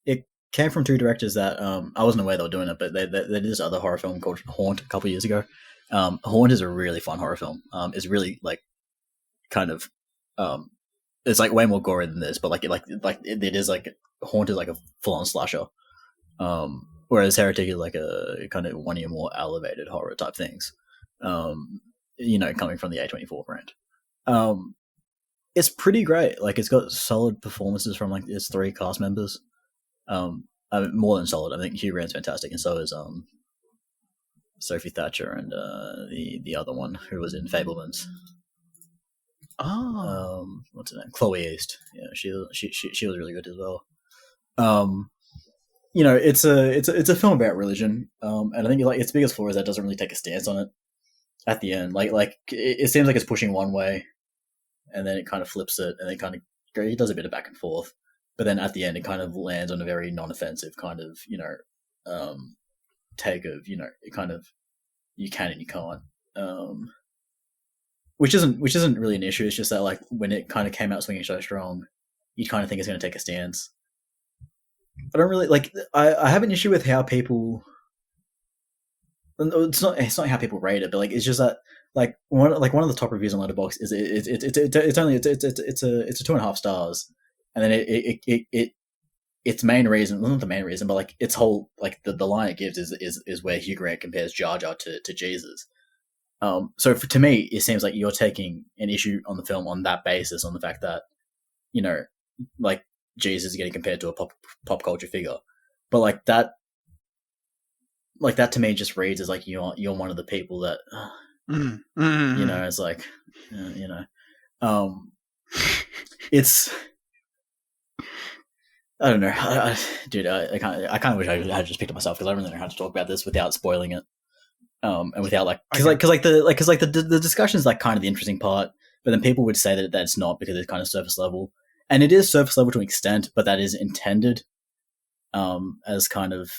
Speaker 2: It came from two directors that I wasn't aware they were doing it, but they did this other horror film called Haunt a couple of years ago. Haunt is a really fun horror film. It's really like kind of it's like way more gory than this, but it is like Haunt is like a full on slasher. Whereas Heretic is like a kind of one of your more elevated horror type things. Coming from the A24 brand. It's pretty great. Like, it's got solid performances from like its 3 cast members. More than solid. I think Hugh Grant's fantastic, and so is Sophie Thatcher and the other one who was in Fabelmans.
Speaker 1: Oh,
Speaker 2: what's her name? Chloe East. Yeah, she was really good as well. It's a film about religion, and I think its biggest flaw is that it doesn't really take a stance on it at the end. Like it seems like it's pushing one way, and then it kind of flips it, and it does a bit of back and forth. But then at the end, it kind of lands on a very non-offensive kind of take of it kind of you can and you can't. Which isn't really an issue. It's just that like when it kind of came out swinging so strong, you kind of think it's going to take a stance. I don't really like. I have an issue with how people. It's not how people rate it, but like it's just that like one of the top reviews on Letterboxd is it's only a 2.5 stars, and then its main reason, well, not the main reason, but like its whole like the line it gives is where Hugh Grant compares Jar Jar to Jesus. So to me, it seems like you're taking an issue on the film on that basis, on the fact that like Jesus is getting compared to a pop culture figure, but like that to me just reads as like you're one of the people that it's like it's I don't know, dude. I kind of wish I had just picked it myself because I don't really know how to talk about this without spoiling it. and without
Speaker 1: Okay.
Speaker 2: the discussion is like kind of the interesting part, but then people would say that it's not because it's kind of surface level, and it is surface level to an extent, but that is intended as kind of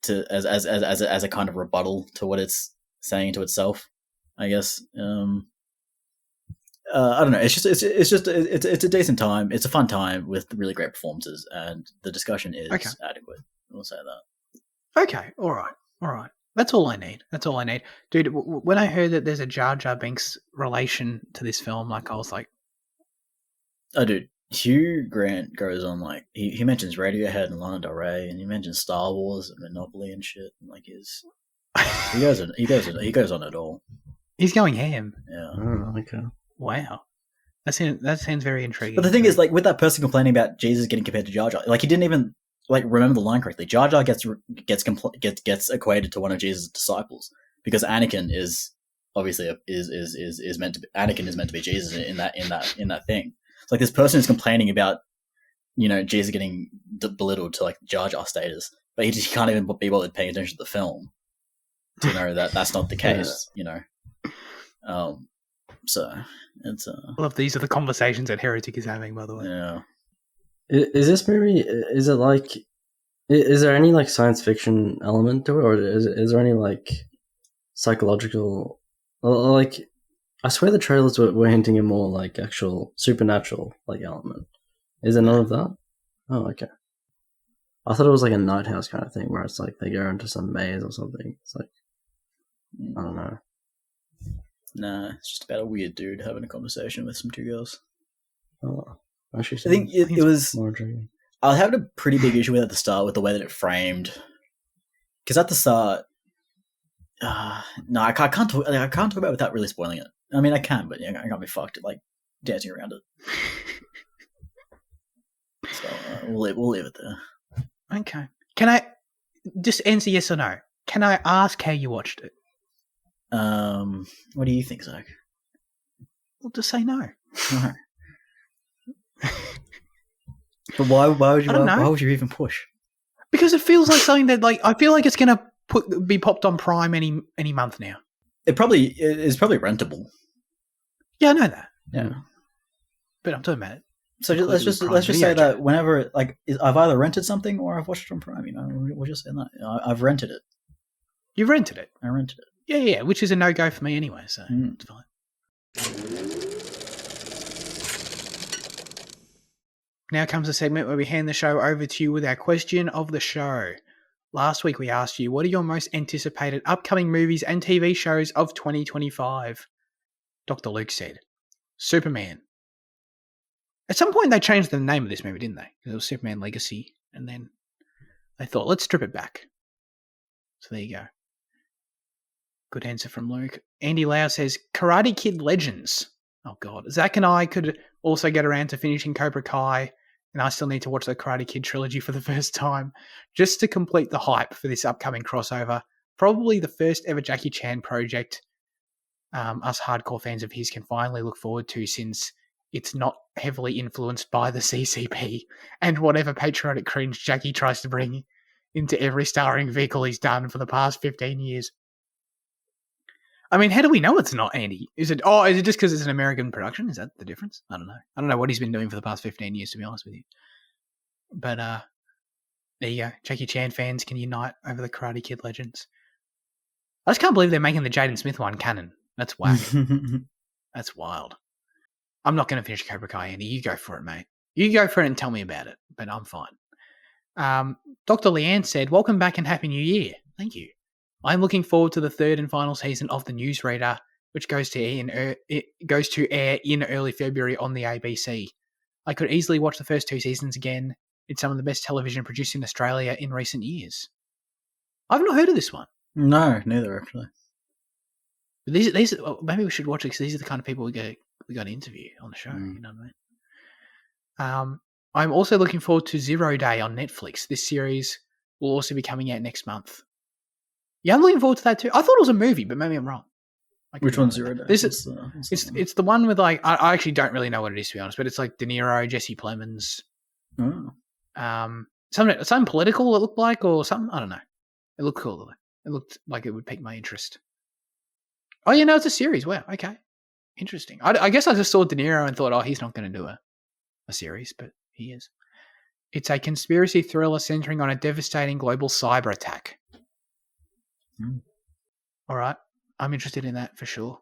Speaker 2: as a kind of rebuttal to what it's saying to itself, I guess. I don't know. It's a decent time. It's a fun time with really great performances, and the discussion is adequate. We'll say that.
Speaker 1: Okay, all right. That's all I need. Dude, when I heard that there's a Jar Jar Binks relation to this film, like I was like,
Speaker 2: oh, dude, Hugh Grant goes on like he mentions Radiohead and Lana Del Rey, and he mentions Star Wars and Monopoly and shit, and like he goes on it all.
Speaker 1: He's going ham.
Speaker 2: Yeah.
Speaker 3: Oh, okay.
Speaker 1: Wow. That sounds very intriguing.
Speaker 2: But the thing is, like, with that person complaining about Jesus getting compared to Jar Jar, like, he didn't even like remember the line correctly. Jar Jar gets equated to one of Jesus' disciples because Anakin is obviously is meant to be Anakin is meant to be Jesus in that thing. It's like this person is complaining about, you know, Jesus getting belittled to like Jar Jar status, but he can't even be bothered paying attention to the film to know that that's not the case. You know, so it's
Speaker 1: Well, these are the conversations that Heretic is having, by the way.
Speaker 2: yeah.
Speaker 3: Is this movie? Is it like? Is there any like science fiction element to it, or is there any like psychological? Like, I swear the trailers were hinting at more like actual supernatural like element. Is there none of that? Oh, okay. I thought it was like a Night House kind of thing where it's like they go into some maze or something. It's like I don't know.
Speaker 2: Nah, it's just about a weird dude having a conversation with some two girls.
Speaker 3: Oh, actually,
Speaker 2: I think it was.
Speaker 3: more intriguing.
Speaker 2: I had a pretty big issue with it at the start with the way that it framed. Because at the start, no, I can't talk about it without really spoiling it. I mean, I can, but yeah, I can't be fucked like dancing around it. So we'll leave it there.
Speaker 1: Okay. Can I just answer yes or no? Can I ask how you watched it?
Speaker 2: What do you think, Zach?
Speaker 1: Well, just say no.
Speaker 2: No. But why would you even push?
Speaker 1: Because it feels like something that, like, I feel like it's going to be popped on Prime any month now.
Speaker 2: It is probably rentable.
Speaker 1: Yeah, I know that.
Speaker 2: Yeah.
Speaker 1: But I'm talking about it.
Speaker 2: So let's just say that whenever I've either rented something or I've watched it on Prime. You know, we'll just say that. You know, I've rented it.
Speaker 1: You've rented it?
Speaker 2: I rented it.
Speaker 1: Yeah, which is a no-go for me anyway, so it's fine. Now comes a segment where we hand the show over to you with our question of the show. Last week we asked you, what are your most anticipated upcoming movies and TV shows of 2025? Dr. Luke said, Superman. At some point they changed the name of this movie, didn't they? It was Superman Legacy, and then they thought, let's strip it back. So there you go. Good answer from Luke. Andy Lau says, Karate Kid Legends. Oh, God. Zach and I could also get around to finishing Cobra Kai, and I still need to watch the Karate Kid trilogy for the first time, just to complete the hype for this upcoming crossover. Probably the first ever Jackie Chan project us hardcore fans of his can finally look forward to, since it's not heavily influenced by the CCP and whatever patriotic cringe Jackie tries to bring into every starring vehicle he's done for the past 15 years. I mean, how do we know it's not, Andy? Is it just because it's an American production? Is that the difference? I don't know. I don't know what he's been doing for the past 15 years, to be honest with you. But there you go. Jackie Chan fans can unite over the Karate Kid Legends. I just can't believe they're making the Jaden Smith one canon. That's whack. That's wild. I'm not going to finish Cobra Kai, Andy. You go for it, mate. You go for it and tell me about it, but I'm fine. Dr. Leanne said, welcome back and Happy New Year. Thank you. I'm looking forward to the third and final season of The Newsreader, which goes to air in early February on the ABC. I could easily watch the first two seasons again. It's some of the best television produced in Australia in recent years. I've not heard of this one.
Speaker 2: No, neither actually.
Speaker 1: But these maybe we should watch it because these are the kind of people we got to interview on the show. You know what I mean? I'm also looking forward to Zero Day on Netflix. This series will also be coming out next month. Yeah, I'm looking forward to that too. I thought it was a movie, but maybe I'm wrong.
Speaker 2: Which one's Zero Day?
Speaker 1: It's the one with like I actually don't really know what it is, to be honest, but it's like De Niro, Jesse Plemons.
Speaker 2: Oh.
Speaker 1: Something political it looked like or something. I don't know. It looked cool though. It looked like it would pique my interest. Oh, yeah, no, it's a series. Wow, okay. Interesting. I guess I just saw De Niro and thought, oh, he's not going to do a series, but he is. It's a conspiracy thriller centering on a devastating global cyber attack. All right. I'm interested in that for sure.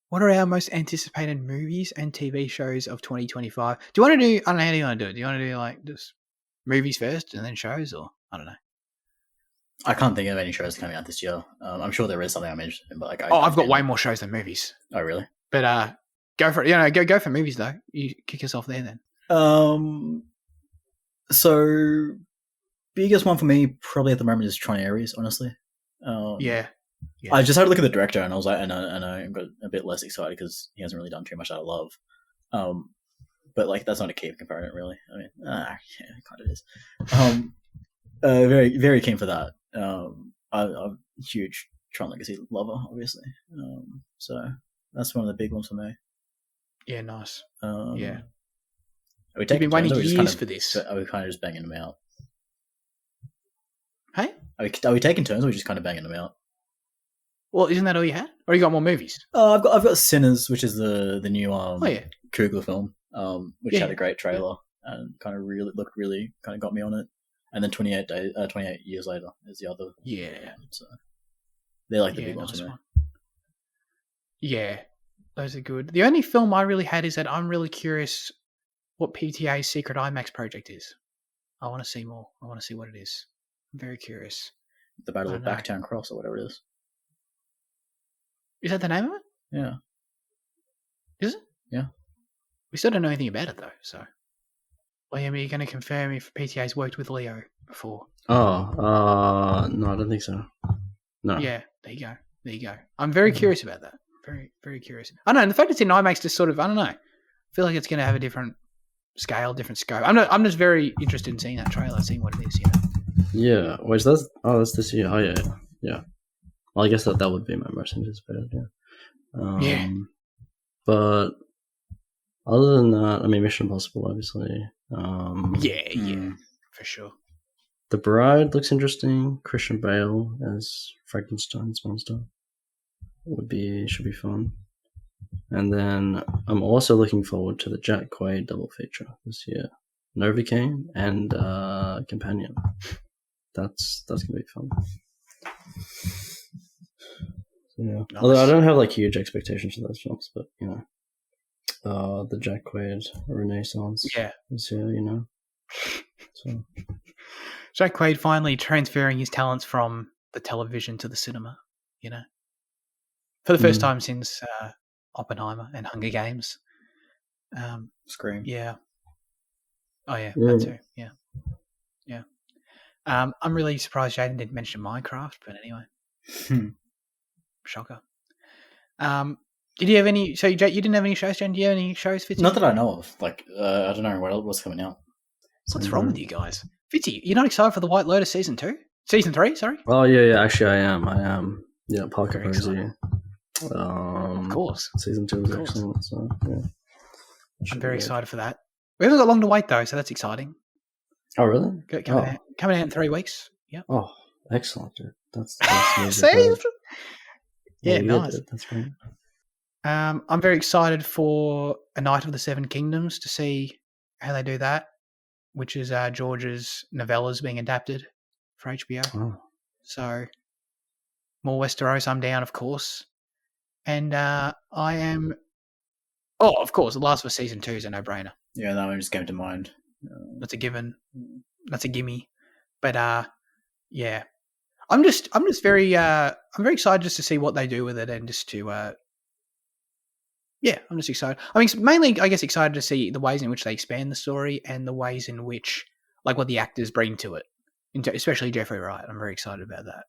Speaker 1: What are our most anticipated movies and TV shows of 2025? Do you want to do, I don't know, how do you want to do it? Do you want to do like just movies first and then shows, or I don't know?
Speaker 2: I can't think of any shows coming out this year. I'm sure there is something I'm interested in, but like,
Speaker 1: I've got way more shows than movies.
Speaker 2: Oh, really?
Speaker 1: But go for it. Go for movies though. You kick yourself there then.
Speaker 2: So biggest one for me probably at the moment is Tron Ares, honestly.
Speaker 1: Yeah.
Speaker 2: I just had a look at the director and I was like, and I got a bit less excited because he hasn't really done too much that I love. But like that's not a key component really. I mean, yeah, it kind of is. Very, very keen for that. I'm a huge Tron Legacy lover, obviously. So that's one of the big ones for me.
Speaker 1: Yeah, nice.
Speaker 2: Yeah.
Speaker 1: You've been waiting years for this.
Speaker 2: Are we kind of just banging them out?
Speaker 1: Hey?
Speaker 2: Are we taking turns or are we just kind of banging them out?
Speaker 1: Well, isn't that all you had? Or you got more movies?
Speaker 2: I've got Sinners, which is the new
Speaker 1: Coogler
Speaker 2: film, which had a great trailer and kind of really kind of got me on it. And then 28 years later is the other.
Speaker 1: Yeah.
Speaker 2: So they're like the big ones.
Speaker 1: One. Yeah, those are good. The only film I really had is that I'm really curious what PTA's secret IMAX project is. I want to see more. I want to see what it is. I'm very curious.
Speaker 2: The Battle of Backtown Cross or whatever it is.
Speaker 1: Is that the name of it?
Speaker 2: Yeah.
Speaker 1: Is it?
Speaker 2: Yeah.
Speaker 1: We still don't know anything about it though, so. Liam, are you going to confirm if PTA's worked with Leo before?
Speaker 3: No, I don't think so. No.
Speaker 1: Yeah, there you go. I'm very curious about that. Very, very curious. I don't know, and the fact it's in IMAX just sort of, I don't know. I feel like it's going to have a different scale, different scope. I'm just very interested in seeing that trailer, seeing what it is,
Speaker 3: Yeah. Wait, that's this year. Oh, yeah. Well, I guess that would be my most anticipated, yeah. But other than that, I mean, Mission Impossible, obviously.
Speaker 1: For sure.
Speaker 3: The Bride looks interesting. Christian Bale as Frankenstein's monster should be fun. And then I'm also looking forward to the Jack Quaid double feature this year. Novocaine and Companion. That's gonna be fun. Yeah. Nice. Although I don't have like huge expectations for those films, but the Jack Quaid Renaissance.
Speaker 1: Yeah.
Speaker 3: This year, So
Speaker 1: Jack Quaid finally transferring his talents from the television to the cinema, for the first time since Oppenheimer and Hunger Games.
Speaker 2: Scream.
Speaker 1: Yeah. Oh yeah, that too. Yeah. Yeah. I'm really surprised Jaden didn't mention Minecraft, but anyway. Shocker. Did you have any? So you didn't have any shows, Jaden? Do you have any shows, Fitzy?
Speaker 2: Not that I know of. Like, I don't know what's coming out.
Speaker 1: What's wrong with you guys? Fitzy, you're not excited for the White Lotus season 3? Sorry.
Speaker 3: Oh yeah. Actually, I am. Yeah, Parker Posey.
Speaker 1: Of course.
Speaker 3: Season 2 was excellent. So yeah.
Speaker 1: I'm very excited for that. We haven't got long to wait though, so that's exciting.
Speaker 3: Oh really?
Speaker 1: Coming out in 3 weeks. Yeah.
Speaker 3: Oh, excellent, dude. That's
Speaker 1: see. Yeah, nice.
Speaker 3: Dude. That's great.
Speaker 1: I'm very excited for A Night of the Seven Kingdoms to see how they do that, which is George's novellas being adapted for HBO.
Speaker 3: Oh.
Speaker 1: So more Westeros, I'm down, of course. And I am... Oh, of course, The Last of Us Season 2 is a no-brainer.
Speaker 2: Yeah, that one just came to mind.
Speaker 1: That's a given. That's a gimme. But, yeah. I'm very excited just to see what they do with it and just to... Yeah, I'm just excited. I mean, mainly, I guess, excited to see the ways in which they expand the story and the ways in which, like, what the actors bring to it, especially Jeffrey Wright. I'm very excited about that.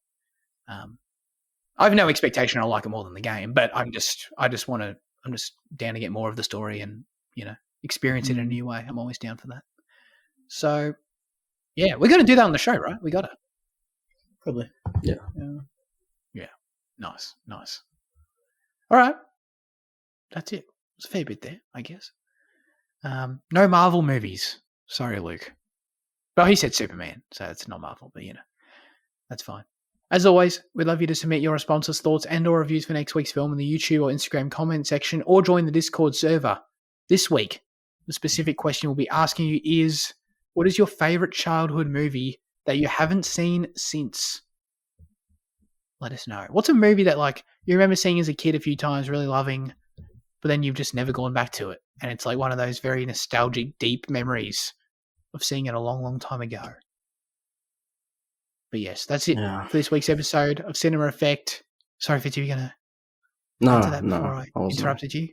Speaker 1: I have no expectation I'll like it more than the game, but I'm just down to get more of the story and, experience it in a new way. I'm always down for that. So, yeah, we're going to do that on the show, right? We got to.
Speaker 2: Probably.
Speaker 3: Yeah.
Speaker 1: Yeah. Nice. All right. That's it. It's a fair bit there, I guess. No Marvel movies. Sorry, Luke. Well, he said Superman, so it's not Marvel, but that's fine. As always, we'd love you to submit your responses, thoughts, and or reviews for next week's film in the YouTube or Instagram comment section, or join the Discord server. This week, the specific question we'll be asking you is, what is your favourite childhood movie that you haven't seen since? Let us know. What's a movie that like you remember seeing as a kid a few times, really loving, but then you've just never gone back to it? And it's like one of those very nostalgic, deep memories of seeing it a long, long time ago. But yes, that's it for this week's episode of Cinema Effect. Sorry, Fitz, you were going to answer that before I interrupted you?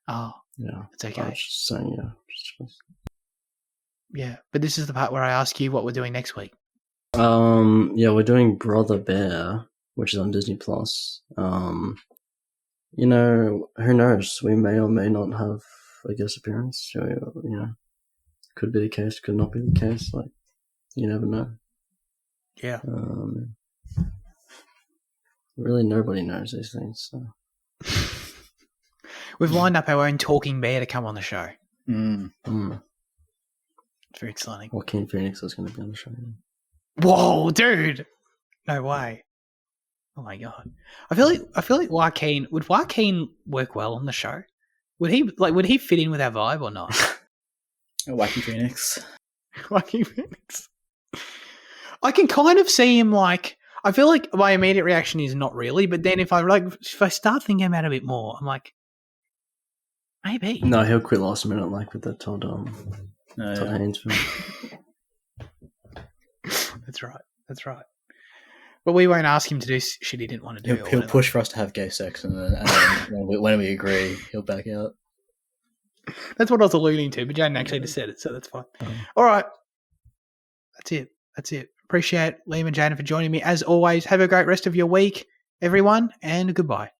Speaker 1: Oh,
Speaker 3: yeah,
Speaker 1: it's okay.
Speaker 3: I was just saying,
Speaker 1: Yeah, but this is the part where I ask you what we're doing next week.
Speaker 3: Yeah, we're doing Brother Bear, which is on Disney Plus. You know, who knows? We may or may not have a guest appearance. So, you know, could be the case, could not be the case. Like, you never know.
Speaker 1: Yeah.
Speaker 3: Really, nobody knows these things. So.
Speaker 1: We've lined up our own talking bear to come on the show.
Speaker 2: Mm.
Speaker 1: It's very exciting.
Speaker 3: Joaquin Phoenix is going to be on the show.
Speaker 1: Whoa, dude! No way. Oh my god. I feel like Joaquin work well on the show? Would he fit in with our vibe or not?
Speaker 2: Wacky Phoenix.
Speaker 1: Wacky Phoenix. I can kind of see him like. I feel like my immediate reaction is not really, but then if I start thinking about it a bit more, I'm like, maybe.
Speaker 3: No, he'll quit last minute, like with the Todd Haynes film.
Speaker 1: That's right. But we won't ask him to do shit he didn't want to do.
Speaker 2: He'll push for us to have gay sex, and then when we agree, he'll back out.
Speaker 1: That's what I was alluding to, but Jaden actually just said it, so that's fine. All right. That's it. Appreciate Liam and Jaden for joining me. As always, have a great rest of your week, everyone, and goodbye.